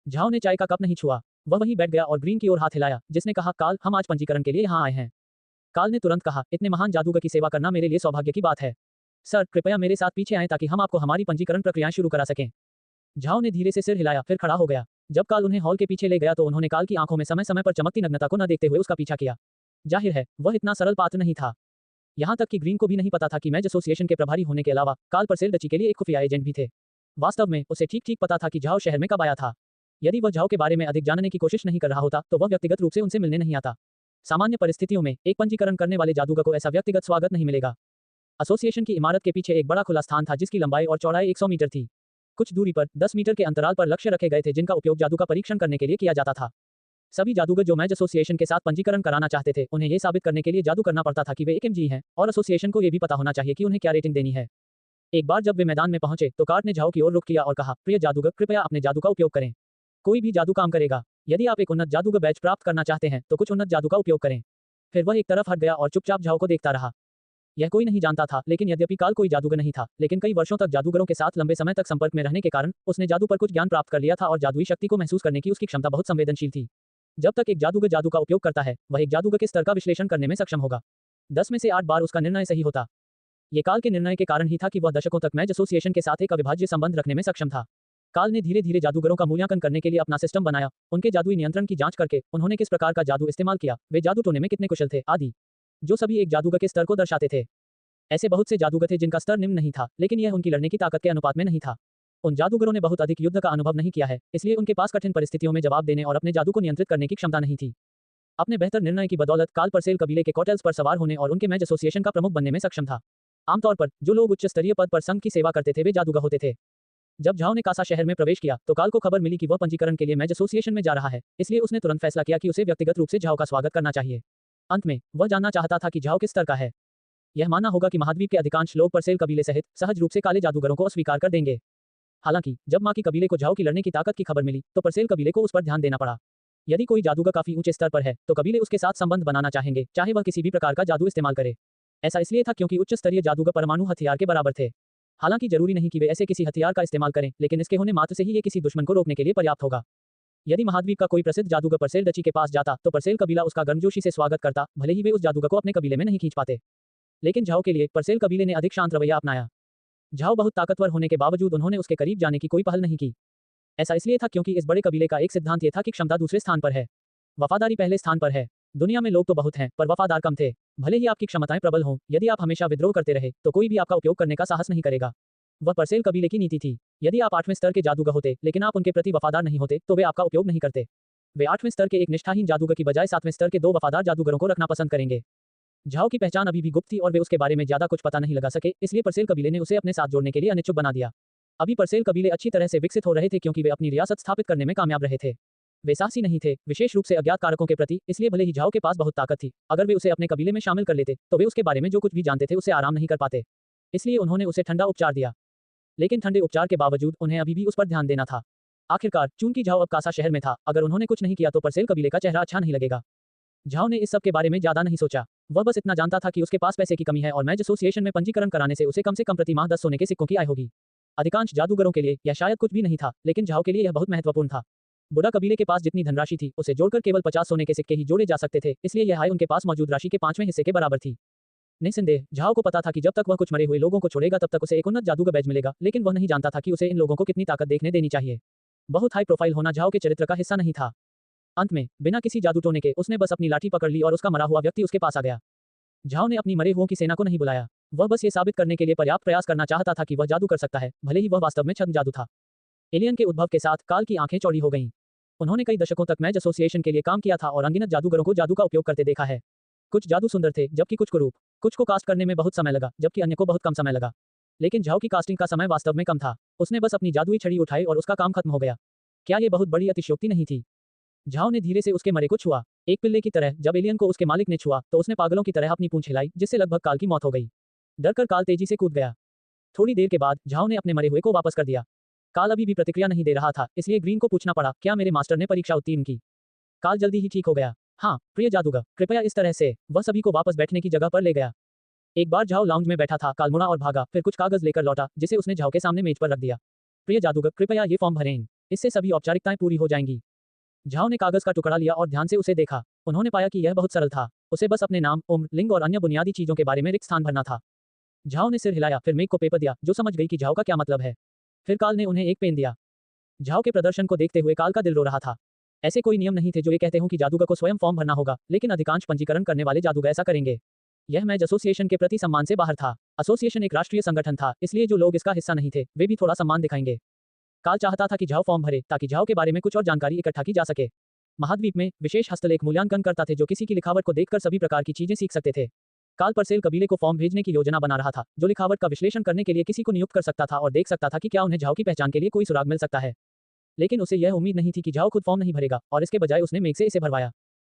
झाओ ने चाय का कप नहीं छुआ। वह वहीं बैठ गया और ग्रीन की ओर हाथ हिलाया, जिसने कहा, काल, हम आज पंजीकरण के लिए यहाँ आए हैं। काल ने तुरंत कहा, इतने महान जादूगर की सेवा करना मेरे लिए सौभाग्य की बात है। सर, कृपया मेरे साथ पीछे आएं ताकि हम आपको हमारी पंजीकरण प्रक्रियाएं शुरू करा सकें। झाओ ने धीरे से सिर हिलाया, फिर खड़ा हो गया। जब काल उन्हें हॉल के पीछे ले गया तो उन्होंने काल की आंखों में समय समय पर चमकती नग्नता को न देखते हुए उसका पीछा किया। जाहिर है, वह इतना सरल पात्र नहीं था। यहाँ तक कि ग्रीन को भी नहीं पता था कि मैच एसोसिएशन के प्रभारी होने के अलावा काल परसेल डची के लिए एक खुफिया एजेंट भी थे। वास्तव में उसे ठीक ठीक पता था कि झाओ शहर में कब आया था। यदि वह झाओ के बारे में अधिक जानने की कोशिश नहीं कर रहा होता तो वह व्यक्तिगत रूप से उनसे मिलने नहीं आता। सामान्य परिस्थितियों में एक पंजीकरण करने वाले जादूगर को ऐसा व्यक्तिगत स्वागत नहीं मिलेगा। एसोसिएशन की इमारत के पीछे एक बड़ा खुला स्थान था जिसकी लंबाई और चौड़ाई 100 मीटर थी। कुछ दूरी पर 10 मीटर के अंतराल पर लक्ष्य रखे गए थे जिनका उपयोग जादू का परीक्षण करने के लिए किया जाता था। सभी जादूगर जो मैच एसोसिएशन के साथ पंजीकरण कराना चाहते थे, उन्हें यह साबित करने के लिए जादू करना पड़ता था कि वे एक एमजी हैं, और एसोसिएशन को यह भी पता होना चाहिए कि उन्हें क्या रेटिंग देनी है। एक बार जब वे मैदान में पहुंचे तो कार्ट ने झाओ की ओर रुख किया और कहा, प्रिय जादूगर, कृपया अपने जादू का उपयोग करें। कोई भी जादू काम करेगा। यदि आप एक उन्नत जादूगर बैच प्राप्त करना चाहते हैं तो कुछ उन्नत जादू का उपयोग करें। फिर वह एक तरफ हट गया और चुपचाप झाओ को देखता रहा। यह कोई नहीं जानता था, लेकिन यद्यपि काल कोई जादूगर नहीं था, लेकिन कई वर्षों तक जादूगरों के साथ लंबे समय तक संपर्क में रहने के कारण उसने जादू पर कुछ ज्ञान प्राप्त कर लिया था और जादुई शक्ति को महसूस करने की उसकी क्षमता बहुत संवेदनशील थी। जब तक एक जादूगर जादू का उपयोग करता है, वह एक जादूगर के स्तर का विश्लेषण करने में सक्षम होगा। 10 में से 8 बार उसका निर्णय सही होता। ये काल के निर्णय के कारण ही था कि वह दशकों तक मैच एसोसिएशन के साथ एक अविभाज्य संबंध रखने में सक्षम था। काल ने धीरे धीरे जादूगरों का मूल्यांकन करने के लिए अपना सिस्टम बनाया, उनके जादुई नियंत्रण की जांच करके उन्होंने किस प्रकार का जादू इस्तेमाल किया, वे जादू टोने में कितने कुशल थे आदि, जो सभी एक जादूगर के स्तर को दर्शाते थे। ऐसे बहुत से जादूगर थे जिनका स्तर निम्न नहीं था, लेकिन यह उनकी लड़ने की ताकत के अनुपात में नहीं था। उन जादूगरों ने बहुत अधिक युद्ध का अनुभव नहीं किया है, इसलिए उनके पास कठिन परिस्थितियों में जवाब देने और अपने जादू को नियंत्रित करने की क्षमता नहीं थी। अपने बेहतर निर्णय की बदौलत काल परसेल कबीले के कॉटेल्स पर सवार होने और उनके मैच एसोसिएशन का प्रमुख बनने में सक्षम था। आमतौर पर जो लोग उच्च स्तरीय पद पर संघ की सेवा करते थे वे जादूगर होते थे। जब झाओ ने कासा शहर में प्रवेश किया तो काल को खबर मिली कि वह पंजीकरण के लिए मैच एसोसिएशन में जा रहा है, इसलिए उसने तुरंत फैसला किया कि उसे व्यक्तिगत रूप से झाओ का स्वागत करना चाहिए। अंत में वह जानना चाहता था कि झाओ किस स्तर का है। यह मानना होगा कि महाद्वीप के अधिकांश लोग परसेल कबीले सहित सहज रूप से काले जादूगरों को अस्वीकार कर देंगे। हालांकि जब माँ की कबीले को झाओ की लड़ने की ताकत की खबर मिली तो परसेल कबीले को उस पर ध्यान देना पड़ा। यदि कोई जादूगर काफी ऊंचे स्तर पर है तो कबीले उसके साथ संबंध बनाना चाहेंगे, चाहे वह किसी भी प्रकार का जादू इस्तेमाल करे। ऐसा इसलिए था क्योंकि उच्च स्तरीय जादूगर परमाणु हथियार के बराबर थे। हालांकि जरूरी नहीं कि वे ऐसे किसी हथियार का इस्तेमाल करें, लेकिन इसके होने मात्र से ही ये किसी दुश्मन को रोकने के लिए पर्याप्त होगा। यदि महाद्वीप का कोई प्रसिद्ध जादूगर परसेल डची के पास जाता तो परसेल कबीला उसका गर्मजोशी से स्वागत करता, भले ही वे उस जादूगर को अपने कबीले में नहीं खींच पाते। लेकिन झाओ के लिए परसेल कबीले ने अधिक शांत रवैया अपनाया। झाओ बहुत ताकतवर होने के बावजूद उन्होंने उसके करीब जाने की कोई पहल नहीं की। ऐसा इसलिए था क्योंकि इस बड़े कबीले का एक सिद्धांत यह था कि क्षमता दूसरे स्थान पर है, वफादारी पहले स्थान पर है। दुनिया में लोग तो बहुत हैं, पर वफादार कम थे। भले ही आपकी क्षमताएं प्रबल हों, यदि आप हमेशा विद्रोह करते रहे तो कोई भी आपका उपयोग करने का साहस नहीं करेगा। वह परसेल कबीले की नीति थी। यदि आप 8वें स्तर के जादूगर होते लेकिन आप उनके प्रति वफादार नहीं होते तो वे आपका उपयोग नहीं करते। वे 8वें स्तर के एक निष्ठाहीन जादूगर की बजाय 7वें स्तर के 2 वफादार जादूगरों को रखना पसंद करेंगे। झाओ की पहचान अभी भी गुप्त थी और वे उसके बारे में ज्यादा कुछ पता नहीं लगा सके, इसलिए परसेल कबीले ने उसे अपने साथ जोड़ने के लिए अनिच्छुक बना दिया। अभी परसेल कबीले अच्छी तरह से विकसित हो रहे थे क्योंकि वे अपनी रियासत स्थापित करने में कामयाब रहे थे। वे साहसी नहीं थे, विशेष रूप से अज्ञात कारकों के प्रति, इसलिए भले ही झाओ के पास बहुत ताकत थी, अगर वे उसे अपने कबीले में शामिल कर लेते तो वे उसके बारे में जो कुछ भी जानते थे उसे आराम नहीं कर पाते। इसलिए उन्होंने उसे ठंडा उपचार दिया। लेकिन ठंडे उपचार के बावजूद उन्हें अभी भी उस पर ध्यान देना था। आखिरकार चूंकि झाओ अब कासा शहर में था, अगर उन्होंने कुछ नहीं किया तो परसेल कबीले का चेहरा अच्छा नहीं लगेगा। झाओ ने इस सब के बारे में ज्यादा नहीं सोचा। वह बस इतना जानता था कि उसके पास पैसे की कमी है और मैच एसोसिएशन में पंजीकरण कराने से उसे कम प्रति माह 10 सोने के सिक्कों की आय होगी। अधिकांश जादूगरों के लिए यह शायद कुछ भी नहीं था, लेकिन झाओ के लिए यह बहुत महत्वपूर्ण था। बुढ़ा कबीले के पास जितनी धनराशि थी उसे जोड़कर केवल 50 सोने के सिक्के ही जोड़े जा सकते थे, इसलिए यह आय उनके पास मौजूद राशि के 5वें हिस्से के बराबर थी। निस्संदेह झाओ को पता था कि जब तक वह कुछ मरे हुए लोगों को छोड़ेगा तब तक उसे एक उन्नत जादूगर बैज मिलेगा, लेकिन वह नहीं जानता था कि उसे इन लोगों को कितनी ताकत देखने देनी चाहिए। बहुत हाई प्रोफाइल होना झाओ के चरित्र का हिस्सा नहीं था। अंत में बिना किसी जादू टोने के उसने बस अपनी लाठी पकड़ ली और उसका मरा हुआ व्यक्ति उसके पास आ गया। झाओ ने अपनी मरे हुओं की सेना को नहीं बुलाया। वह बस ये साबित करने के लिए पर्याप्त प्रयास करना चाहता था कि वह जादू कर सकता है, भले ही वह वास्तव में छद्म जादू था। एलियन के उद्भव के साथ काल की आंखें चौड़ी हो गईं। उन्होंने कई दशकों तक मैच एसोसिएशन के लिए काम किया था और अनगिनत जादूगरों को जादू का उपयोग करते देखा है। कुछ जादू सुंदर थे जबकि कुछ कुरूप। कुछ को कास्ट करने में बहुत समय लगा जबकि अन्य को बहुत कम समय लगा। लेकिन झाओ की कास्टिंग का समय वास्तव में कम था। उसने बस अपनी जादुई छड़ी उठाई और उसका काम खत्म हो गया। क्या ये बहुत बड़ी अतिशयोक्ति नहीं थी? झाओ ने धीरे से उसके मरे को छुआ, एक पिल्ले की तरह। जब एलियन को उसके मालिक ने छुआ तो उसने पागलों की तरह अपनी पूंछ हिलाई, जिससे लगभग काल की मौत हो गई। डरकर काल तेजी से कूद गया। थोड़ी देर के बाद झाओ ने अपने मरे हुए को वापस कर दिया। काल अभी भी प्रतिक्रिया नहीं दे रहा था, इसलिए ग्रीन को पूछना पड़ा, क्या मेरे मास्टर ने परीक्षा उत्तीर्ण की? काल जल्दी ही ठीक हो गया। हाँ प्रिय जादूगर, कृपया इस तरह से। वह सभी को वापस बैठने की जगह पर ले गया। एक बार झाओ लाउंज में बैठा था, काल मुड़ा और भागा, फिर कुछ कागज लेकर लौटा जिसे उसने झाओ के सामने मेज पर रख दिया। प्रिय जादूगर, कृपया ये फॉर्म भरें, इससे सभी औपचारिकताएं पूरी हो जाएंगी। झाओ ने कागज का टुकड़ा लिया और ध्यान से उसे देखा। उन्होंने पाया कि यह बहुत सरल था। उसे बस अपने नाम, उम्र, लिंग और अन्य बुनियादी चीजों के बारे में रिक्त स्थान भरना था। झाओ ने सिर हिलाया, फिर मेघ को पेपर दिया, जो समझ गई कि झाओ का क्या मतलब है। फिर काल ने उन्हें एक पेन दिया। झाओ के प्रदर्शन को देखते हुए काल का दिल रो रहा था। ऐसे कोई नियम नहीं थे जो ये कहते हों कि जादूगर को स्वयं फॉर्म भरना होगा, लेकिन अधिकांश पंजीकरण करने वाले जादूगर ऐसा करेंगे। यह मैच एसोसिएशन के प्रति सम्मान से बाहर था। एसोसिएशन एक राष्ट्रीय संगठन था, इसलिए जो लोग इसका हिस्सा नहीं थे वे भी थोड़ा सम्मान दिखाएंगे। काल चाहता था कि झाओ फॉर्म भरे ताकि झाओ के बारे में कुछ और जानकारी इकट्ठा की जा सके। महाद्वीप में विशेष हस्तलेख मूल्यांकन करता थे जो किसी की लिखावट को देखकर सभी प्रकार की चीजें सीख सकते थे। काल परसेल कबीले को फॉर्म भेजने की योजना बना रहा था, जो लिखावट का विश्लेषण करने के लिए किसी को नियुक्त कर सकता था और देख सकता था कि क्या उन्हें झाओ की पहचान के लिए कोई सुराग मिल सकता है। लेकिन उसे यह उम्मीद नहीं थी कि झाओ खुद फॉर्म नहीं भरेगा, और इसके बजाय उसने मेघ से इसे भरवाया।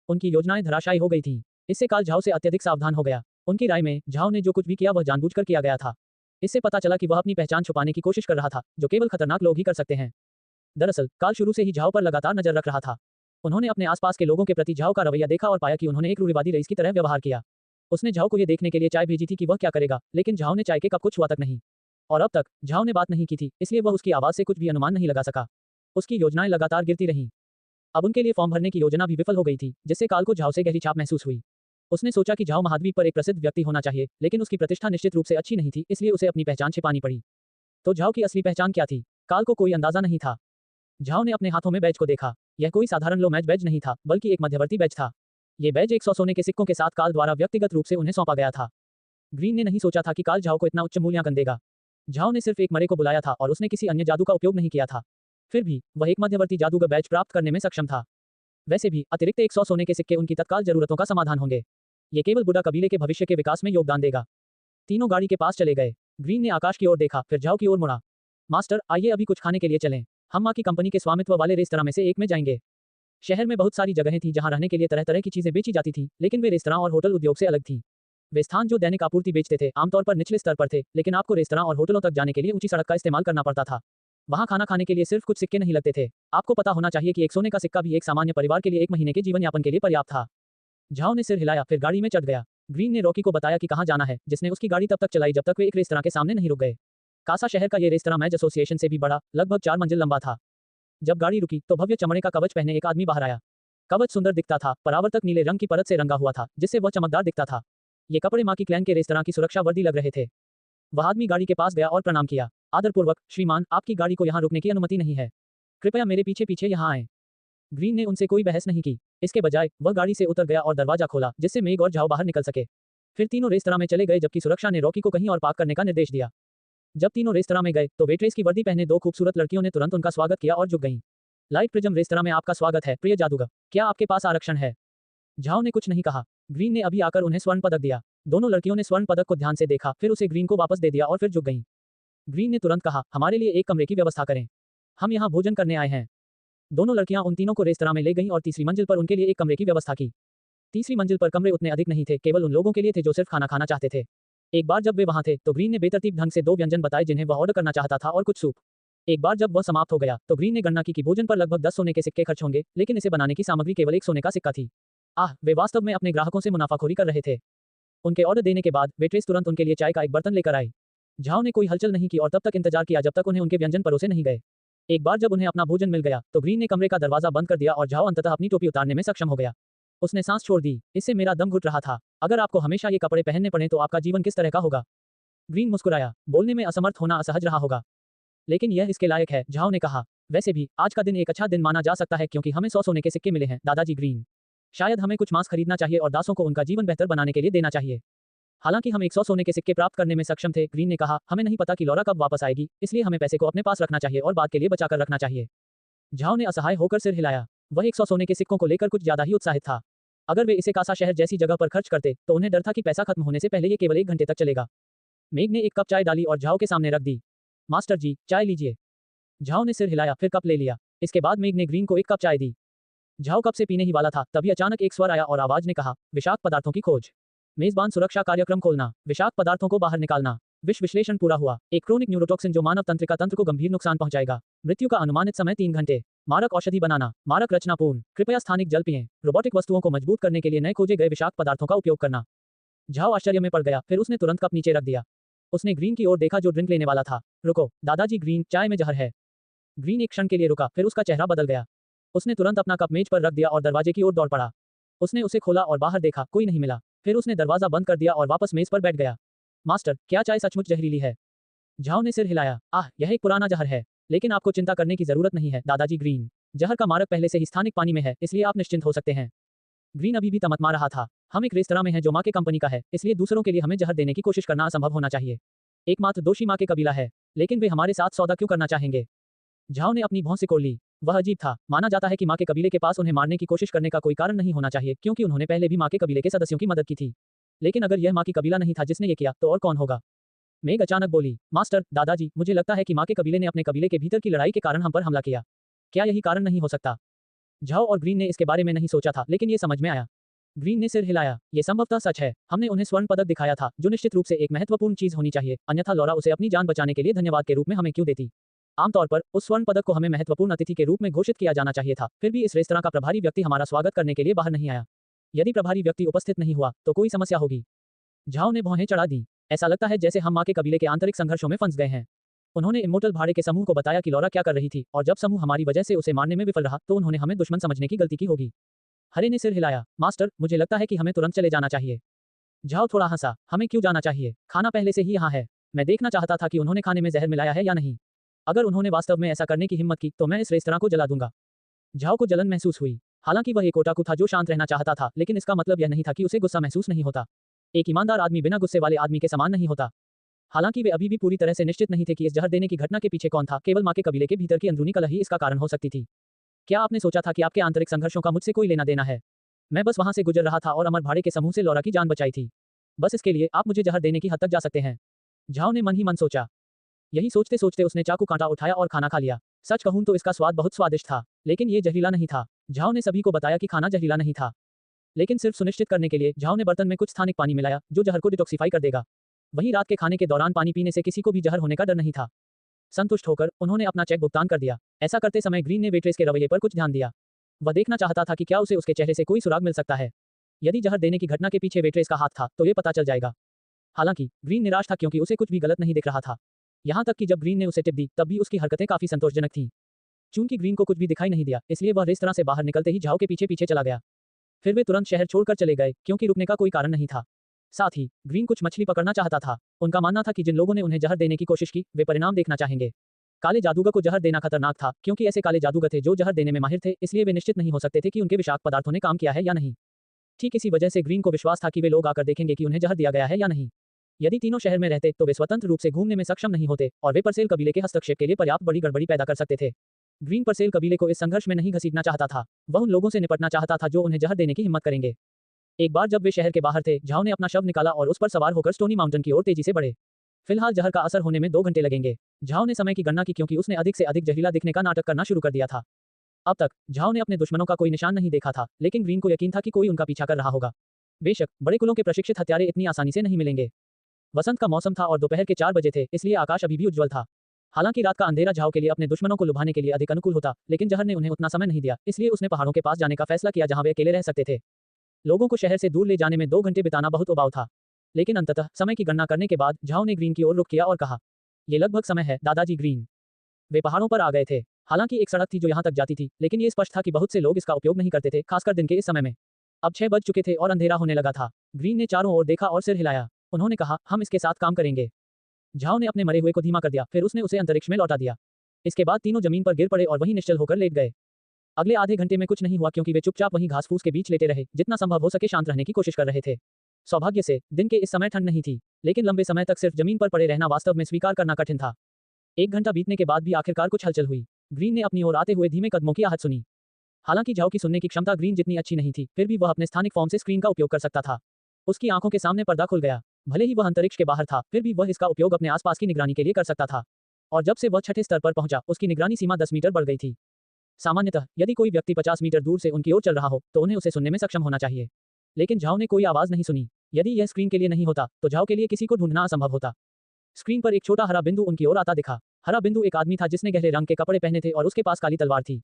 उनकी योजनाएं धराशायी हो गई थीं। इससे काल झाओ से अत्यधिक सावधान हो गया। उनकी राय में झाओ ने जो कुछ भी किया वह जानबूझकर किया गया था। इससे पता चला कि वह अपनी पहचान छुपाने की कोशिश कर रहा था, जो केवल खतरनाक लोग ही कर सकते हैं। दरअसल काल शुरू से ही झाओ पर लगातार नजर रख रहा था। उन्होंने अपने आसपास के लोगों के प्रति झाओ का रवैया देखा और पाया कि उन्होंने एक रूढ़िवादी रईस की तरह व्यवहार किया। उसने झाओ को यह देखने के लिए चाय भेजी थी कि वह क्या करेगा, लेकिन झाओ ने चाय के कप को छुआ तक नहीं। और अब तक झाओ ने बात नहीं की थी, इसलिए वह उसकी आवाज से कुछ भी अनुमान नहीं लगा सका। उसकी योजनाएं लगातार गिरती रहीं। अब उनके लिए फॉर्म भरने की योजना भी विफल हो गई थी, जिससे काल को झाओ से गहरी छाप महसूस हुई। उसने सोचा कि झाओ महाद्वीप पर एक प्रसिद्ध व्यक्ति होना चाहिए, लेकिन उसकी प्रतिष्ठा निश्चित रूप से अच्छी नहीं थी, इसलिए उसे अपनी पहचान छिपानी पड़ी। तो झाओ की असली पहचान क्या थी? काल को कोई अंदाजा नहीं था। झाओ ने अपने हाथों में बैज को देखा। यह कोई साधारण लो मैच बैज नहीं था, बल्कि एक मध्यवर्ती बैज था। ये बैज 100 सोने के सिक्कों के साथ काल द्वारा व्यक्तिगत रूप से उन्हें सौंपा गया था। ग्रीन ने नहीं सोचा था कि काल झाओ को इतना उच्च मूल्यांकन देगा। झाओ ने सिर्फ एक मरे को बुलाया था और उसने किसी अन्य जादू का उपयोग नहीं किया था। फिर भी वह एक मध्यवर्ती जादूगर बैच प्राप्त करने में सक्षम था। वैसे भी अतिरिक्त 100 सोने के सिक्के उनकी तत्काल जरूरतों का समाधान होंगे। ये केवल बुडा कबीले के भविष्य के विकास में योगदान देगा। तीनों गाड़ी के पास चले गए। ग्रीन ने आकाश की ओर देखा, फिर झाओ की ओर मुड़ा। मास्टर, आइए अभी कुछ खाने के लिए चलें। हम माँ की कंपनी के स्वामित्व वाले रेस्तरां में से एक में जाएंगे। शहर में बहुत सारी जगहें थीं जहां रहने के लिए तरह तरह की चीजें बेची जाती थीं, लेकिन वे रेस्तरां और होटल उद्योग से अलग थीं। वे स्थान जो दैनिक आपूर्ति बेचते थे आमतौर पर निचले स्तर पर थे, लेकिन आपको रेस्तरां और होटलों तक जाने के लिए ऊंची सड़क का इस्तेमाल करना पड़ता था। वहां खाना खाने के लिए सिर्फ कुछ सिक्के नहीं लगते थे। आपको पता होना चाहिए कि एक सोने का सिक्का भी एक सामान्य परिवार के लिए एक महीने के जीवन यापन के लिए पर्याप्त था। झाओ ने सिर हिलाया, फिर गाड़ी में चढ़ गया। ग्रीन ने रॉकी को बताया कि कहाँ जाना है, जिसने उसकी गाड़ी तब तक चलाई जब तक वे एक रेस्तरां के सामने नहीं रुक गए। कासा शहर का ये रेस्तरां मैच एसोसिएशन से भी बड़ा, लगभग 4 मंजिल लंबा था। जब गाड़ी रुकी तो भव्य चमड़े का कवच पहने एक आदमी बाहर आया। कवच सुंदर दिखता था, परावर्तक नीले रंग की परत से रंगा हुआ था, जिससे वह चमकदार दिखता था। ये कपड़े माँ की क्लैन के रेस्तरां की सुरक्षा वर्दी लग रहे थे। वह आदमी गाड़ी के पास गया और प्रणाम किया। आदरपूर्वक, श्रीमान, आपकी गाड़ी को यहाँ रुकने की अनुमति नहीं है। कृपया मेरे पीछे पीछे यहाँ आएं। ग्रीन ने उनसे कोई बहस नहीं की। इसके बजाय वह गाड़ी से उतर गया और दरवाजा खोला, जिससे मेग और झाओ बाहर निकल सके। फिर तीनों रेस्तरां में चले गए, जबकि सुरक्षा ने रॉकी को कहीं और पार्क करने का निर्देश दिया। जब तीनों रेस्तरां में गए तो वेट्रेस की वर्दी पहने 2 खूबसूरत लड़कियों ने तुरंत उनका स्वागत किया और झुक गईं। लाइट प्रिज्म रेस्तरां में आपका स्वागत है, प्रिय जादूगर। क्या आपके पास आरक्षण है? झाओ ने कुछ नहीं कहा। ग्रीन ने अभी आकर उन्हें स्वर्ण पदक दिया। दोनों लड़कियों ने स्वर्ण पदक को ध्यान से देखा, फिर उसे ग्रीन को वापस दे दिया और फिर झुक गईं। ग्रीन ने तुरंत कहा, हमारे लिए एक कमरे की व्यवस्था करें। हम यहाँ भोजन करने आए हैं। दोनों लड़कियां उन तीनों को रेस्तरां में ले गईं और तीसरी मंजिल पर उनके लिए एक कमरे की व्यवस्था की। तीसरी मंजिल पर कमरे उतने अधिक नहीं थे, केवल उन लोगों के लिए थे जो सिर्फ खाना खाना चाहते थे। एक बार जब वे वहां थे तो ग्रीन ने बेतरतीब ढंग से 2 व्यंजन बताए जिन्हें वह ऑर्डर करना चाहता था और कुछ सूप। एक बार जब वह समाप्त हो गया तो ग्रीन ने गणना की कि भोजन पर लगभग 10 सोने के सिक्के खर्च होंगे, लेकिन इसे बनाने की सामग्री केवल 1 सोने का सिक्का थी। वे वास्तव में अपने ग्राहकों से मुनाफाखोरी कर रहे थे। उनके ऑर्डर देने के बाद वेट्रेस तुरंत उनके लिए चाय का एक बर्तन लेकर आई। झाओ ने कोई हलचल नहीं की और तब तक इंतजार किया जब तक उन्हें उनके व्यंजन परोसे नहीं गए। एक बार जब उन्हें अपना भोजन मिल गया तो ग्रीन ने कमरे का दरवाजा बंद कर दिया और झाओ अंततः अपनी टोपी उतारने में सक्षम हो गया। उसने सांस छोड़ दी। इससे मेरा दम घुट रहा था। अगर आपको हमेशा ये कपड़े पहनने पड़े तो आपका जीवन किस तरह का होगा? ग्रीन मुस्कुराया। बोलने में असमर्थ होना असहज रहा होगा, लेकिन यह इसके लायक है, झाओ ने कहा। वैसे भी आज का दिन एक अच्छा दिन माना जा सकता है क्योंकि हमें 100 सोने के सिक्के मिले हैं, दादाजी ग्रीन। शायद हमें कुछ मांस खरीदना चाहिए और दासों को उनका जीवन बेहतर बनाने के लिए देना चाहिए। हालांकि हम 100 सोने के सिक्के प्राप्त करने में सक्षम थे, ग्रीन ने कहा, हमें नहीं पता कि लॉरा कब वापस आएगी, इसलिए हमें पैसे को अपने पास रखना चाहिए और बाद के लिए बचाकर रखना चाहिए। झाओ ने असहाय होकर सिर हिलाया। वह 100 सोने के सिक्कों को लेकर कुछ ज्यादा ही उत्साहित था। अगर वे इसे कासा शहर जैसी जगह पर खर्च करते तो उन्हें डर था कि पैसा खत्म होने से पहले ये केवल 1 घंटे तक चलेगा। मेघ ने एक कप चाय डाली और झाओ के सामने रख दी। मास्टर जी, चाय लीजिए। झाओ ने सिर हिलाया, फिर कप ले लिया। इसके बाद मेघ ने ग्रीन को 1 कप चाय दी। झाओ कप से पीने ही वाला था, तभी अचानक एक स्वर आया और आवाज ने कहा, विषाक्त पदार्थों की खोज। मेजबान सुरक्षा कार्यक्रम खोलना, विषाक्त पदार्थों को बाहर निकालना। विष विश्लेषण पूरा हुआ। एक क्रोनिक न्यूरोटॉक्सिन जो मानव तंत्रिका तंत्र को गंभीर नुकसान पहुंचाएगा। मृत्यु का अनुमानित समय 3 घंटे। मारक औषधि बनाना, मारक रचना पूर्ण। कृपया स्थानिक जल पिएं। रोबोटिक वस्तुओं को मजबूत करने के लिए नए खोजे गए विषाक्त पदार्थों का उपयोग करना। झाओ आश्चर्य में पड़ गया, फिर उसने तुरंत कप नीचे रख दिया। उसने ग्रीन की ओर देखा जो ड्रिंक लेने वाला था। रुको, दादाजी ग्रीन, चाय में जहर है। ग्रीन एक क्षण के लिए रुका, फिर उसका चेहरा बदल गया। उसने तुरंत अपना कप मेज पर रख दिया और दरवाजे की ओर दौड़ पड़ा। उसने उसे खोला और बाहर देखा, कोई नहीं मिला। फिर उसने दरवाजा बंद कर दिया और वापस मेज पर बैठ गया। मास्टर, क्या चाय सचमुच जहरीली है? झाओ ने सिर हिलाया। यह एक पुराना जहर है, लेकिन आपको चिंता करने की जरूरत नहीं है, दादाजी ग्रीन। जहर का मारक पहले से ही स्थानिक पानी में है, इसलिए आप निश्चिंत हो सकते हैं। ग्रीन अभी भी तमतमा रहा था। हम एक रेस्तरां में हैं जो माँ के कंपनी का है, इसलिए दूसरों के लिए हमें जहर देने की कोशिश करना असंभव होना चाहिए। एकमात्र दोषी माँ के कबीला है, लेकिन वे हमारे साथ सौदा क्यों करना चाहेंगे? झाओ ने अपनी भौं सिकोड़ ली। वह अजीब था। माना जाता है कि माँ के कबीले के पास उन्हें मारने की कोशिश करने का कोई कारण नहीं होना चाहिए, क्योंकि उन्होंने पहले भी माँ के कबीले के सदस्यों की मदद की थी। लेकिन अगर यह माँ की कबीला नहीं था जिसने ये किया, तो और कौन होगा? मेघ अचानक बोली, मास्टर, दादाजी, मुझे लगता है कि माँ के कबीले ने अपने कबीले के भीतर की लड़ाई के कारण हम पर हमला किया। क्या यही कारण नहीं हो सकता? झाओ और ग्रीन ने इसके बारे में नहीं सोचा था, लेकिन ये समझ में आया। ग्रीन ने सिर हिलाया। ये संभवतः सच है। हमने उन्हें स्वर्ण पदक दिखाया था, जो निश्चित रूप से एक महत्वपूर्ण चीज होनी चाहिए, अन्यथा लॉरा उसे अपनी जान बचाने के लिए धन्यवाद के रूप में हमें क्यों देती? आमतौर पर उस स्वर्ण पदक को हमें महत्वपूर्ण अतिथि के रूप में घोषित किया जाना चाहिए था। फिर भी इस रेस्तरां का प्रभारी व्यक्ति हमारा स्वागत करने के लिए बाहर नहीं आया। यदि प्रभारी व्यक्ति उपस्थित नहीं हुआ तो कोई समस्या होगी। झाओ ने भौहें चढ़ा दी। ऐसा लगता है जैसे हम माँ के कबीले के आंतरिक संघर्षों में फंस गए हैं। उन्होंने इमोर्टल भाड़े के समूह को बताया कि लॉरा क्या कर रही थी, और जब समूह हमारी वजह से उसे मारने में विफल रहा तो उन्होंने हमें दुश्मन समझने की गलती की होगी। हरे ने सिर हिलाया। मास्टर, मुझे लगता है कि हमें तुरंत चले जाना चाहिए। झाओ थोड़ा हंसा। हमें क्यों जाना चाहिए? खाना पहले से ही यहाँ है। मैं देखना चाहता था कि उन्होंने खाने में जहर मिलाया है या नहीं। अगर उन्होंने वास्तव में ऐसा करने की हिम्मत की तो मैं इस रेस्तरां को जला दूंगा। झाओ को जलन महसूस हुई। हालांकि वह एक ओटाकू था जो शांत रहना चाहता था, लेकिन इसका मतलब यह नहीं था कि उसे गुस्सा महसूस नहीं होता। एक ईमानदार आदमी बिना गुस्से वाले आदमी के समान नहीं होता। हालांकि वे अभी भी पूरी तरह से निश्चित नहीं थे कि इस जहर देने की घटना के पीछे कौन था, केवल मां के कबीले के भीतर की अंदरूनी कलह ही इसका कारण हो सकती थी। क्या आपने सोचा था कि आपके आंतरिक संघर्षों का मुझसे कोई लेना देना है? मैं बस वहां से गुजर रहा था और अमर भाड़े के समूह से लौरा की जान बचाई थी। बस इसके लिए आप मुझे जहर देने की हद तक जा सकते हैं। झाओ ने मन ही मन सोचा। यही सोचते सोचते उसने चाकू कांटा उठाया और खाना खा लिया। सच कहूं तो इसका स्वाद बहुत स्वादिष्ट था, लेकिन ये जहरीला नहीं था। झाओ ने सभी को बताया कि खाना जहरीला नहीं था, लेकिन सिर्फ सुनिश्चित करने के लिए झाओ ने बर्तन में कुछ स्थानिक पानी मिलाया जो जहर को डिटॉक्सिफाई कर देगा। वहीं रात के खाने के दौरान पानी पीने से किसी को भी जहर होने का डर नहीं था। संतुष्ट होकर उन्होंने अपना चेक भुगतान कर दिया। ऐसा करते समय ग्रीन ने वेट्रेस के रवैये पर कुछ ध्यान दिया। वह देखना चाहता था कि क्या उसे उसके चेहरे से कोई सुराग मिल सकता है। यदि जहर देने की घटना के पीछे वेट्रेस का हाथ था तो ये पता चल जाएगा। हालांकि ग्रीन निराश था क्योंकि उसे कुछ भी गलत नहीं दिख रहा था। यहां तक कि जब ग्रीन ने उसे टिप दी तब भी उसकी हरकतें काफी संतोषजनक थीं। चूंकि ग्रीन को कुछ भी दिखाई नहीं दिया, इसलिए वह रेस्तरां से बाहर निकलते ही झाओ के पीछे पीछे चला गया। फिर वे तुरंत शहर छोड़कर चले गए क्योंकि रुकने का कोई कारण नहीं था। साथ ही ग्रीन कुछ मछली पकड़ना चाहता था। उनका मानना था कि जिन लोगों ने उन्हें जहर देने की कोशिश की वे परिणाम देखना चाहेंगे। काले जादूगर को जहर देना खतरनाक था क्योंकि ऐसे काले जादूगर थे जो जहर देने में माहिर थे, इसलिए वे निश्चित नहीं हो सकते थे कि उनके विषाक्त पदार्थों ने काम किया है या नहीं। ठीक इसी वजह से ग्रीन को विश्वास था कि वे लोग आकर देखेंगे कि उन्हें जहर दिया गया है या नहीं। यदि तीनों शहर में रहते तो वे स्वतंत्र रूप से घूमने में सक्षम नहीं होते और वे परसेल कबीले के हस्तक्षेप के लिए पर्याप्त बड़ी गड़बड़ी पैदा कर सकते थे। ग्रीन परसेल कबीले को इस संघर्ष में नहीं घसीटना चाहता था। वह उन लोगों से निपटना चाहता था जो उन्हें जहर देने की हिम्मत करेंगे। एक बार जब वे शहर के बाहर थे, झाओ ने अपना शव निकाला और उस पर सवार होकर स्टोनी माउंटेन की ओर तेजी से बढ़े। फिलहाल जहर का असर होने में 2 घंटे लगेंगे। झाओ ने समय की गणना की क्योंकि उसने अधिक से अधिक जहरीला दिखने का नाटक करना शुरू कर दिया था। अब तक झाओ ने अपने दुश्मनों का कोई निशान नहीं देखा था, लेकिन ग्रीन को यकीन था कि कोई उनका पीछा कर रहा होगा। बेशक बड़े कुलों के प्रशिक्षित हत्यारे इतनी आसानी से नहीं मिलेंगे। वसंत का मौसम था और दोपहर के 4 बजे थे, इसलिए आकाश अभी भी उज्जवल था। हालांकि रात का अंधेरा झाओ के लिए अपने दुश्मनों को लुभाने के लिए अधिक अनुकूल होता, लेकिन जहर ने उन्हें उतना समय नहीं दिया, इसलिए उसने पहाड़ों के पास जाने का फैसला किया जहां वे अकेले रह सकते थे। लोगों को शहर से दूर ले जाने में 2 घंटे बिताना बहुत उबाऊ था, लेकिन अंततः समय की गणना करने के बाद झाओ ने ग्रीन की ओर रुख किया और कहा, ये लगभग समय है दादाजी ग्रीन। वे पहाड़ों पर आ गए थे। हालांकि एक सड़क थी जो यहां तक जाती थी, लेकिन ये स्पष्ट था कि बहुत से लोग इसका उपयोग नहीं करते थे, खासकर दिन के इस समय में। अब 6 बज चुके थे और अंधेरा होने लगा था। ग्रीन ने चारों ओर देखा और सिर हिलाया। उन्होंने कहा, हम इसके साथ काम करेंगे। झाओ ने अपने मरे हुए को धीमा कर दिया, फिर उसने उसे अंतरिक्ष में लौटा दिया। इसके बाद तीनों जमीन पर गिर पड़े और वहीं निश्चल होकर लेट गए। अगले आधे घंटे में कुछ नहीं हुआ क्योंकि वे चुपचाप वहीं घास फूस के बीच लेटे रहे, जितना संभव हो सके शांत रहने की कोशिश कर रहे थे। सौभाग्य से दिन के इस समय ठंड नहीं थी, लेकिन लंबे समय तक सिर्फ जमीन पर पड़े रहना वास्तव में स्वीकार करना कठिन था। 1 घंटा बीतने के बाद भी आखिरकार कुछ हलचल हुई। ग्रीन ने अपनी ओर आते हुए धीमे कदमों की आहट सुनी। हालांकि झाओ की सुनने की क्षमता ग्रीन जितनी अच्छी नहीं थी, फिर भी वह अपने स्थानिक फॉर्म से स्क्रीन का उपयोग कर सकता था। उसकी आंखों के सामने पर्दा खुल गया। भले ही वह अंतरिक्ष के बाहर था, फिर भी वह इसका उपयोग अपने आसपास की निगरानी के लिए कर सकता था। और जब से वह छठे स्तर पर पहुंचा, उसकी निगरानी सीमा 10 मीटर बढ़ गई थी। सामान्यतः यदि कोई व्यक्ति 50 मीटर दूर से उनकी ओर चल रहा हो तो उन्हें उसे सुनने में सक्षम होना चाहिए, लेकिन झाओ ने कोई आवाज नहीं सुनी। यदि यह स्क्रीन के लिए नहीं होता तो झाओ के लिए किसी को ढूंढना असंभव होता। स्क्रीन पर एक छोटा हरा बिंदु उनकी ओर आता दिखा। हरा बिंदु एक आदमी था जिसने गहरे रंग के कपड़े पहने थे और उसके पास काली तलवार थी।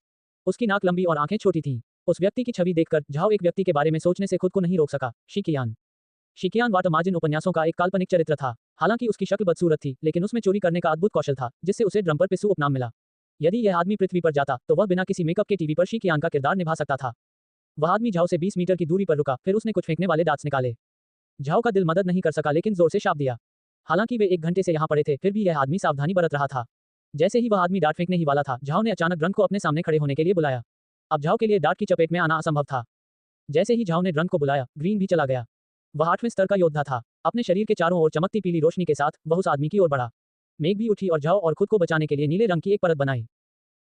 उसकी नाक लंबी और आंखें छोटी थीं। उस व्यक्ति की छवि देखकर झाओ एक व्यक्ति के बारे में सोचने से खुद को नहीं रोक सका, शिकियान। शिकियान वाटमाजिन उपन्यासों का एक काल्पनिक चरित्र था। हालांकि उसकी शक्ल बदसूरत थी, लेकिन उसमें चोरी करने का अद्भुत कौशल था, जिससे उसे ड्रम पर पिस्सू उपनाम मिला। यदि यह आदमी पृथ्वी पर जाता तो वह बिना किसी मेकअप के टीवी पर शिकियान का किरदार निभा सकता था। वह आदमी झाओ से 20 मीटर की दूरी पर रुका, फिर उसने कुछ फेंकने वाले दांत निकाले। झाओ का दिल मदद नहीं कर सका, लेकिन जोर से शाप दिया। हालांकि वे 1 घंटे से यहाँ पड़े थे, फिर भी यह आदमी सावधानी बरत रहा था। जैसे ही वह आदमी डांट फेंकने ही वाला था, झाओ ने अचानक ड्रंक को अपने सामने खड़े होने के लिए बुलाया। अब झाओ के लिए डांट की चपेट में आना असंभव था। जैसे ही झाओ ने ड्रंक को बुलाया, ग्रीन भी चला गया। वह 8वें स्तर का योद्धा था। अपने शरीर के चारों ओर चमकती पीली रोशनी के साथ वह उस आदमी की ओर बढ़ा। मेघ भी उठी और झाओ और खुद को बचाने के लिए नीले रंग की एक परत बनाई।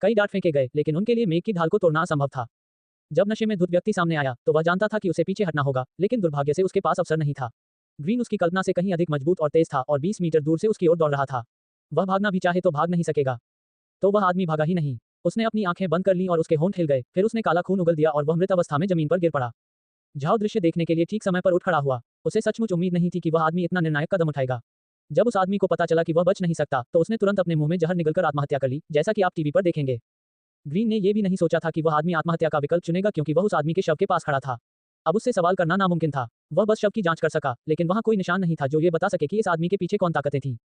कई डांट फेंके गए, लेकिन उनके लिए मेघ की ढाल को तोड़ना असंभव था। जब नशे में धुत व्यक्ति सामने आया तो वह जानता था कि उसे पीछे हटना होगा, लेकिन दुर्भाग्य से उसके पास अवसर नहीं था। ग्रीन उसकी कल्पना से कहीं अधिक मजबूत और तेज था और 20 मीटर दूर से उसकी ओर दौड़ रहा था। वह भागना भी चाहे तो भाग नहीं सकेगा। तो वह आदमी भागा ही नहीं। उसने अपनी आंखें बंद कर लीं और उसके होंठ हिल गए, फिर उसने काला खून उगल दिया और वह मृत अवस्था में जमीन पर गिर पड़ा। झाओ दृश्य देखने के लिए ठीक समय पर उठ खड़ा हुआ। उसे सचमुच उम्मीद नहीं थी कि वह आदमी इतना निर्णायक कदम उठाएगा। जब उस आदमी को पता चला कि वह बच नहीं सकता तो उसने तुरंत अपने मुंह में जहर निगलकर आत्महत्या कर ली, जैसा कि आप टीवी पर देखेंगे। ग्रीन ने यह भी नहीं सोचा था कि वह आदमी आत्महत्या का विकल्प चुनेगा क्योंकि वह उस आदमी के शव के पास खड़ा था। अब उससे सवाल करना नामुमकिन था। वह बस शव की जांच कर सका, लेकिन वहां कोई निशान नहीं था जो ये बता सके कि इस आदमी के पीछे कौन ताकतें थीं।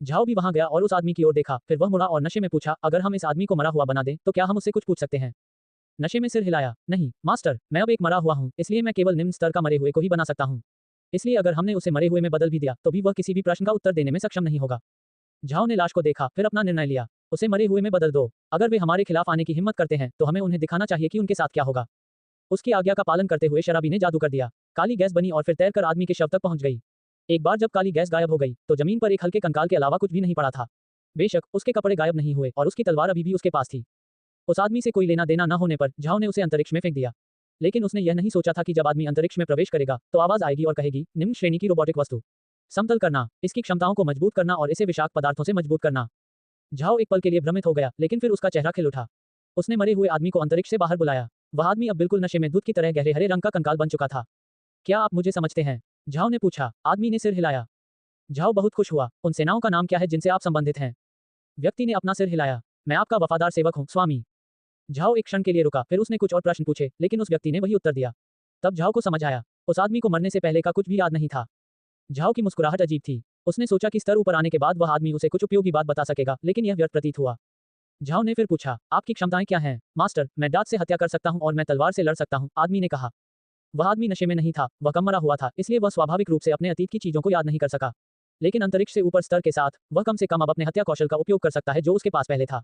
झाओ भी वहां गया और उस आदमी की ओर देखा, फिर वह मुड़ा और नशे में पूछा, अगर हम इस आदमी को मरा हुआ बना दें तो क्या हम उससे कुछ पूछ सकते हैं? नशे में सिर हिलाया, नहीं मास्टर, मैं अब एक मरा हुआ हूं, इसलिए मैं केवल निम्न स्तर का मरे हुए को ही बना सकता हूं। इसलिए अगर हमने उसे मरे हुए में बदल भी दिया तो भी वह किसी भी प्रश्न का उत्तर देने में सक्षम नहीं होगा। झाओ ने लाश को देखा, फिर अपना निर्णय लिया। उसे मरे हुए में बदल दो। अगर वे हमारे खिलाफ आने की हिम्मत करते हैं तो हमें उन्हें दिखाना चाहिए कि उनके साथ क्या होगा। उसकी आज्ञा का पालन करते हुए शराबी ने जादू कर दिया। काली गैस बनी और फिर तैरकर आदमी के शव तक पहुंच गई। एक बार जब काली गैस गायब हो गई तो जमीन पर एक हल्के कंकाल के अलावा कुछ भी नहीं पड़ा था। बेशक उसके कपड़े गायब नहीं हुए और उसकी तलवार अभी भी उसके पास थी। उस आदमी से कोई लेना देना न होने पर झाओ ने उसे अंतरिक्ष में फेंक दिया। लेकिन उसने यह नहीं सोचा था कि जब आदमी अंतरिक्ष में प्रवेश करेगा तो आवाज आएगी और कहेगी, निम्न श्रेणी की रोबोटिक वस्तु, समतल करना, इसकी क्षमताओं को मजबूत करना और इसे विषाक्त पदार्थों से मजबूत करना। झाओ एक पल के लिए भ्रमित हो गया, लेकिन फिर उसका चेहरा खिल उठा। उसने मरे हुए आदमी को अंतरिक्ष से बाहर बुलाया। वह आदमी अब बिल्कुल नशे में दूध की तरह गहरे हरे रंग का कंकाल बन चुका था। क्या आप मुझे समझते हैं? झाओ ने पूछा। आदमी ने सिर हिलाया। झाओ बहुत खुश हुआ। उन सेनाओं का नाम क्या है जिनसे आप संबंधित हैं? व्यक्ति ने अपना सिर हिलाया। मैं आपका वफादार सेवक हूं, स्वामी। झाओ एक क्षण के लिए रुका, फिर उसने कुछ और प्रश्न पूछे, लेकिन उस व्यक्ति ने वही उत्तर दिया। तब झाओ को समझ आया, उस आदमी को मरने से पहले का कुछ भी याद नहीं था। झाओ की मुस्कुराहट अजीब थी। उसने सोचा कि स्तर ऊपर आने के बाद वह आदमी उसे कुछ उपयोगी बात बता सकेगा, लेकिन यह व्यर्थ प्रतीत हुआ। झाओ ने फिर पूछा, आपकी क्षमताएं क्या हैं? मास्टर, मैं दांत से हत्या कर सकता हूं और मैं तलवार से लड़ सकता हूं, आदमी ने कहा। वह आदमी नशे में नहीं था, वह कम मरा हुआ था, इसलिए वह स्वाभाविक रूप से अपने अतीत की चीजों को याद नहीं कर सका। लेकिन अंतरिक्ष से ऊपर स्तर के साथ वह कम से कम अब अपने हत्या कौशल का उपयोग कर सकता है जो उसके पास पहले था।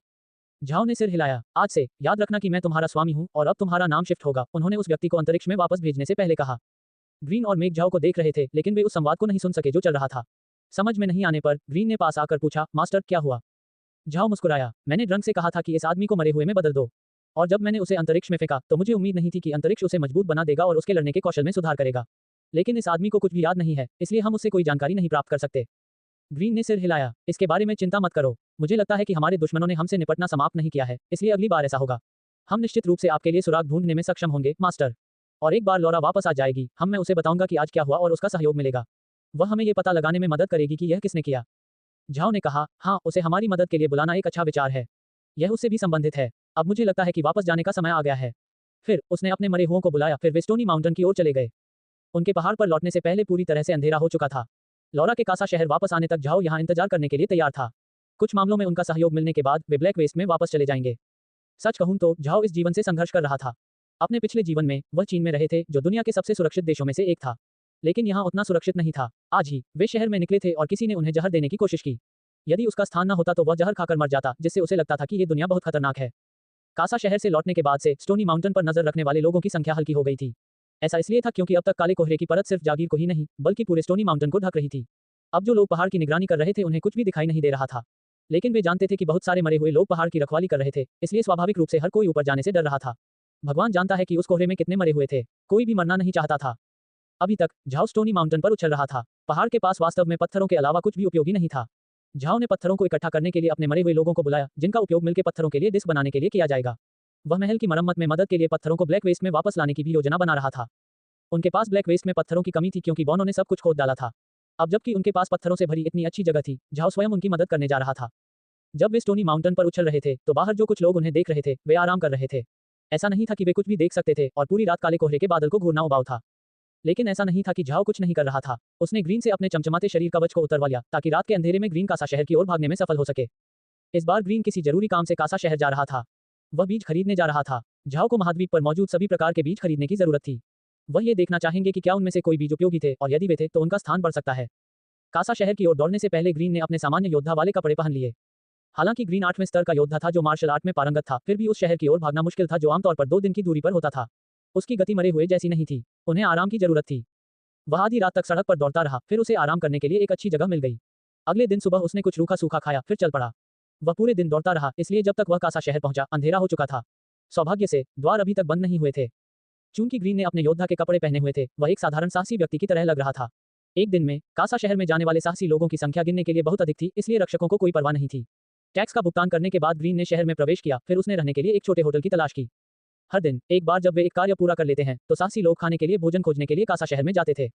झाओ ने सिर हिलाया। आज से याद रखना कि मैं तुम्हारा स्वामी हूं और अब तुम्हारा नाम शिफ्ट होगा, उन्होंने उस व्यक्ति को अंतरिक्ष में वापस भेजने से पहले कहा। ग्रीन और मेघ झाओ को देख रहे थे, लेकिन वे उस संवाद को नहीं सुन सके जो चल रहा था। समझ में नहीं आने पर ग्रीन ने पास आकर पूछा, मास्टर क्या हुआ? झाओ मुस्कुराया। मैंने ड्रंक से कहा था कि इस आदमी को मरे हुए में बदल दो, और जब मैंने उसे अंतरिक्ष में फेंका तो मुझे उम्मीद नहीं थी कि अंतरिक्ष उसे मजबूत बना देगा और उसके लड़ने के कौशल में सुधार करेगा। लेकिन इस आदमी को कुछ भी याद नहीं है, इसलिए हम उससे कोई जानकारी नहीं प्राप्त कर सकते। ग्रीन ने सिर हिलाया। इसके बारे में चिंता मत करो, मुझे लगता है कि हमारे दुश्मनों ने हमसे निपटना समाप्त नहीं किया है, इसलिए अगली बार ऐसा होगा। हम निश्चित रूप से आपके लिए सुराग ढूंढने में सक्षम होंगे, मास्टर। और एक बार लॉरा वापस आ जाएगी, मैं उसे बताऊंगा कि आज क्या हुआ और उसका सहयोग मिलेगा। वह हमें ये पता लगाने में मदद करेगी कि यह किसने किया। झाओ ने कहा, हाँ, उसे हमारी मदद के लिए बुलाना एक अच्छा विचार है। यह उससे भी संबंधित है। अब मुझे लगता है कि वापस जाने का समय आ गया है। फिर उसने अपने मरे हुओं को बुलाया, फिर वे स्टोनी माउंटेन की ओर चले गए। उनके पहाड़ पर लौटने से पहले पूरी तरह से अंधेरा हो चुका था। लॉरा के कासा शहर वापस आने तक झाओ यहाँ इंतजार करने के लिए तैयार था। कुछ मामलों में उनका सहयोग मिलने के बाद वे ब्लैक वेस्ट में वापस चले जाएंगे। सच कहूं तो झाओ इस जीवन से संघर्ष कर रहा था। अपने पिछले जीवन में वह चीन में रहे थे, जो दुनिया के सबसे सुरक्षित देशों में से एक था, लेकिन यहाँ उतना सुरक्षित नहीं था। आज ही वे शहर में निकले थे और किसी ने उन्हें जहर देने की कोशिश की। यदि उसका स्थान न होता तो वह जहर खाकर मर जाता, जिससे उसे लगता था कि ये दुनिया बहुत खतरनाक है। कासा शहर से लौटने के बाद से स्टोनी माउंटेन पर नजर रखने वाले लोगों की संख्या हल्की हो गई थी। ऐसा इसलिए था क्योंकि अब तक काले कोहरे की परत सिर्फ जागीर को ही नहीं बल्कि पूरे स्टोनी माउंटेन को ढक रही थी। अब जो लोग पहाड़ की निगरानी कर रहे थे उन्हें कुछ भी दिखाई नहीं दे रहा था, लेकिन वे जानते थे कि बहुत सारे मरे हुए लोग पहाड़ की रखवाली कर रहे थे, इसलिए स्वाभाविक रूप से हर कोई ऊपर जाने से डर रहा था। भगवान जानता है कि उस कोहरे में कितने मरे हुए थे, कोई भी मरना नहीं चाहता था। अभी तक झाओ स्टोनी माउंटेन पर उछल रहा था। पहाड़ के पास वास्तव में पत्थरों के अलावा कुछ भी उपयोगी नहीं था। झाओ ने पत्थरों को इकट्ठा करने के लिए अपने मरे हुए लोगों को बुलाया, जिनका उपयोग मिलकर पत्थरों के लिए डिस्क बनाने के लिए किया जाएगा। वह महल की मरम्मत में मदद के लिए पत्थरों को ब्लैक वेस्ट में वापस लाने की भी योजना बना रहा था। उनके पास ब्लैक वेस्ट में पत्थरों की कमी थी क्योंकि बॉनो ने सब कुछ खोद डाला था। अब जबकि उनके पास पत्थरों से भरी इतनी अच्छी जगह थी, झाओ स्वयं उनकी मदद करने जा रहा था। जब वे स्टोनी माउंटेन पर उछल रहे थे तो बाहर जो कुछ लोग उन्हें देख रहे थे वे आराम कर रहे थे। ऐसा नहीं था कि वे कुछ भी देख सकते थे और पूरी रात काले कोहरे के बादल को घूरना उबाऊ था। लेकिन ऐसा नहीं था कि झाओ कुछ नहीं कर रहा था। उसने ग्रीन से अपने चमचमाते शरीर कवच को उतरवा लिया ताकि रात के अंधेरे में ग्रीन कासा शहर की ओर भागने में सफल हो सके। इस बार ग्रीन किसी जरूरी काम से कासा शहर जा रहा था। वह बीज खरीदने जा रहा था। झाओ को महाद्वीप पर मौजूद सभी प्रकार के बीज खरीदने की जरूरत थी। वह ये देखना चाहेंगे कि क्या उनमें से कोई बीज उपयोगी थे और यदि वे थे तो उनका स्थान बढ़ सकता है। कासा शहर की ओर दौड़ने से पहले ग्रीन ने अपने सामान्य योद्धा वाले कपड़े पहन लिए। हालांकि ग्रीन 8वें स्तर का योद्धा था जो मार्शल आर्ट में पारंगत था, फिर भी उस शहर की ओर भागना मुश्किल था जो आमतौर पर 2 दिन की दूरी पर होता था। उसकी गति मरे हुए जैसी नहीं थी, उन्हें आराम की जरूरत थी। वह आधी रात तक सड़क पर दौड़ता रहा, फिर उसे आराम करने के लिए एक अच्छी जगह मिल गई। अगले दिन सुबह उसने कुछ रूखा सूखा खाया, फिर चल पड़ा। वह पूरे दिन दौड़ता रहा, इसलिए जब तक वह कासा शहर पहुंचा अंधेरा हो चुका था। सौभाग्य से द्वार अभी तक बंद नहीं हुए थे। चूंकि ग्रीन ने अपने योद्धा के कपड़े पहने हुए थे, वह एक साधारण साहसी व्यक्ति की तरह लग रहा था। एक दिन में कासा शहर में जाने वाले साहसी लोगों की संख्या गिनने के लिए बहुत अधिक थी, इसलिए रक्षकों को कोई परवाह नहीं थी। टैक्स का भुगतान करने के बाद ग्रीन ने शहर में प्रवेश किया, फिर उसने रहने के लिए एक छोटे होटल की तलाश की। हर दिन एक बार जब वे एक कार्य पूरा कर लेते हैं तो साहसी लोग खाने के लिए भोजन खोजने के लिए कासा शहर में जाते थे,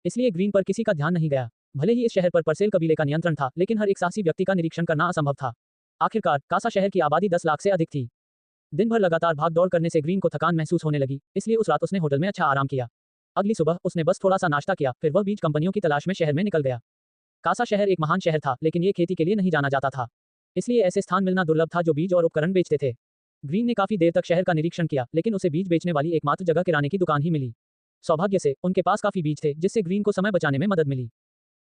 इसलिए ग्रीन पर किसी का ध्यान नहीं गया। भले ही इस शहर पर परसेल कबीले का नियंत्रण था, लेकिन हर एक साहसी व्यक्ति का निरीक्षण करना असंभव था। आखिरकार कासा शहर की आबादी 10 लाख से अधिक थी। दिन भर लगातार भाग दौड़ करने से ग्रीन को थकान महसूस होने लगी, इसलिए उस रात उसने होटल में अच्छा आराम किया। अगली सुबह उसने बस थोड़ा सा नाश्ता किया, फिर वह बीज कंपनियों की तलाश में शहर में निकल गया। कासा शहर एक महान शहर था, लेकिन ये खेती के लिए नहीं जाना जाता था, इसलिए ऐसे स्थान मिलना दुर्लभ था जो बीज और उपकरण बेचते थे। ग्रीन ने काफी देर तक शहर का निरीक्षण किया, लेकिन उसे बीज बेचने वाली एकमात्र जगह किराने की दुकान ही मिली। सौभाग्य से उनके पास काफी बीज थे, जिससे ग्रीन को समय बचाने में मदद मिली।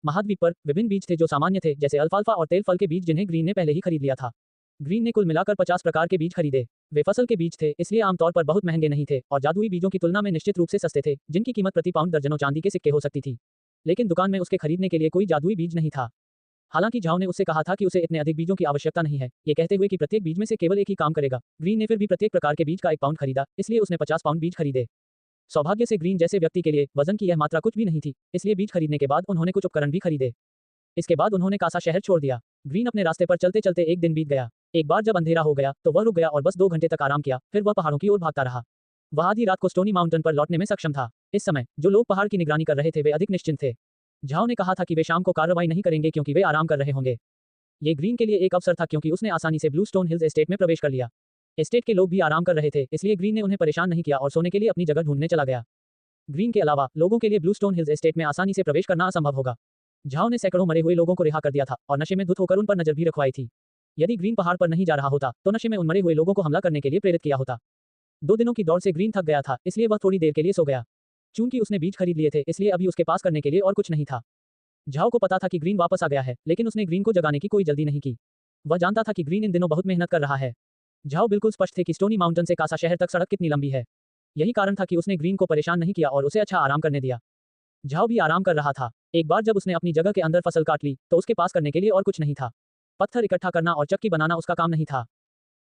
महाद्वीप पर विभिन्न बीज थे जो सामान्य थे, जैसे अल्फाल्फा और तेल फल के बीज जिन्हें ग्रीन ने पहले ही खरीद लिया था। ग्रीन ने कुल मिलाकर 50 प्रकार के बीज खरीदे। वे फसल के बीज थे, इसलिए आमतौर पर बहुत महंगे नहीं थे और जादुई बीजों की तुलना में निश्चित रूप से सस्ते थे, जिनकी कीमत प्रति पाउंड दर्जनों चांदी के सिक्के हो सकती थी। लेकिन दुकान में उसके खरीदने के लिए कोई जादुई बीज नहीं था। हालांकि झाओ ने उससे कहा था कि उसे इतने अधिक बीजों की आवश्यकता नहीं है, ये कहते हुए कि प्रत्येक बीज में से केवल एक ही काम करेगा। ग्रीन ने फिर भी प्रत्येक प्रकार के बीज का 1 पाउंड खरीदा, इसलिए उसने 50 पाउंड बीज खरीदे। सौभाग्य से ग्रीन जैसे व्यक्ति के लिए वजन की यह मात्रा कुछ भी नहीं थी, इसलिए बीज खरीदने के बाद उन्होंने कुछ उपकरण भी खरीदे। इसके बाद उन्होंने कासा शहर छोड़ दिया। ग्रीन अपने रास्ते पर चलते चलते एक दिन बीत गया। एक बार जब अंधेरा हो गया तो वह रुक गया और बस 2 घंटे तक आराम किया, फिर वह पहाड़ों की ओर भागता रहा। वह आधी रात को स्टोनी माउंटेन पर लौटने में सक्षम था। इस समय जो लोग पहाड़ की निगरानी कर रहे थे वे अधिक निश्चिंत थे। झाओ ने कहा था कि वे शाम को कार्रवाई नहीं करेंगे क्योंकि वे आराम कर रहे होंगे। ये ग्रीन के लिए एक अवसर था क्योंकि उसने आसानी से ब्लू स्टोन हिल्स एस्टेट में प्रवेश कर लिया। एस्टेट के लोग भी आराम कर रहे थे, इसलिए ग्रीन ने उन्हें परेशान नहीं किया और सोने के लिए अपनी जगह ढूंढने चला गया। ग्रीन के अलावा लोगों के लिए ब्लू स्टोन हिल्स एस्टेट में आसानी से प्रवेश करना असंभव होगा। झाओ ने सैकड़ों मरे हुए लोगों को रिहा कर दिया था और नशे में धुत होकर उन पर नजर भी रखवाई थी। यदि ग्रीन पहाड़ पर नहीं जा रहा होता तो नशे में उन मरे हुए लोगों को हमला करने के लिए प्रेरित किया होता। 2 दिनों की दौड़ से ग्रीन थक गया था, इसलिए वह थोड़ी देर के लिए सो गया। चूंकि उसने बीज खरीद लिए थे, इसलिए अभी उसके पास करने के लिए और कुछ नहीं था। झाओ को पता था कि ग्रीन वापस आ गया है, लेकिन उसने ग्रीन को जगाने की कोई जल्दी नहीं की। वह जानता था कि ग्रीन इन दिनों बहुत मेहनत कर रहा है। झाओ बिल्कुल स्पष्ट थे कि स्टोनी माउंटेन से कासा शहर तक सड़क कितनी लंबी है। यही कारण था कि उसने ग्रीन को परेशान नहीं किया और उसे अच्छा आराम करने दिया। झाओ भी आराम कर रहा था। एक बार जब उसने अपनी जगह के अंदर फसल काट ली तो उसके पास करने के लिए और कुछ नहीं था। पत्थर इकट्ठा करना और चक्की बनाना उसका काम नहीं था।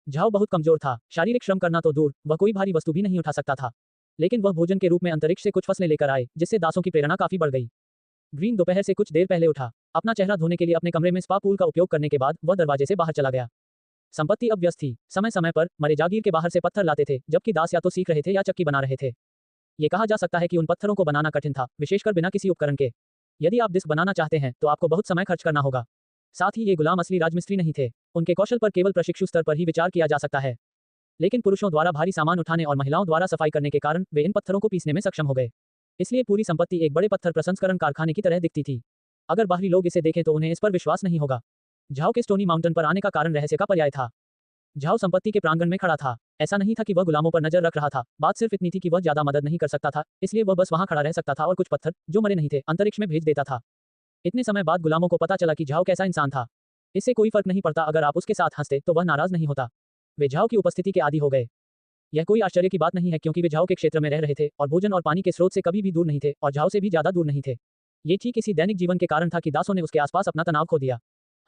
झाओ बहुत कमजोर था, शारीरिक श्रम करना तो दूर, वह कोई भारी वस्तु भी नहीं उठा सकता था। लेकिन वह भोजन के रूप में अंतरिक्ष से कुछ फसलें लेकर आए, जिससे दासों की प्रेरणा काफी बढ़ गई। ग्रीन दोपहर से कुछ देर पहले उठा। अपना चेहरा धोने के लिए अपने कमरे में स्पा पूल का उपयोग करने के बाद वह दरवाजे से बाहर चला गया। संपत्ति अब व्यस्त थी। समय समय पर मरे जागीर के बाहर से पत्थर लाते थे, जबकि दास या तो सीख रहे थे या चक्की बना रहे थे। ये कहा जा सकता है कि उन पत्थरों को बनाना कठिन था, विशेषकर बिना किसी उपकरण के। यदि आप डिस्क बनाना चाहते हैं तो आपको बहुत समय खर्च करना होगा। साथ ही ये गुलाम असली राजमिस्त्री नहीं थे। उनके कौशल पर केवल प्रशिक्षु स्तर पर ही विचार किया जा सकता है। लेकिन पुरुषों द्वारा भारी सामान उठाने और महिलाओं द्वारा सफाई करने के कारण वे इन पत्थरों को पीसने में सक्षम हो गए। इसलिए पूरी संपत्ति एक बड़े पत्थर प्रसंस्करण कारखाने की तरह दिखती थी। अगर बाहरी लोग इसे देखें तो उन्हें इस पर विश्वास नहीं होगा। झाओ के स्टोनी माउंटेन पर आने का कारण रहस्य का पर्याय था। झाओ संपत्ति के प्रांगण में खड़ा था। ऐसा नहीं था कि वह गुलामों पर नजर रख रहा था, बात सिर्फ इतनी थी कि वह ज्यादा मदद नहीं कर सकता था, इसलिए वह बस वहां खड़ा रह सकता था और कुछ पत्थर, जो मरे नहीं थे, अंतरिक्ष में भेज देता था। इतने समय बाद गुलामों को पता चला कि झाओ कैसा इंसान था। इससे कोई फर्क नहीं पड़ता अगर आप उसके साथ हंसते तो वह नाराज नहीं होता। वे झाओ की उपस्थिति के आदी हो गए। यह कोई आश्चर्य की बात नहीं है क्योंकि वे झाओ के क्षेत्र में रह रहे थे और भोजन और पानी के स्रोत से कभी भी दूर नहीं थे और झाओ से भी ज्यादा दूर नहीं थे। ये ठीक इसी दैनिक जीवन के कारण था कि दासों ने उसके आसपास अपना तनाव खो दिया।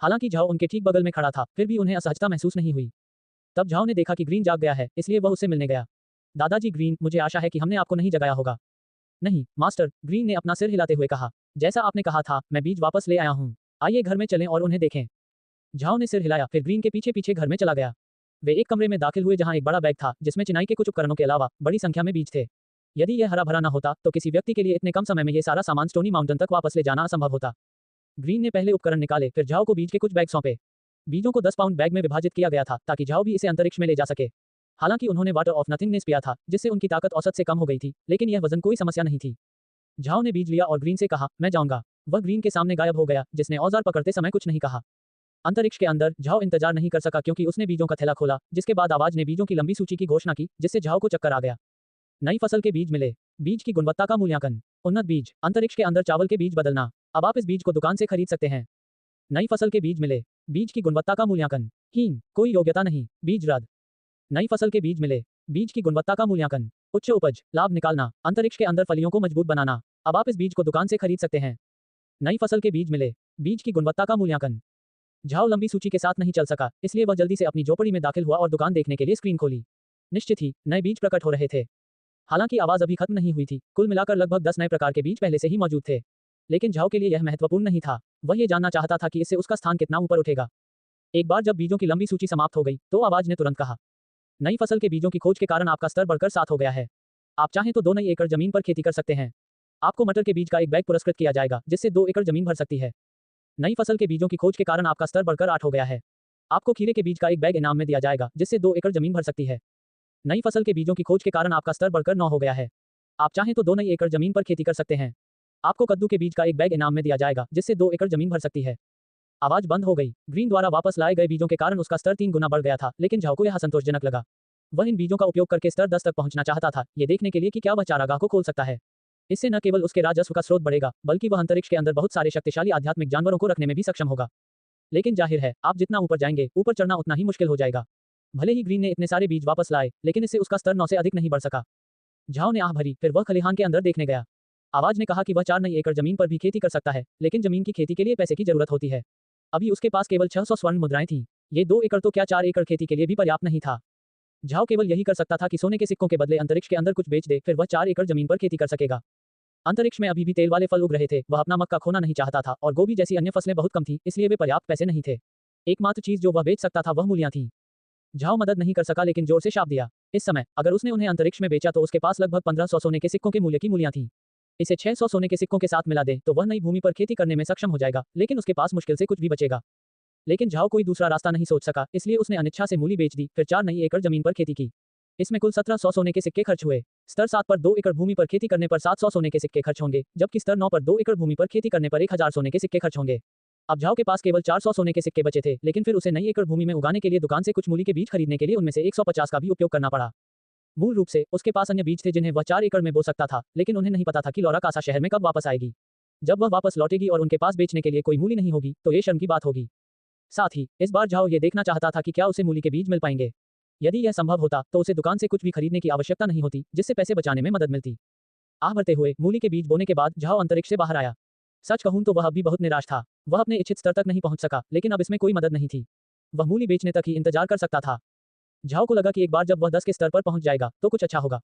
हालांकि झाओ उनके ठीक बगल में खड़ा था, फिर भी उन्हें असहजता महसूस नहीं हुई। तब झाओ ने देखा कि ग्रीन जाग गया है, इसलिए वह उससे मिलने गया। दादाजी ग्रीन, मुझे आशा है कि हमने आपको नहीं जगाया होगा। नहीं मास्टर, ग्रीन ने अपना सिर हिलाते हुए कहा। जैसा आपने कहा था, मैं बीज वापस ले आया हूँ। आइए घर में चलें और उन्हें देखें। झाओ ने सिर हिलाया, फिर ग्रीन के पीछे पीछे घर में चला गया। वे एक कमरे में दाखिल हुए जहां एक बड़ा बैग था जिसमें चिनाई के कुछ उपकरणों के अलावा बड़ी संख्या में बीज थे। यदि यह हरा भरा न होता तो किसी व्यक्ति के लिए इतने कम समय में यह सारा सामान स्टोनी माउंटेन तक वापस ले जाना असंभव होता। ग्रीन ने पहले उपकरण निकाले, फिर झाओ को बीज के कुछ बैग सौंपे। बीजों को 10 पाउंड बैग में विभाजित किया गया था ताकि झाओ भी इसे अंतरिक्ष में ले जा सके। हालांकि उन्होंने वाटर ऑफ नथिंगनेस पिया था, जिससे उनकी ताकत औसत से कम हो गई थी, लेकिन यह वजन कोई समस्या नहीं थी। झाओ ने बीज लिया और ग्रीन से कहा, मैं जाऊंगा। वह ग्रीन के सामने गायब हो गया, जिसने औजार पकड़ते समय कुछ नहीं कहा। अंतरिक्ष के अंदर झाओ इंतजार नहीं कर सका क्योंकि उसने बीजों का थैला खोला, जिसके बाद आवाज ने बीजों की लंबी सूची की घोषणा की, जिससे झाओ को चक्कर आ गया। नई फसल के बीज मिले। बीज की गुणवत्ता का मूल्यांकन। उन्नत बीज। अंतरिक्ष के अंदर चावल के बीज बदलना। अब आप इस बीज को दुकान से खरीद सकते हैं। नई फसल के बीज मिले। बीज की गुणवत्ता का मूल्यांकन। हीन, कोई योग्यता नहीं, बीज रद्द। नई फसल के बीज मिले। बीज की गुणवत्ता का मूल्यांकन। उच्च उपज, लाभ निकालना, अंतरिक्ष के अंदर फलियों को मजबूत बनाना। अब आप इस बीज को दुकान से खरीद सकते हैं। नई फसल के बीज मिले। बीज की गुणवत्ता का मूल्यांकन। झाओ लंबी सूची के साथ नहीं चल सका, इसलिए वह जल्दी से अपनी झोपड़ी में दाखिल हुआ और दुकान देखने के लिए स्क्रीन खोली। निश्चित ही नए बीज प्रकट हो रहे थे। हालांकि आवाज अभी खत्म नहीं हुई थी। कुल मिलाकर लगभग 10 नए प्रकार के बीज पहले से ही मौजूद थे। लेकिन झाओ के लिए यह महत्वपूर्ण नहीं था। वह ये जानना चाहता था कि इससे उसका स्थान कितना ऊपर उठेगा। एक बार जब बीजों की लंबी सूची समाप्त हो गई तो आवाज ने तुरंत कहा, नई फसल के बीजों की खोज के कारण आपका स्तर बढ़कर 7 हो गया है। आप चाहें तो 2 नई एकड़ जमीन पर खेती कर सकते हैं। आपको मटर के बीज का एक बैग पुरस्कृत किया जाएगा, जिससे 2 एकड़ जमीन भर सकती है। नई फसल के बीजों की खोज के कारण आपका स्तर बढ़कर 8 हो गया है। आपको खीरे के बीज का एक बैग इनाम में दिया जाएगा, जिससे 2 एकड़ जमीन भर सकती है। नई फसल के बीजों की खोज के कारण आपका स्तर बढ़कर 9 हो गया है। आप चाहें तो 2 नई एकड़ जमीन पर खेती कर सकते हैं। आपको कद्दू के बीज का एक बैग इनाम में दिया जाएगा, जिससे 2 एकड़ जमीन भर सकती है। आवाज बंद हो गई। ग्रीन द्वारा वापस लाए गए बीजों के कारण उसका स्तर 3 गुना बढ़ गया था, लेकिन झाओ को यह संतोषजनक लगा। वह इन बीजों का उपयोग करके स्तर 10 तक पहुंचना चाहता था, ये देखने के लिए कि क्या वह चारागाह को खोल सकता है। इससे न केवल उसके राजस्व का स्रोत बढ़ेगा, बल्कि वह अंतरिक्ष के अंदर बहुत सारे शक्तिशाली आध्यात्मिक जानवरों को रखने में भी सक्षम होगा। लेकिन जाहिर है, आप जितना ऊपर जाएंगे, ऊपर चढ़ना उतना ही मुश्किल हो जाएगा। भले ही ग्रीन ने इतने सारे बीज वापस लाए, लेकिन इससे उसका स्तर 9 से अधिक नहीं बढ़ सका। झाओ ने आह भरी, फिर वह खलिहान के अंदर देखने गया। आवाज ने कहा कि वह 4 नई एकड़ जमीन पर भी खेती कर सकता है, लेकिन जमीन की खेती के लिए पैसे की जरूरत होती है। अभी उसके पास केवल 600 स्वर्ण मुद्राएं थीं। ये 2 एकड़ तो क्या 4 एकड़ खेती के लिए भी पर्याप्त नहीं था। झाओ केवल यही कर सकता था कि सोने के सिक्कों के बदले अंतरिक्ष के अंदर कुछ बेच दे, फिर वह 4 एकड़ जमीन पर खेती कर सकेगा। अंतरिक्ष में अभी भी तेल वाले फल उग रहे थे, वह अपना मक्का खोना नहीं चाहता था, और गोभी जैसी अन्य फसलें बहुत कम थी, इसलिए वे पर्याप्त पैसे नहीं थे। एकमात्र चीज जो वह बेच सकता था वह मूलियां थीं। झाओ मदद नहीं कर सका, लेकिन जोर से शाप दिया। इस समय अगर उसने उन्हें अंतरिक्ष में बेचा तो उसके पास लगभग 1500 सोने के सिक्कों के मूल्य की मूलियां थीं। इसे 600 सोने के सिक्कों के साथ मिला दे तो वह नई भूमि पर खेती करने में सक्षम हो जाएगा, लेकिन उसके पास मुश्किल से कुछ भी बचेगा। लेकिन झाओ कोई दूसरा रास्ता नहीं सोच सका, इसलिए उसने अनिच्छा से मूली बेच दी, फिर 4 नई एकड़ जमीन पर खेती की। इसमें कुल 1700 सोने के सिक्के खर्च हुए। स्तर 7 पर 2 एकड़ भूमि पर खेती करने पर 700 सोने के सिक्के खर्च होंगे, जबकि स्तर 9 पर 2 एकड़ भूमि पर खेती करने पर 1000 सोने के सिक्के खर्च होंगे। अब झाओ के पास केवल 400 सोने के सिक्के बचे थे, लेकिन फिर उसे नई एकड़ भूमि में उगाने के लिए दुकान से कुछ मूली के बीज खरीदने के लिए उनमें से 150 का भी उपयोग करना पड़ा। मूल रूप से उसके पास अन्य बीज थे जिन्हें वह 4 एकड़ में बो सकता था, लेकिन उन्हें नहीं पता था कि लौरा कासा शहर में कब वापस आएगी। जब वह वापस लौटेगी और उनके पास बेचने के लिए कोई मूली नहीं होगी, तो ये शर्म की बात होगी। साथ ही इस बार झाओ ये देखना चाहता था कि क्या उसे मूली के बीज मिल पाएंगे। यदि यह संभव होता तो उसे दुकान से कुछ भी खरीदने की आवश्यकता नहीं होती, जिससे पैसे बचाने में मदद मिलती। आह भरते हुए मूली के बीज बोने के बाद झाओ अंतरिक्ष से बाहर आया। सच कहूं तो वह अब भी बहुत निराश था। वह अपने इच्छित स्तर तक नहीं पहुंच सका, लेकिन अब इसमें कोई मदद नहीं थी। वह मूली बेचने तक ही इंतजार कर सकता था। झाओ को लगा कि एक बार जब वह 10 के स्तर पर पहुंच जाएगा तो कुछ अच्छा होगा।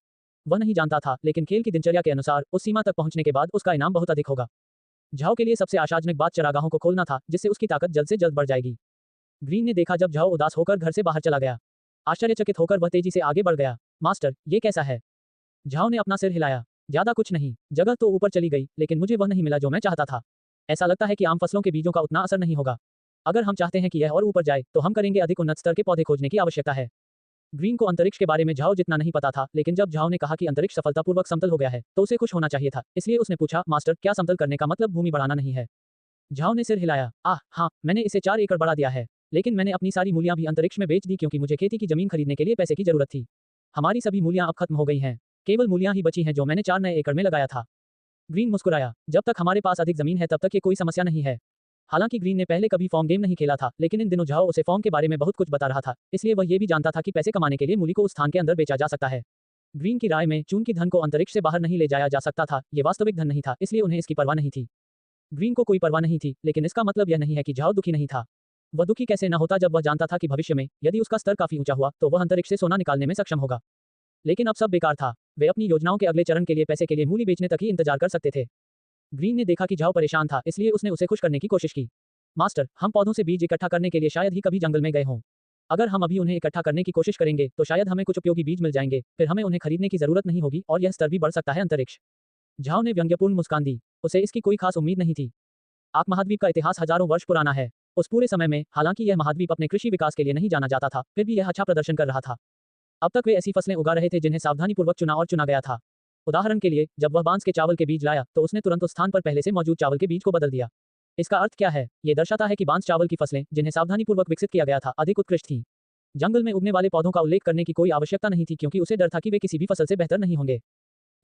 वह नहीं जानता था, लेकिन खेल की दिनचर्या के अनुसार उस सीमा तक पहुंचने के बाद उसका इनाम बहुत अधिक होगा। झाओ के लिए सबसे आशाजनक बात चरागाहों को खोलना था, जिससे उसकी ताकत जल्द से जल्द बढ़ जाएगी। ग्रीन ने देखा जब झाओ उदास होकर घर से बाहर चला गया। आश्चर्यचकित होकर वह तेजी से आगे बढ़ गया। मास्टर, ये कैसा है? झाओ ने अपना सिर हिलाया। ज्यादा कुछ नहीं, जगह तो ऊपर चली गई, लेकिन मुझे वह नहीं मिला जो मैं चाहता था। ऐसा लगता है कि आम फसलों के बीजों का उतना असर नहीं होगा। अगर हम चाहते हैं कि यह और ऊपर जाए, तो हम करेंगे अधिक उन्नत स्तर के पौधे खोजने की आवश्यकता है। ग्रीन को अंतरिक्ष के बारे में झाओ जितना नहीं पता था, लेकिन जब झाओ ने कहा कि अंतरिक्ष सफलतापूर्वक समतल हो गया है, तो उसे खुश होना चाहिए था। इसलिए उसने पूछा, मास्टर, क्या समतल करने का मतलब भूमि बढ़ाना नहीं है? झाओ ने सिर हिलाया। हाँ, मैंने इसे 4 एकड़ बढ़ा दिया है, लेकिन मैंने अपनी सारी मूलियां भी अंतरिक्ष में बेच दी क्योंकि मुझे खेती की जमीन खरीदने के लिए पैसे की जरूरत थी। हमारी सभी मूलियां अब खत्म हो गई हैं। केवल मूलियां ही बची हैं जो मैंने 4 नए एकड़ में लगाया था। ग्रीन मुस्कुराया। जब तक हमारे पास अधिक जमीन है तब तक ये कोई समस्या नहीं है। हालांकि ग्रीन ने पहले कभी फॉर्म गेम नहीं खेला था, लेकिन इन दिनों झाओ उसे फॉर्म के बारे में बहुत कुछ बता रहा था, इसलिए वह ये भी जानता था कि पैसे कमाने के लिए मूली को उस स्थान के अंदर बेचा जा सकता है। ग्रीन की राय में चूंकि धन को अंतरिक्ष से बाहर नहीं ले जाया जा सकता था, ये वास्तविक धन नहीं था, इसलिए उन्हें इसकी परवाह नहीं थी। ग्रीन को कोई परवाह नहीं थी, लेकिन इसका मतलब यह नहीं है कि झाओ दुखी नहीं था। वह दुखी कैसे न होता जब वह जानता था कि भविष्य में यदि उसका स्तर काफी ऊंचा हुआ तो वह अंतरिक्ष से सोना निकालने में सक्षम होगा। लेकिन अब सब बेकार था। वे अपनी योजनाओं के अगले चरण के लिए पैसे के लिए मूली बेचने तक ही इंतजार कर सकते थे। ग्रीन ने देखा कि झाओ परेशान था, इसलिए उसने उसे खुश करने की कोशिश की। मास्टर, हम पौधों से बीज इकट्ठा करने के लिए शायद ही कभी जंगल में गए हों। अगर हम अभी उन्हें इकट्ठा करने की कोशिश करेंगे तो शायद हमें कुछ उपयोगी बीज मिल जाएंगे, फिर हमें उन्हें खरीदने की जरूरत नहीं होगी और यह स्तर भी बढ़ सकता है। अंतरिक्ष। झाओ ने व्यंग्यपूर्ण मुस्कान दी। उसे इसकी कोई खास उम्मीद नहीं थी। आक महाद्वीप का इतिहास हजारों वर्ष पुराना है। उस पूरे समय में हालांकि यह महाद्वीप अपने कृषि विकास के लिए नहीं जाना जाता था, फिर भी यह अच्छा प्रदर्शन कर रहा था। अब तक वे ऐसी फसलें उगा रहे थे जिन्हें सावधानीपूर्वक चुना गया था। उदाहरण के लिए, जब वह बांस के चावल के बीज लाया तो उसने तुरंत उस स्थान पर पहले से मौजूद चावल के बीज को बदल दिया। इसका अर्थ क्या है? ये दर्शाता है कि बांस चावल की फसलें, जिन्हें सावधानीपूर्वक विकसित किया गया था, अधिक उत्कृष्ट थीं। जंगल में उगने वाले पौधों का उल्लेख करने की कोई आवश्यकता नहीं थी क्योंकि उसे डर था कि वे किसी भी फसल से बेहतर नहीं होंगे।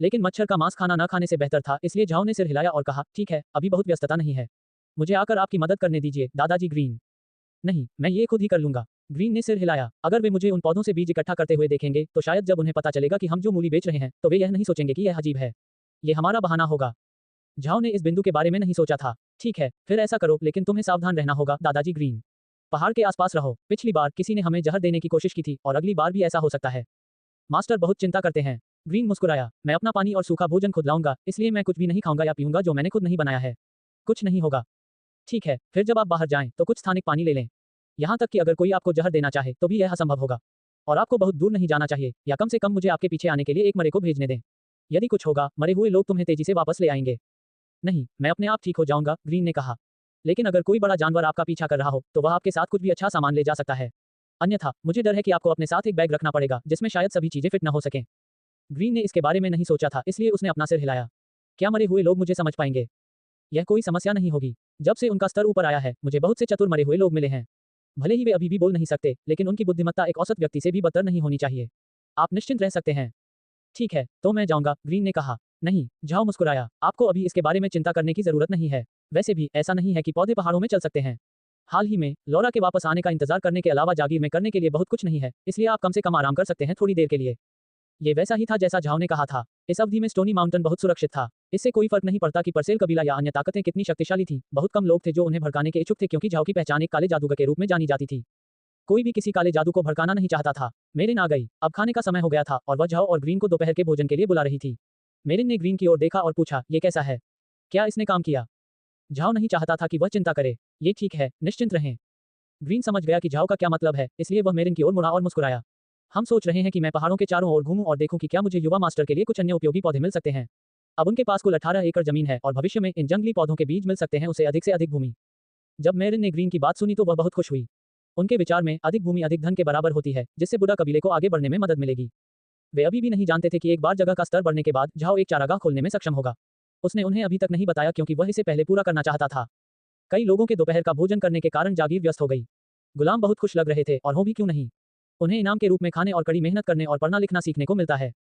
लेकिन मच्छर का मांस खाना न खाने से बेहतर था, इसलिए झाओ ने सिर हिलाया और कहा, ठीक है, अभी बहुत व्यस्तता नहीं है। मुझे आकर आपकी मदद करने दीजिए, दादाजी ग्रीन। नहीं, मैं ये खुद ही कर लूंगा। ग्रीन ने सिर हिलाया। अगर वे मुझे उन पौधों से बीज इकट्ठा करते हुए देखेंगे तो शायद जब उन्हें पता चलेगा कि हम जो मूली बेच रहे हैं तो वे यह नहीं सोचेंगे कि यह अजीब है। ये हमारा बहाना होगा। झाओ ने इस बिंदु के बारे में नहीं सोचा था। ठीक है, फिर ऐसा करो, लेकिन तुम्हें सावधान रहना होगा, दादाजी ग्रीन। पहाड़ के आसपास रहो। पिछली बार किसी ने हमें जहर देने की कोशिश की थी और अगली बार भी ऐसा हो सकता है। मास्टर बहुत चिंता करते हैं। ग्रीन मुस्कुराया। मैं अपना पानी और सूखा भोजन खुद लाऊंगा, इसलिए मैं कुछ भी नहीं खाऊंगा या पीऊंगा जो मैंने खुद नहीं बनाया है। कुछ नहीं होगा। ठीक है, फिर जब आप बाहर जाएं तो कुछ स्थानिक पानी ले लें। यहाँ तक कि अगर कोई आपको जहर देना चाहे तो भी यह असंभव होगा। और आपको बहुत दूर नहीं जाना चाहिए, या कम से कम मुझे आपके पीछे आने के लिए एक मरे को भेजने दें। यदि कुछ होगा, मरे हुए लोग तुम्हें तेजी से वापस ले आएंगे। नहीं, मैं अपने आप ठीक हो जाऊंगा, ग्रीन ने कहा। लेकिन अगर कोई बड़ा जानवर आपका पीछा कर रहा हो तो वह आपके साथ कुछ भी अच्छा सामान ले जा सकता है। अन्यथा मुझे डर है कि आपको अपने साथ एक बैग रखना पड़ेगा जिसमें शायद सभी चीजें फिट न हो सकें। ग्रीन ने इसके बारे में नहीं सोचा था, इसलिए उसने अपना सिर हिलाया। क्या मरे हुए लोग मुझे समझ पाएंगे? यह कोई समस्या नहीं होगी। जब से उनका स्तर ऊपर आया है, मुझे बहुत से चतुर मरे हुए लोग मिले हैं। भले ही वे अभी भी बोल नहीं सकते, लेकिन उनकी बुद्धिमत्ता एक औसत व्यक्ति से भी बदतर नहीं होनी चाहिए। आप निश्चिंत रह सकते हैं। ठीक है, तो मैं जाऊंगा, ग्रीन ने कहा। नहीं, झाओ मुस्कुराया। आपको अभी इसके बारे में चिंता करने की जरूरत नहीं है। वैसे भी ऐसा नहीं है कि पौधे पहाड़ों में चल सकते हैं। हाल ही में लौरा के वापस आने का इंतजार करने के अलावा जागीर में करने के लिए बहुत कुछ नहीं है, इसलिए आप कम से कम आराम कर सकते हैं थोड़ी देर के लिए। ये वैसा ही था जैसा झाओ ने कहा था। इस अवधि में स्टोनी माउंटेन बहुत सुरक्षित था। इससे कोई फर्क नहीं पड़ता कि परसेल कबीला या अन्य ताकतें कितनी शक्तिशाली थी, बहुत कम लोग थे जो उन्हें भड़काने के इच्छुक थे क्योंकि झाओ की पहचान एक काले जादूगर के रूप में जानी जाती थी। कोई भी किसी काले जादू को भड़काना नहीं चाहता था। मेरिन आ गई। अब खाने का समय हो गया था और वह झाओ और ग्रीन को दोपहर के भोजन के लिए बुला रही थी। मेरिन ने ग्रीन की ओर देखा और पूछा, ये कैसा है? क्या इसने काम किया? झाओ नहीं चाहता था कि वह चिंता करे। ये ठीक है, निश्चिंत रहें। ग्रीन समझ गया कि झाओ का क्या मतलब है, इसलिए वह मेरिन की ओर मुड़ा और मुस्कुराया। हम सोच रहे हैं कि मैं पहाड़ों के चारों ओर घूमूं और देखूं कि क्या मुझे युवा मास्टर के लिए कुछ अन्य उपयोगी पौधे मिल सकते हैं। अब उनके पास कुल 18 एकड़ जमीन है और भविष्य में इन जंगली पौधों के बीज मिल सकते हैं उसे अधिक से अधिक भूमि। जब मेरिन ने ग्रीन की बात सुनी तो वह बहुत खुश हुई। उनके विचार में अधिक भूमि अधिक धन के बराबर होती है, जिससे बुडा कबीले को आगे बढ़ने में मदद मिलेगी। वे अभी भी नहीं जानते थे कि एक बार जगह का स्तर बढ़ने के बाद झाओ एक चारागाह खोलने में सक्षम होगा। उसने उन्हें अभी तक नहीं बताया क्योंकि वह इसे पहले पूरा करना चाहता था। कई लोगों के दोपहर का भोजन करने के कारण जागीर व्यस्त हो गई। गुलाम बहुत खुश लग रहे थे और हो भी क्यों नहीं। उन्हें इनाम के रूप में खाने और कड़ी मेहनत करने और पढ़ना लिखना सीखने को मिलता है।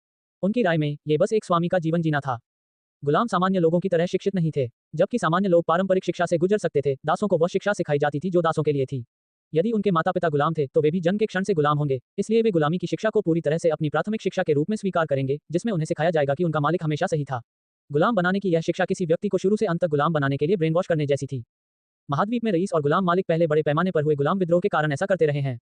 उनकी राय में ये बस एक स्वामी का जीवन जीना था। गुलाम सामान्य लोगों की तरह शिक्षित नहीं थे। जबकि सामान्य लोग पारंपरिक शिक्षा से गुजर सकते थे, दासों को वह शिक्षा सिखाई जाती थी जो दासों के लिए थी। यदि उनके माता पिता गुलाम थे तो वे भी जन्म के क्षण से गुलाम होंगे, इसलिए वे गुलामी की शिक्षा को पूरी तरह से अपनी प्राथमिक शिक्षा के रूप में स्वीकार करेंगे, जिसमें उन्हें सिखाया जाएगा कि उनका मालिक हमेशा सही था। गुलाम बनाने की यह शिक्षा किसी व्यक्ति को शुरू से अंत तक गुलाम बनाने के लिए ब्रेन वॉश करने जैसी थी। महाद्वीप में रईस और गुलाम मालिक पहले बड़े पैमाने पर हुए गुलाम विद्रोह के कारण ऐसा करते रहे हैं।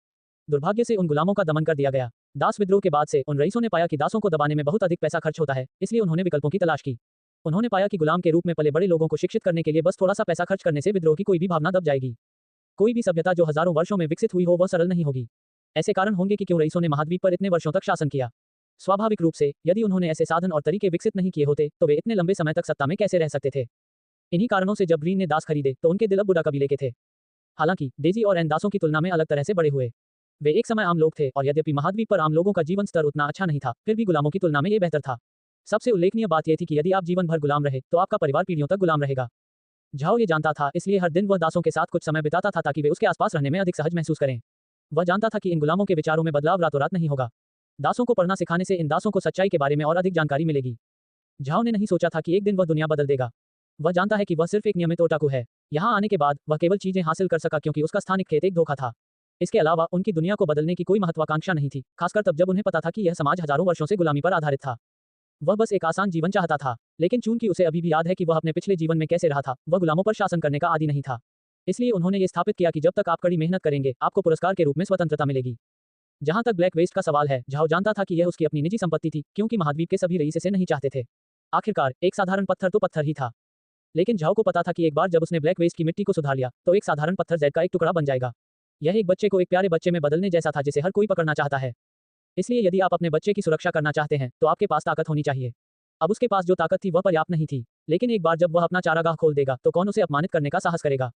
दुर्भाग्य से उन गुलामों का दमन कर दिया गया। दास विद्रोह के बाद से उन रईसों ने पाया कि दासों को दबाने में बहुत अधिक पैसा खर्च होता है, इसलिए उन्होंने विकल्पों की तलाश की। उन्होंने पाया कि गुलाम के रूप में पले बड़े लोगों को शिक्षित करने के लिए बस थोड़ा सा पैसा खर्च करने से विद्रोह की कोई भी भावना दब जाएगी। कोई भी सभ्यता जो हजारों वर्षों में विकसित हुई हो वह सरल नहीं होगी। ऐसे कारण होंगे कि क्यों रईसों ने महाद्वीप पर इतने वर्षों तक शासन किया। स्वाभाविक रूप से यदि उन्होंने ऐसे साधन और तरीके विकसित नहीं किए होते तो वे इतने लंबे समय तक सत्ता में कैसे रह सकते थे। इन्हीं कारणों से जब ग्रीन ने दास खरीदे तो उनके दिल अब बुडा कबीले के थे। हालांकि डेजी और एन दासों की तुलना में अलग तरह से बड़े हुए। वे एक समय आम लोग थे और यद्यपि महाद्वीप पर आम लोगों का जीवन स्तर उतना अच्छा नहीं था, फिर भी गुलामों की तुलना में ये बेहतर था। सबसे उल्लेखनीय बात यह थी कि यदि आप जीवन भर गुलाम रहे तो आपका परिवार पीढ़ियों तक गुलाम रहेगा। झाओ ये जानता था, इसलिए हर दिन वह दासों के साथ कुछ समय बिताता था ताकि वे उसके आसपास रहने में अधिक सहज महसूस करें। वह जानता था कि इन गुलामों के विचारों में बदलाव रातों रात नहीं होगा। दासों को पढ़ना सिखाने से इन दासों को सच्चाई के बारे में और अधिक जानकारी मिलेगी। झाओ ने नहीं सोचा था कि एक दिन वह दुनिया बदल देगा। वह जानता है कि वह सिर्फ एक नियमित ओटाकू है। यहाँ आने के बाद वह केवल चीजें हासिल कर सका क्योंकि उसका स्थानिक खेत एक धोखा था। इसके अलावा उनकी दुनिया को बदलने की कोई महत्वाकांक्षा नहीं थी, खासकर तब जब उन्हें पता था कि यह समाज हजारों वर्षों से गुलामी पर आधारित था। वह बस एक आसान जीवन चाहता था, लेकिन चूंकि उसे अभी भी याद है कि वह अपने पिछले जीवन में कैसे रहा था, वह गुलामों पर शासन करने का आदी नहीं था। इसलिए उन्होंने ये स्थापित किया कि जब तक आप कड़ी मेहनत करेंगे आपको पुरस्कार के रूप में स्वतंत्रता मिलेगी। जहां तक ब्लैक वेस्ट का सवाल है, झाओ जानता था कि यह उसकी अपनी निजी संपत्ति थी क्योंकि महाद्वीप के सभी रईस इसे नहीं चाहते थे। आखिरकार एक साधारण पत्थर तो पत्थर ही था, लेकिन झाओ को पता था कि एक बार जब उसने ब्लैक वेस्ट की मिट्टी को सुधार लिया तो एक साधारण पत्थर जेड का एक टुकड़ा बन जाएगा। यह एक बच्चे को एक प्यारे बच्चे में बदलने जैसा था जिसे हर कोई पकड़ना चाहता है। इसलिए यदि आप अपने बच्चे की सुरक्षा करना चाहते हैं तो आपके पास ताकत होनी चाहिए। अब उसके पास जो ताकत थी वह पर्याप्त नहीं थी, लेकिन एक बार जब वह अपना चारागाह खोल देगा तो कौन उसे अपमानित करने का साहस करेगा।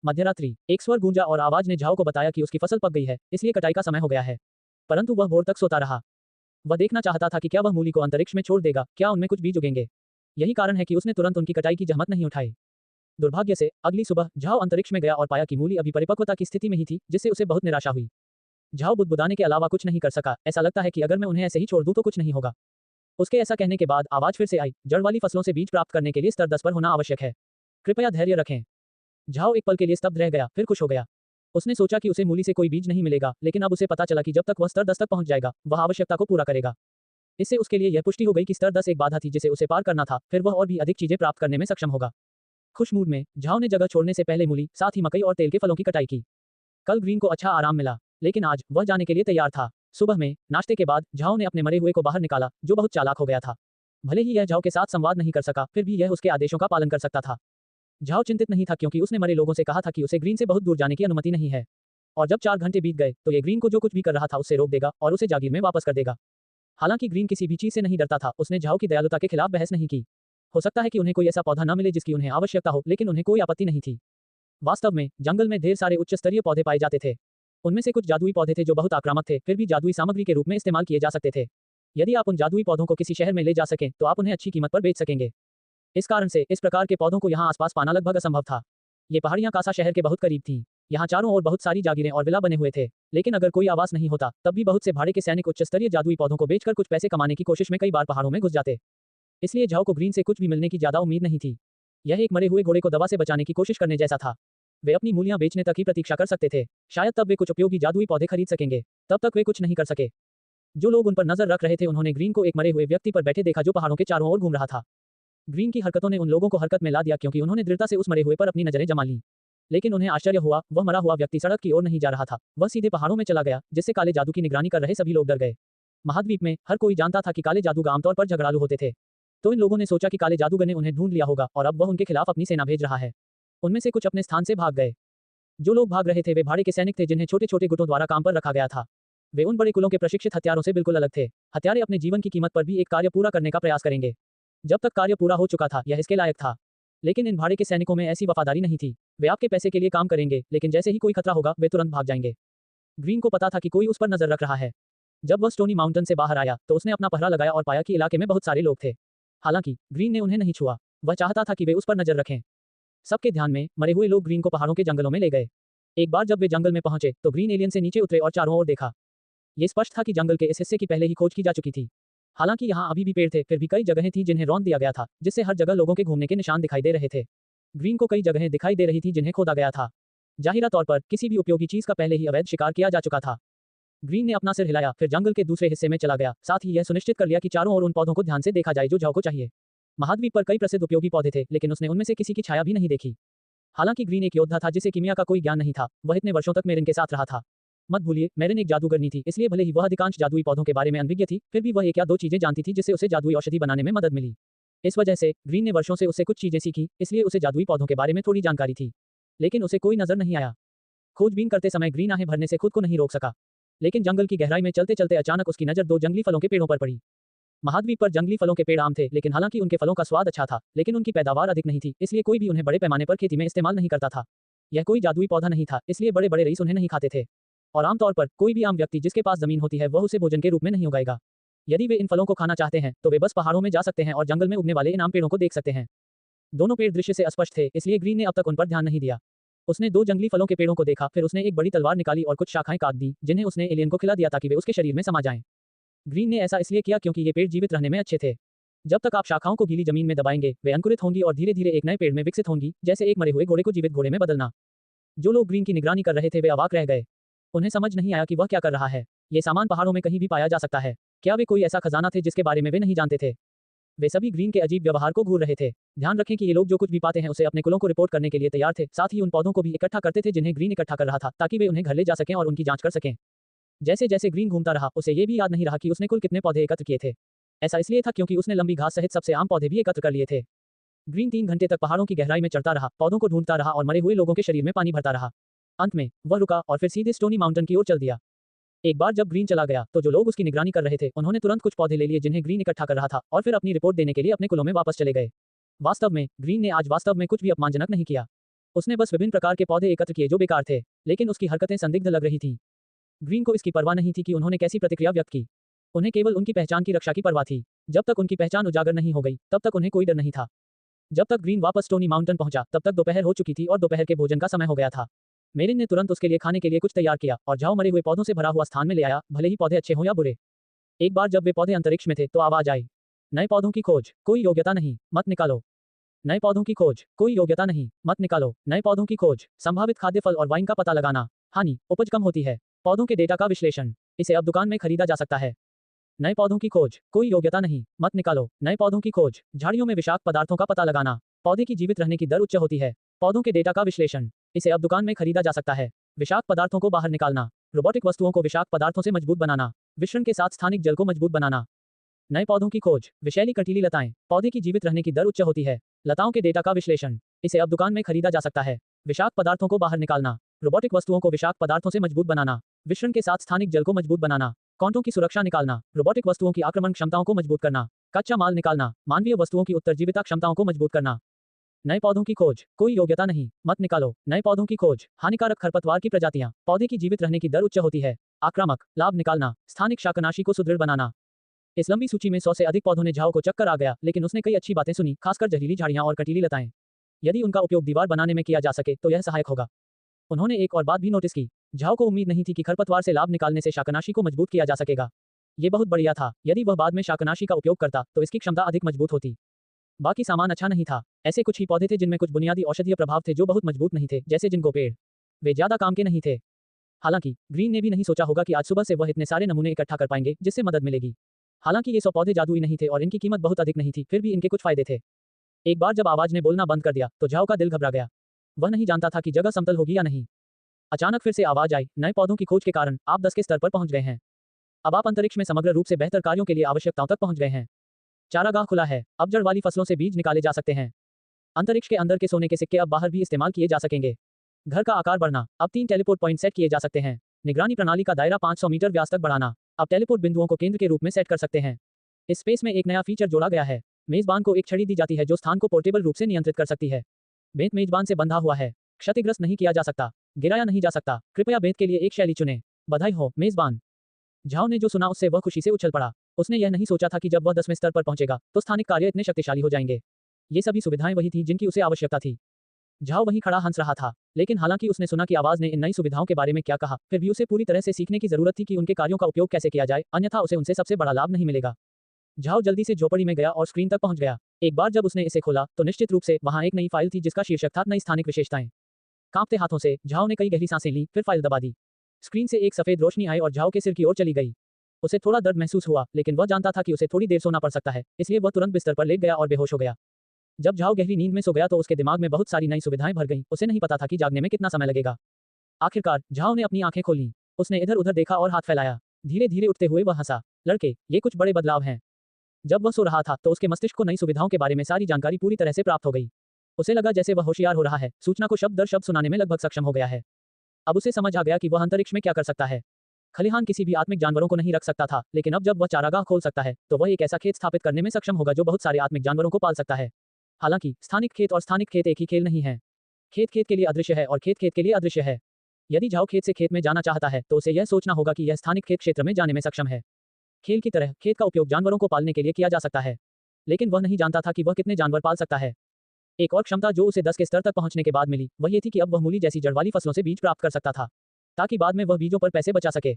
मध्यरात्रि, एक स्वर गूंजा और आवाज ने झाओ को बताया कि उसकी फसल पक गई है, इसलिए कटाई का समय हो गया है। परंतु वह भोर तक सोता रहा। वह देखना चाहता था कि क्या वह मूली को अंतरिक्ष में छोड़ देगा, क्या उनमें कुछ बीज उगेंगे। यही कारण है कि उसने तुरंत उनकी कटाई की जहमत नहीं उठाई। दुर्भाग्य से अगली सुबह झाओ अंतरिक्ष में गया और पाया कि मूली अभी परिपक्वता की स्थिति में ही थी, जिससे उसे बहुत निराशा हुई। झाओ बुदबुदाने के अलावा कुछ नहीं कर सका। ऐसा लगता है कि अगर मैं उन्हें ऐसे ही छोड़ दूं तो कुछ नहीं होगा। उसके ऐसा कहने के बाद आवाज फिर से आई, जड़ वाली फसलों से बीज प्राप्त करने के लिए स्तर 10 पर होना आवश्यक है। कृपया धैर्य रखें। झाओ एक पल के लिए स्तब्ध रह गया, फिर खुश हो गया। उसने सोचा कि उसे मूली से कोई बीज नहीं मिलेगा, लेकिन अब उसे पता चला कि जब तक वह स्तर 10 तक पहुंच जाएगा वह आवश्यकता को पूरा करेगा। इससे उसके लिए यह पुष्टि हो गई कि स्तर 10 एक बाधा थी जिसे उसे पार करना था, फिर वह और भी अधिक चीजें प्राप्त करने में सक्षम होगा। खुश मूड में झाओ ने जगह छोड़ने से पहले मूली, साथ ही मकई और तेल के फलों की कटाई की। कल ग्रीन को अच्छा आराम मिला, लेकिन आज वह जाने के लिए तैयार था। सुबह में नाश्ते के बाद झाओ ने अपने मरे हुए को बाहर निकाला, जो बहुत चालाक हो गया था। भले ही यह झाओ के साथ संवाद नहीं कर सका, फिर भी यह उसके आदेशों का पालन कर सकता था। झाओ चिंतित नहीं था क्योंकि उसने मरे लोगों से कहा था कि उसे ग्रीन से बहुत दूर जाने की अनुमति नहीं है। और जब 4 घंटे बीत गए तो ये ग्रीन को जो कुछ भी कर रहा था उससे रोक देगा और उसे जागीर में वापस कर देगा। हालांकि ग्रीन किसी भी चीज से नहीं डरता था, उसने झाओ की दयालुता के खिलाफ बहस नहीं की। हो सकता है कि उन्हें कोई ऐसा पौधा न मिले जिसकी उन्हें आवश्यकता हो, लेकिन उन्हें कोई आपत्ति नहीं थी। वास्तव में जंगल में ढेर सारे उच्च स्तरीय पौधे पाए जाते थे। उनमें से कुछ जादुई पौधे थे जो बहुत आक्रामक थे, फिर भी जादुई सामग्री के रूप में इस्तेमाल किए जा सकते थे। यदि आप उन जादुई पौधों को किसी शहर में ले जा सकें तो आप उन्हें अच्छी कीमत पर बेच सकेंगे। इस कारण से इस प्रकार के पौधों को यहाँ आसपास पाना लगभग असंभव था। ये पहाड़ियां कासा शहर के बहुत करीब थीं। यहाँ चारों ओर बहुत सारी जागीरें और विला बने हुए थे, लेकिन अगर कोई आवास नहीं होता तब भी बहुत से भाड़े के सैनिक उच्च स्तरीय जादुई पौधों को बेचकर कुछ पैसे कमाने की कोशिश में कई बार पहाड़ों में घुस जाते। इसलिए झाओ को ग्रीन से कुछ भी मिलने की ज्यादा उम्मीद नहीं थी। यह एक मरे हुए घोड़े को दवा से बचाने की कोशिश करने जैसा था। वे अपनी मूलियां बेचने तक ही प्रतीक्षा कर सकते थे। शायद तब वे कुछ उपयोगी जादुई पौधे खरीद सकेंगे। तब तक वे कुछ नहीं कर सके। जो लोग उन पर नजर रख रहे थे उन्होंने ग्रीन को एक मरे हुए व्यक्ति पर बैठे देखा जो पहाड़ों के चारों ओर घूम रहा था। ग्रीन की हरकतों ने उन लोगों को हरकत में ला दिया क्योंकि उन्होंने दृढ़ता से उस मरे हुए पर अपनी नजरें जमा लीं। लेकिन उन्हें आश्चर्य हुआ, वह मरा हुआ व्यक्ति सड़क की ओर नहीं जा रहा था, वह सीधे पहाड़ों में चला गया, जिससे काले जादू की निगरानी कर रहे सभी लोग डर गए। महाद्वीप में हर कोई जानता था कि काले जादूगर आमतौर पर झगड़ालू होते थे। तो इन लोगों ने सोचा कि काले जादूगर ने उन्हें ढूंढ लिया होगा और अब वह उनके खिलाफ अपनी सेना भेज रहा है। उनमें से कुछ अपने स्थान से भाग गए। जो लोग भाग रहे थे वे भाड़े के सैनिक थे जिन्हें छोटे छोटे गुटों द्वारा काम पर रखा गया था। वे उन बड़े कुलों के प्रशिक्षित हथियारों से बिल्कुल अलग थे। हत्यारे अपने जीवन की कीमत पर भी एक कार्य पूरा करने का प्रयास करेंगे। जब तक कार्य पूरा हो चुका था यह इसके लायक था। लेकिन इन भाड़े के सैनिकों में ऐसी वफादारी नहीं थी। वे आपके पैसे के लिए काम करेंगे, लेकिन जैसे ही कोई खतरा होगा वे तुरंत भाग जाएंगे। ग्रीन को पता था कि कोई उस पर नजर रख रहा है। जब वह स्टोनी माउंटेन से बाहर आया तो उसने अपना पहरा लगाया और पाया कि इलाके में बहुत सारे लोग थे। हालांकि ग्रीन ने उन्हें नहीं छुआ। वह चाहता था कि वे उस पर नजर रखें। सबके ध्यान में मरे हुए लोग ग्रीन को पहाड़ों के जंगलों में ले गए। एक बार जब वे जंगल में पहुंचे तो ग्रीन एलियन से नीचे उतरे और चारों ओर देखा। ये स्पष्ट था कि जंगल के इस हिस्से की पहले ही खोज की जा चुकी थी। हालांकि यहाँ अभी भी पेड़ थे, फिर भी कई जगहें थी जिन्हें रौंद दिया गया था, जिससे हर जगह लोगों के घूमने के निशान दिखाई दे रहे थे। ग्रीन को कई जगहें दिखाई दे रही थी जिन्हें खोदा गया था। जाहिरा तौर पर किसी भी उपयोगी चीज का पहले ही अवैध शिकार किया जा चुका था। ग्रीन ने अपना सिर हिलाया, फिर जंगल के दूसरे हिस्से में चला गया। साथ ही यह सुनिश्चित कर लिया कि चारों ओर उन पौधों को ध्यान से देखा जाए जो झाओ को चाहिए। महाद्वीप पर कई प्रसिद्ध उपयोगी पौधे थे, लेकिन उसने उनमें से किसी की छाया भी नहीं देखी। हालांकि ग्रीन एक योद्धा था जिसे कीमिया का कोई ज्ञान नहीं था, वह इतने वर्षों तक मेरिन के साथ रहा था। मत भूलिए, मेरिन एक जादूगरनी थी, इसलिए भले ही वह अधिकांश जादुई पौधों के बारे में अनभिज्ञ थी, फिर भी वह एक या दो चीजें जानती थी जिससे उसे जादुई औषधि बनाने में मदद मिली। इस वजह से ग्रीन ने वर्षों से उससे कुछ चीजें सीखी, इसलिए उसे जादुई पौधों के बारे में थोड़ी जानकारी थी। लेकिन उसे कोई नजर नहीं आया। खोजबीन करते समय ग्रीन आहें भरने से खुद को नहीं रोक सका। लेकिन जंगल की गहराई में चलते चलते अचानक उसकी नजर दो जंगली फलों के पेड़ों पर पड़ी। महाद्वीप पर जंगली फलों के पेड़ आम थे, लेकिन हालांकि उनके फलों का स्वाद अच्छा था, लेकिन उनकी पैदावार अधिक नहीं थी, इसलिए कोई भी उन्हें बड़े पैमाने पर खेती में इस्तेमाल नहीं करता था। यह कोई जादुई पौधा नहीं था, इसलिए बड़े बड़े रईस उन्हें नहीं खाते थे। और आमतौर पर कोई भी आम व्यक्ति जिसके पास जमीन होती है वह उसे भोजन के रूप में नहीं उगाएगा। यदि वे इन फलों को खाना चाहते हैं तो वे बस पहाड़ों में जा सकते हैं और जंगल में उगने वाले इन आम पेड़ों को देख सकते हैं। दोनों पेड़ दृश्य से अस्पष्ट थे, इसलिए ग्रीन ने अब तक उन पर ध्यान नहीं दिया। उसने दो जंगली फलों के पेड़ों को देखा, फिर उसने एक बड़ी तलवार निकाली और कुछ शाखाएं काट दी, जिन्हें उसने एलियन को खिला दिया ताकि वे उसके शरीर में समा जाएं। ग्रीन ने ऐसा इसलिए किया क्योंकि ये पेड़ जीवित रहने में अच्छे थे। जब तक आप शाखाओं को गीली जमीन में दबाएंगे वे अंकुरित होंगी और धीरे धीरे एक नए पेड़ में विकसित होंगी, जैसे एक मरे हुए घोड़े को जीवित घोड़े में बदलना। जो लोग ग्रीन की निगरानी कर रहे थे वे अवाक रह गए। उन्हें समझ नहीं आया कि वह क्या कर रहा है। ये सामान पहाड़ों में कहीं भी पाया जा सकता है। क्या वे कोई ऐसा खजाना थे जिसके बारे में वे नहीं जानते थे? वे सभी ग्रीन के अजीब व्यवहार को घूर रहे थे। ध्यान रखें कि ये लोग जो कुछ भी पाते हैं उसे अपने कुलों को रिपोर्ट करने के लिए तैयार थे। साथ ही उन पौधों को भी इकट्ठा करते थे जिन्हें ग्रीन इकट्ठा कर रहा था, ताकि वे उन्हें घर ले जा सकें और उनकी जांच कर सकें। जैसे जैसे ग्रीन घूमता रहा उसे ये भी याद नहीं रहा कि उसने कुल कितने पौधे एकत्र किए थे। ऐसा इसलिए था क्योंकि उसने लंबी घास सहित सबसे आम पौधे भी एकत्र कर लिए थे। ग्रीन 3 घंटे तक पहाड़ों की गहराई में चढ़ता रहा, पौधों को ढूंढता रहा और मरे हुए लोगों के शरीर में पानी भरता रहा। अंत में वह रुका और फिर सीधे स्टोनी माउंटेन की ओर चल दिया। एक बार जब ग्रीन चला गया तो जो लोग उसकी निगरानी कर रहे थे उन्होंने तुरंत कुछ पौधे ले लिए जिन्हें ग्रीन इकट्ठा कर रहा था और फिर अपनी रिपोर्ट देने के लिए अपने कुलों में वापस चले गए। वास्तव में ग्रीन ने आज वास्तव में कुछ भी अपमानजनक नहीं किया। उसने बस विभिन्न प्रकार के पौधे एकत्र किए जो बेकार थे, लेकिन उसकी हरकतें संदिग्ध लग रही थीं। ग्रीन को इसकी परवाह नहीं थी कि उन्होंने कैसी प्रतिक्रिया व्यक्त की। उन्हें केवल उनकी पहचान की रक्षा की परवाह थी। जब तक उनकी पहचान उजागर नहीं हो गई तब तक उन्हें कोई डर नहीं था। जब तक ग्रीन वापस स्टोनी माउंटेन पहुंचा तब तक दोपहर हो चुकी थी और दोपहर के भोजन का समय हो गया था। मेरिन ने तुरंत उसके लिए खाने के लिए कुछ तैयार किया और झाओ मरे हुए पौधों से भरा हुआ स्थान में ले आया, भले ही पौधे अच्छे हों या बुरे। एक बार जब वे पौधे अंतरिक्ष में थे तो आवाज आई, नए पौधों की खोज, कोई योग्यता नहीं, मत निकालो। नए पौधों की खोज, कोई योग्यता नहीं, मत निकालो। नए पौधों की खोज, संभावित खाद्य फल और वाइन का पता लगाना, हानि, उपज कम होती है, पौधों के डेटा का विश्लेषण, इसे अब दुकान में खरीदा जा सकता है। नए पौधों की खोज, कोई योग्यता नहीं, मत निकालो। नए पौधों की खोज, झाड़ियों में विषाक्त पदार्थों का पता लगाना, पौधे की जीवित रहने की दर उच्च होती है, पौधों के डेटा का विश्लेषण, इसे अब दुकान में खरीदा जा सकता है। विषाक्त पदार्थों को बाहर निकालना, रोबोटिक वस्तुओं को विषाक्त पदार्थों से मजबूत बनाना, मिश्रण के साथ स्थानिक जल को मजबूत बनाना। नए पौधों की खोज, विषैली कंटीली लताएं, पौधे की जीवित रहने की दर उच्च होती है, लताओं के डेटा का विश्लेषण, इसे अब दुकान में खरीदा जा सकता है। विषाक्त पदार्थों को बाहर निकालना, रोबोटिक वस्तुओं को विषाक्त पदार्थों से मजबूत बनाना, मिश्रण के साथ स्थानिक जल को मजबूत बनाना, कांटों की सुरक्षा निकालना, रोबोटिक वस्तुओं की आक्रमण क्षमताओं को मजबूत करना, कच्चा माल निकालना, मानवीय वस्तुओं की उत्तरजीविता क्षमताओं को मजबूत करना। नए पौधों की खोज, कोई योग्यता नहीं, मत निकालो। नए पौधों की खोज, हानिकारक खरपतवार की प्रजातियां, पौधे की जीवित रहने की दर उच्च होती है, आक्रामक, लाभ निकालना, स्थानिक शाकनाशी को सुदृढ़ बनाना। इस लंबी सूची में 100 से अधिक पौधों ने झाओ को चक्कर आ गया, लेकिन उसने कई अच्छी बातें सुनी, खासकर जहरीली झाड़ियां और कंटीली लताएं। यदि उनका उपयोग दीवार बनाने में किया जा सके तो यह सहायक होगा। उन्होंने एक और बात भी नोटिस की, झाओ को उम्मीद नहीं थी कि खरपतवार से लाभ निकालने से शाकनाशी को मजबूत किया जा सकेगा। ये बहुत बढ़िया था। यदि वह बाद में शाकनाशी का उपयोग करता तो इसकी क्षमता अधिक मजबूत होती। बाकी सामान अच्छा नहीं था। ऐसे कुछ ही पौधे थे जिनमें कुछ बुनियादी औषधीय प्रभाव थे जो बहुत मजबूत नहीं थे, जैसे जिनको पेड़ वे ज्यादा काम के नहीं थे। हालांकि ग्रीन ने भी नहीं सोचा होगा कि आज सुबह से वह इतने सारे नमूने इकट्ठा कर पाएंगे जिससे मदद मिलेगी। हालांकि ये 100 पौधे जादुई नहीं थे और इनकी कीमत बहुत अधिक नहीं थी, फिर भी इनके कुछ फायदे थे। एक बार जब आवाज ने बोलना बंद कर दिया तो झाओ का दिल घबरा गया। वह नहीं जानता था कि जगह समतल होगी या नहीं। अचानक फिर से आवाज आई, नए पौधों की खोज के कारण आप 10 के स्तर पर पहुंच गए हैं। अब आप अंतरिक्ष में समग्र रूप से बेहतर कार्यों के लिए आवश्यकताओं तक पहुंच गए हैं। चारागाह खुला है, अब जड़ वाली फसलों से बीज निकाले जा सकते हैं। अंतरिक्ष के अंदर के सोने के सिक्के अब बाहर भी इस्तेमाल किए जा सकेंगे। घर का आकार बढ़ना, अब 3 टेलीपोर्ट पॉइंट सेट किए जा सकते हैं। निगरानी प्रणाली का दायरा 500 मीटर व्यास तक बढ़ाना, अब टेलीपोर्ट बिंदुओं को केंद्र के रूप में सेट कर सकते हैं। इस स्पेस में एक नया फीचर जोड़ा गया है। मेजबान को एक छड़ी दी जाती है जो स्थान को पोर्टेबल रूप से नियंत्रित कर सकती है। बेंत मेजबान से बंधा हुआ है, क्षतिग्रस्त नहीं किया जा सकता, गिराया नहीं जा सकता। कृपया बेंत के लिए एक शैली चुनें। बधाई हो मेजबान। झाओ ने जो सुना उससे वह खुशी से उछल पड़ा। उसने यह नहीं सोचा था कि जब वह 10वें स्तर पर पहुंचेगा तो स्थानिक कार्य इतने शक्तिशाली हो जाएंगे। ये सभी सुविधाएं वही थी जिनकी उसे आवश्यकता थी। झाओ वहीं खड़ा हंस रहा था, लेकिन हालांकि उसने सुना कि आवाज ने इन नई सुविधाओं के बारे में क्या कहा, फिर भी उसे पूरी तरह से सीखने की जरूरत थी कि उनके कार्यों का उपयोग कैसे किया जाए, अन्यथा उसे उनसे सबसे बड़ा लाभ नहीं मिलेगा। झाओ जल्दी से झोपड़ी में गया और स्क्रीन तक पहुंच गया। एक बार जब उसने इसे खोला तो निश्चित रूप से वहां एक नई फाइल थी जिसका शीर्षक था नई स्थानिक विशेषताएं। कांपते हाथों से झाओ ने कई गहरी सांसें ली, फिर फाइल दबा दी। स्क्रीन से एक सफेद रोशनी आई और झाओ के सिर की ओर चली गई। उसे थोड़ा दर्द महसूस हुआ, लेकिन वह जानता था कि उसे थोड़ी देर सोना पड़ सकता है, इसलिए वह तुरंत बिस्तर पर लेट गया और बेहोश हो गया। जब झाओ गहरी नींद में सो गया तो उसके दिमाग में बहुत सारी नई सुविधाएं भर गईं। उसे नहीं पता था कि जागने में कितना समय लगेगा। आखिरकार झाओ ने अपनी आंखें खोलीं। उसने इधर उधर देखा और हाथ फैलाया। धीरे धीरे उठते हुए वह हंसा। लड़के, ये कुछ बड़े बदलाव हैं। जब वह सो रहा था तो उसके मस्तिष्क को नई सुविधाओं के बारे में सारी जानकारी पूरी तरह से प्राप्त हो गई। उसे लगा जैसे वह होशियार हो रहा है, सूचना को शब्द दर शब्द सुनाने में लगभग सक्षम हो गया है। अब उसे समझ आ गया कि वह अंतरिक्ष में क्या कर सकता है। खलिहान किसी भी आत्मिक जानवरों को नहीं रख सकता था, लेकिन अब जब वह चारागाह खोल सकता है तो वह एक ऐसा खेत स्थापित करने में सक्षम होगा जो बहुत सारे आत्मिक जानवरों को पाल सकता है। हालांकि स्थानिक खेत और स्थानिक खेत एक ही खेल नहीं है। खेत खेत के लिए अदृश्य है और खेत खेत के लिए अदृश्य है। यदि झाओ खेत से खेत में जाना चाहता है तो उसे यह सोचना होगा कि यह स्थानिक खेत क्षेत्र में जाने में सक्षम है। खेल की तरह खेत का उपयोग जानवरों को पालने के लिए किया जा सकता है, लेकिन वह नहीं जानता था कि वह कितने जानवर पाल सकता है। एक और क्षमता जो उसे 10 के स्तर तक पहुंचने के बाद मिली वह ये थी कि अब वह मूली जैसी जड़ वाली फसलों से बीज प्राप्त कर सकता था, ताकि बाद में वह बीजों पर पैसे बचा सके।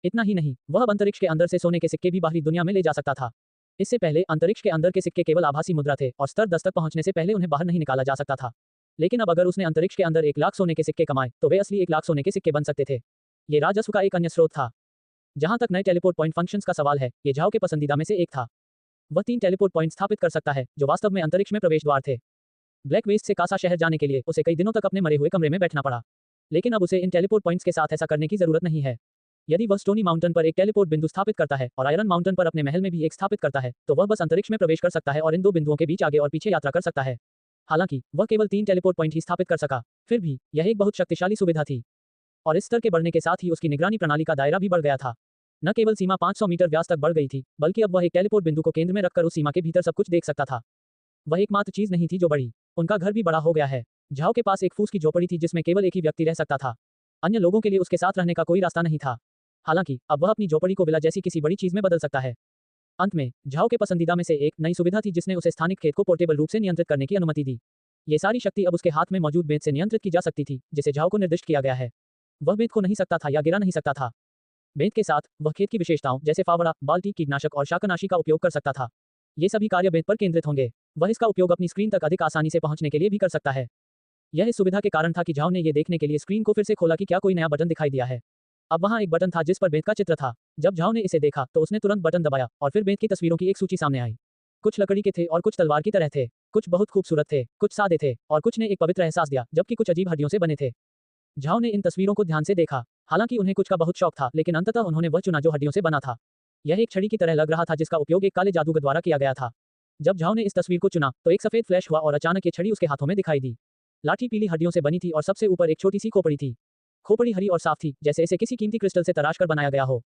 इतना ही नहीं, वह अब अंतरिक्ष के अंदर से सोने के सिक्के भी बाहरी दुनिया में ले जा सकता था। इससे पहले अंतरिक्ष के अंदर के सिक्के केवल आभासी मुद्रा थे और स्तर 10 तक पहुंचने से पहले उन्हें बाहर नहीं निकाला जा सकता था। लेकिन अब अगर उसने अंतरिक्ष के अंदर 1 लाख सोने के सिक्के कमाए तो वे असली 1 लाख सोने के सिक्के बन सकते थे। ये राजस्व का एक अन्य स्रोत था। जहां तक नए टेलीपोर्ट पॉइंट फंक्शंस का सवाल है, ये झाओ के पसंदीदा में से एक था। वह 3 टेलीपोर्ट पॉइंट स्थापित कर सकता है जो वास्तव में अंतरिक्ष में प्रवेश द्वार थे। ब्लैक वेस्ट से कासा शहर जाने के लिए उसे कई दिनों तक अपने मरे हुए कमरे में बैठना पड़ा, लेकिन अब उसे इन टेलीपोर्ट पॉइंट्स के साथ ऐसा करने की जरूरत नहीं है। यदि वह स्टोनी माउंटेन पर एक टेलीपोर्ट बिंदु स्थापित करता है और आयरन माउंटेन पर अपने महल में भी एक स्थापित करता है तो वह बस अंतरिक्ष में प्रवेश कर सकता है और इन 2 बिंदुओं के बीच आगे और पीछे यात्रा कर सकता है। हालांकि वह केवल 3 टेलीपोर्ट पॉइंट ही स्थापित कर सका, फिर भी यह एक बहुत शक्तिशाली सुविधा थी। और इस स्तर के बढ़ने के साथ ही उसकी निगरानी प्रणाली का दायरा भी बढ़ गया था। न केवल सीमा 500 मीटर व्यास तक बढ़ गई थी, बल्कि अब वह एक टेलीपोर्ट बिंदु को केंद्र में रखकर उस सीमा के भीतर सब कुछ देख सकता था। वह एकमात्र चीज नहीं थी जो बढ़ी, उनका घर भी बड़ा हो गया है। झाओ के पास एक फूस की झोपड़ी थी जिसमें केवल एक ही व्यक्ति रह सकता था। अन्य लोगों के लिए उसके साथ रहने का कोई रास्ता नहीं था। हालांकि अब वह अपनी झोपड़ी को विला जैसी किसी बड़ी चीज में बदल सकता है। अंत में झाओ के पसंदीदा में से एक नई सुविधा थी जिसने उसे स्थानिक खेत को पोर्टेबल रूप से नियंत्रित करने की अनुमति दी। ये सारी शक्ति अब उसके हाथ में मौजूद बेंत से नियंत्रित की जा सकती थी, जिसे झाओ को निर्दिष्ट किया गया है। वह बेंत को नहीं सकता था या गिरा नहीं सकता था। बेंत के साथ वह खेत की विशेषताओं जैसे फावड़ा, बाल्टी, कीटनाशक और शाकनाशी का उपयोग कर सकता था। ये सभी कार्य बेंत पर केंद्रित होंगे। वह इसका उपयोग अपनी स्क्रीन तक अधिक आसानी से पहुंचने के लिए भी कर सकता है। यह इस सुविधा के कारण था कि झाओ ने यह देखने के लिए स्क्रीन को फिर से खोला कि क्या कोई नया बटन दिखाई दिया है। अब वहां एक बटन था जिस पर बेंत का चित्र था। जब झाओ ने इसे देखा तो उसने तुरंत बटन दबाया और फिर बेंत की तस्वीरों की एक सूची सामने आई। कुछ लकड़ी के थे और कुछ तलवार की तरह थे, कुछ बहुत खूबसूरत थे, कुछ सादे थे और कुछ ने एक पवित्र एहसास दिया, जबकि कुछ अजीब हड्डियों से बने थे। झाओ ने इन तस्वीरों को ध्यान से देखा। हालांकि उन्हें कुछ का बहुत शौक था, लेकिन अंततः उन्होंने वह चुना जो हड्डियों से बना था। यह एक छड़ी की तरह लग रहा था जिसका उपयोग एक काले जादूगर द्वारा किया गया था। जब झाओ ने इस तस्वीर को चुना तो एक सफेद फ्लैश हुआ और अचानक ये छड़ी उसके हाथों में दिखाई दी। लाठी पीली हड्डियों से बनी थी और सबसे ऊपर एक छोटी सी खोपड़ी थी। खोपड़ी हरी और साफ थी, जैसे इसे किसी कीमती क्रिस्टल से तराश कर बनाया गया हो।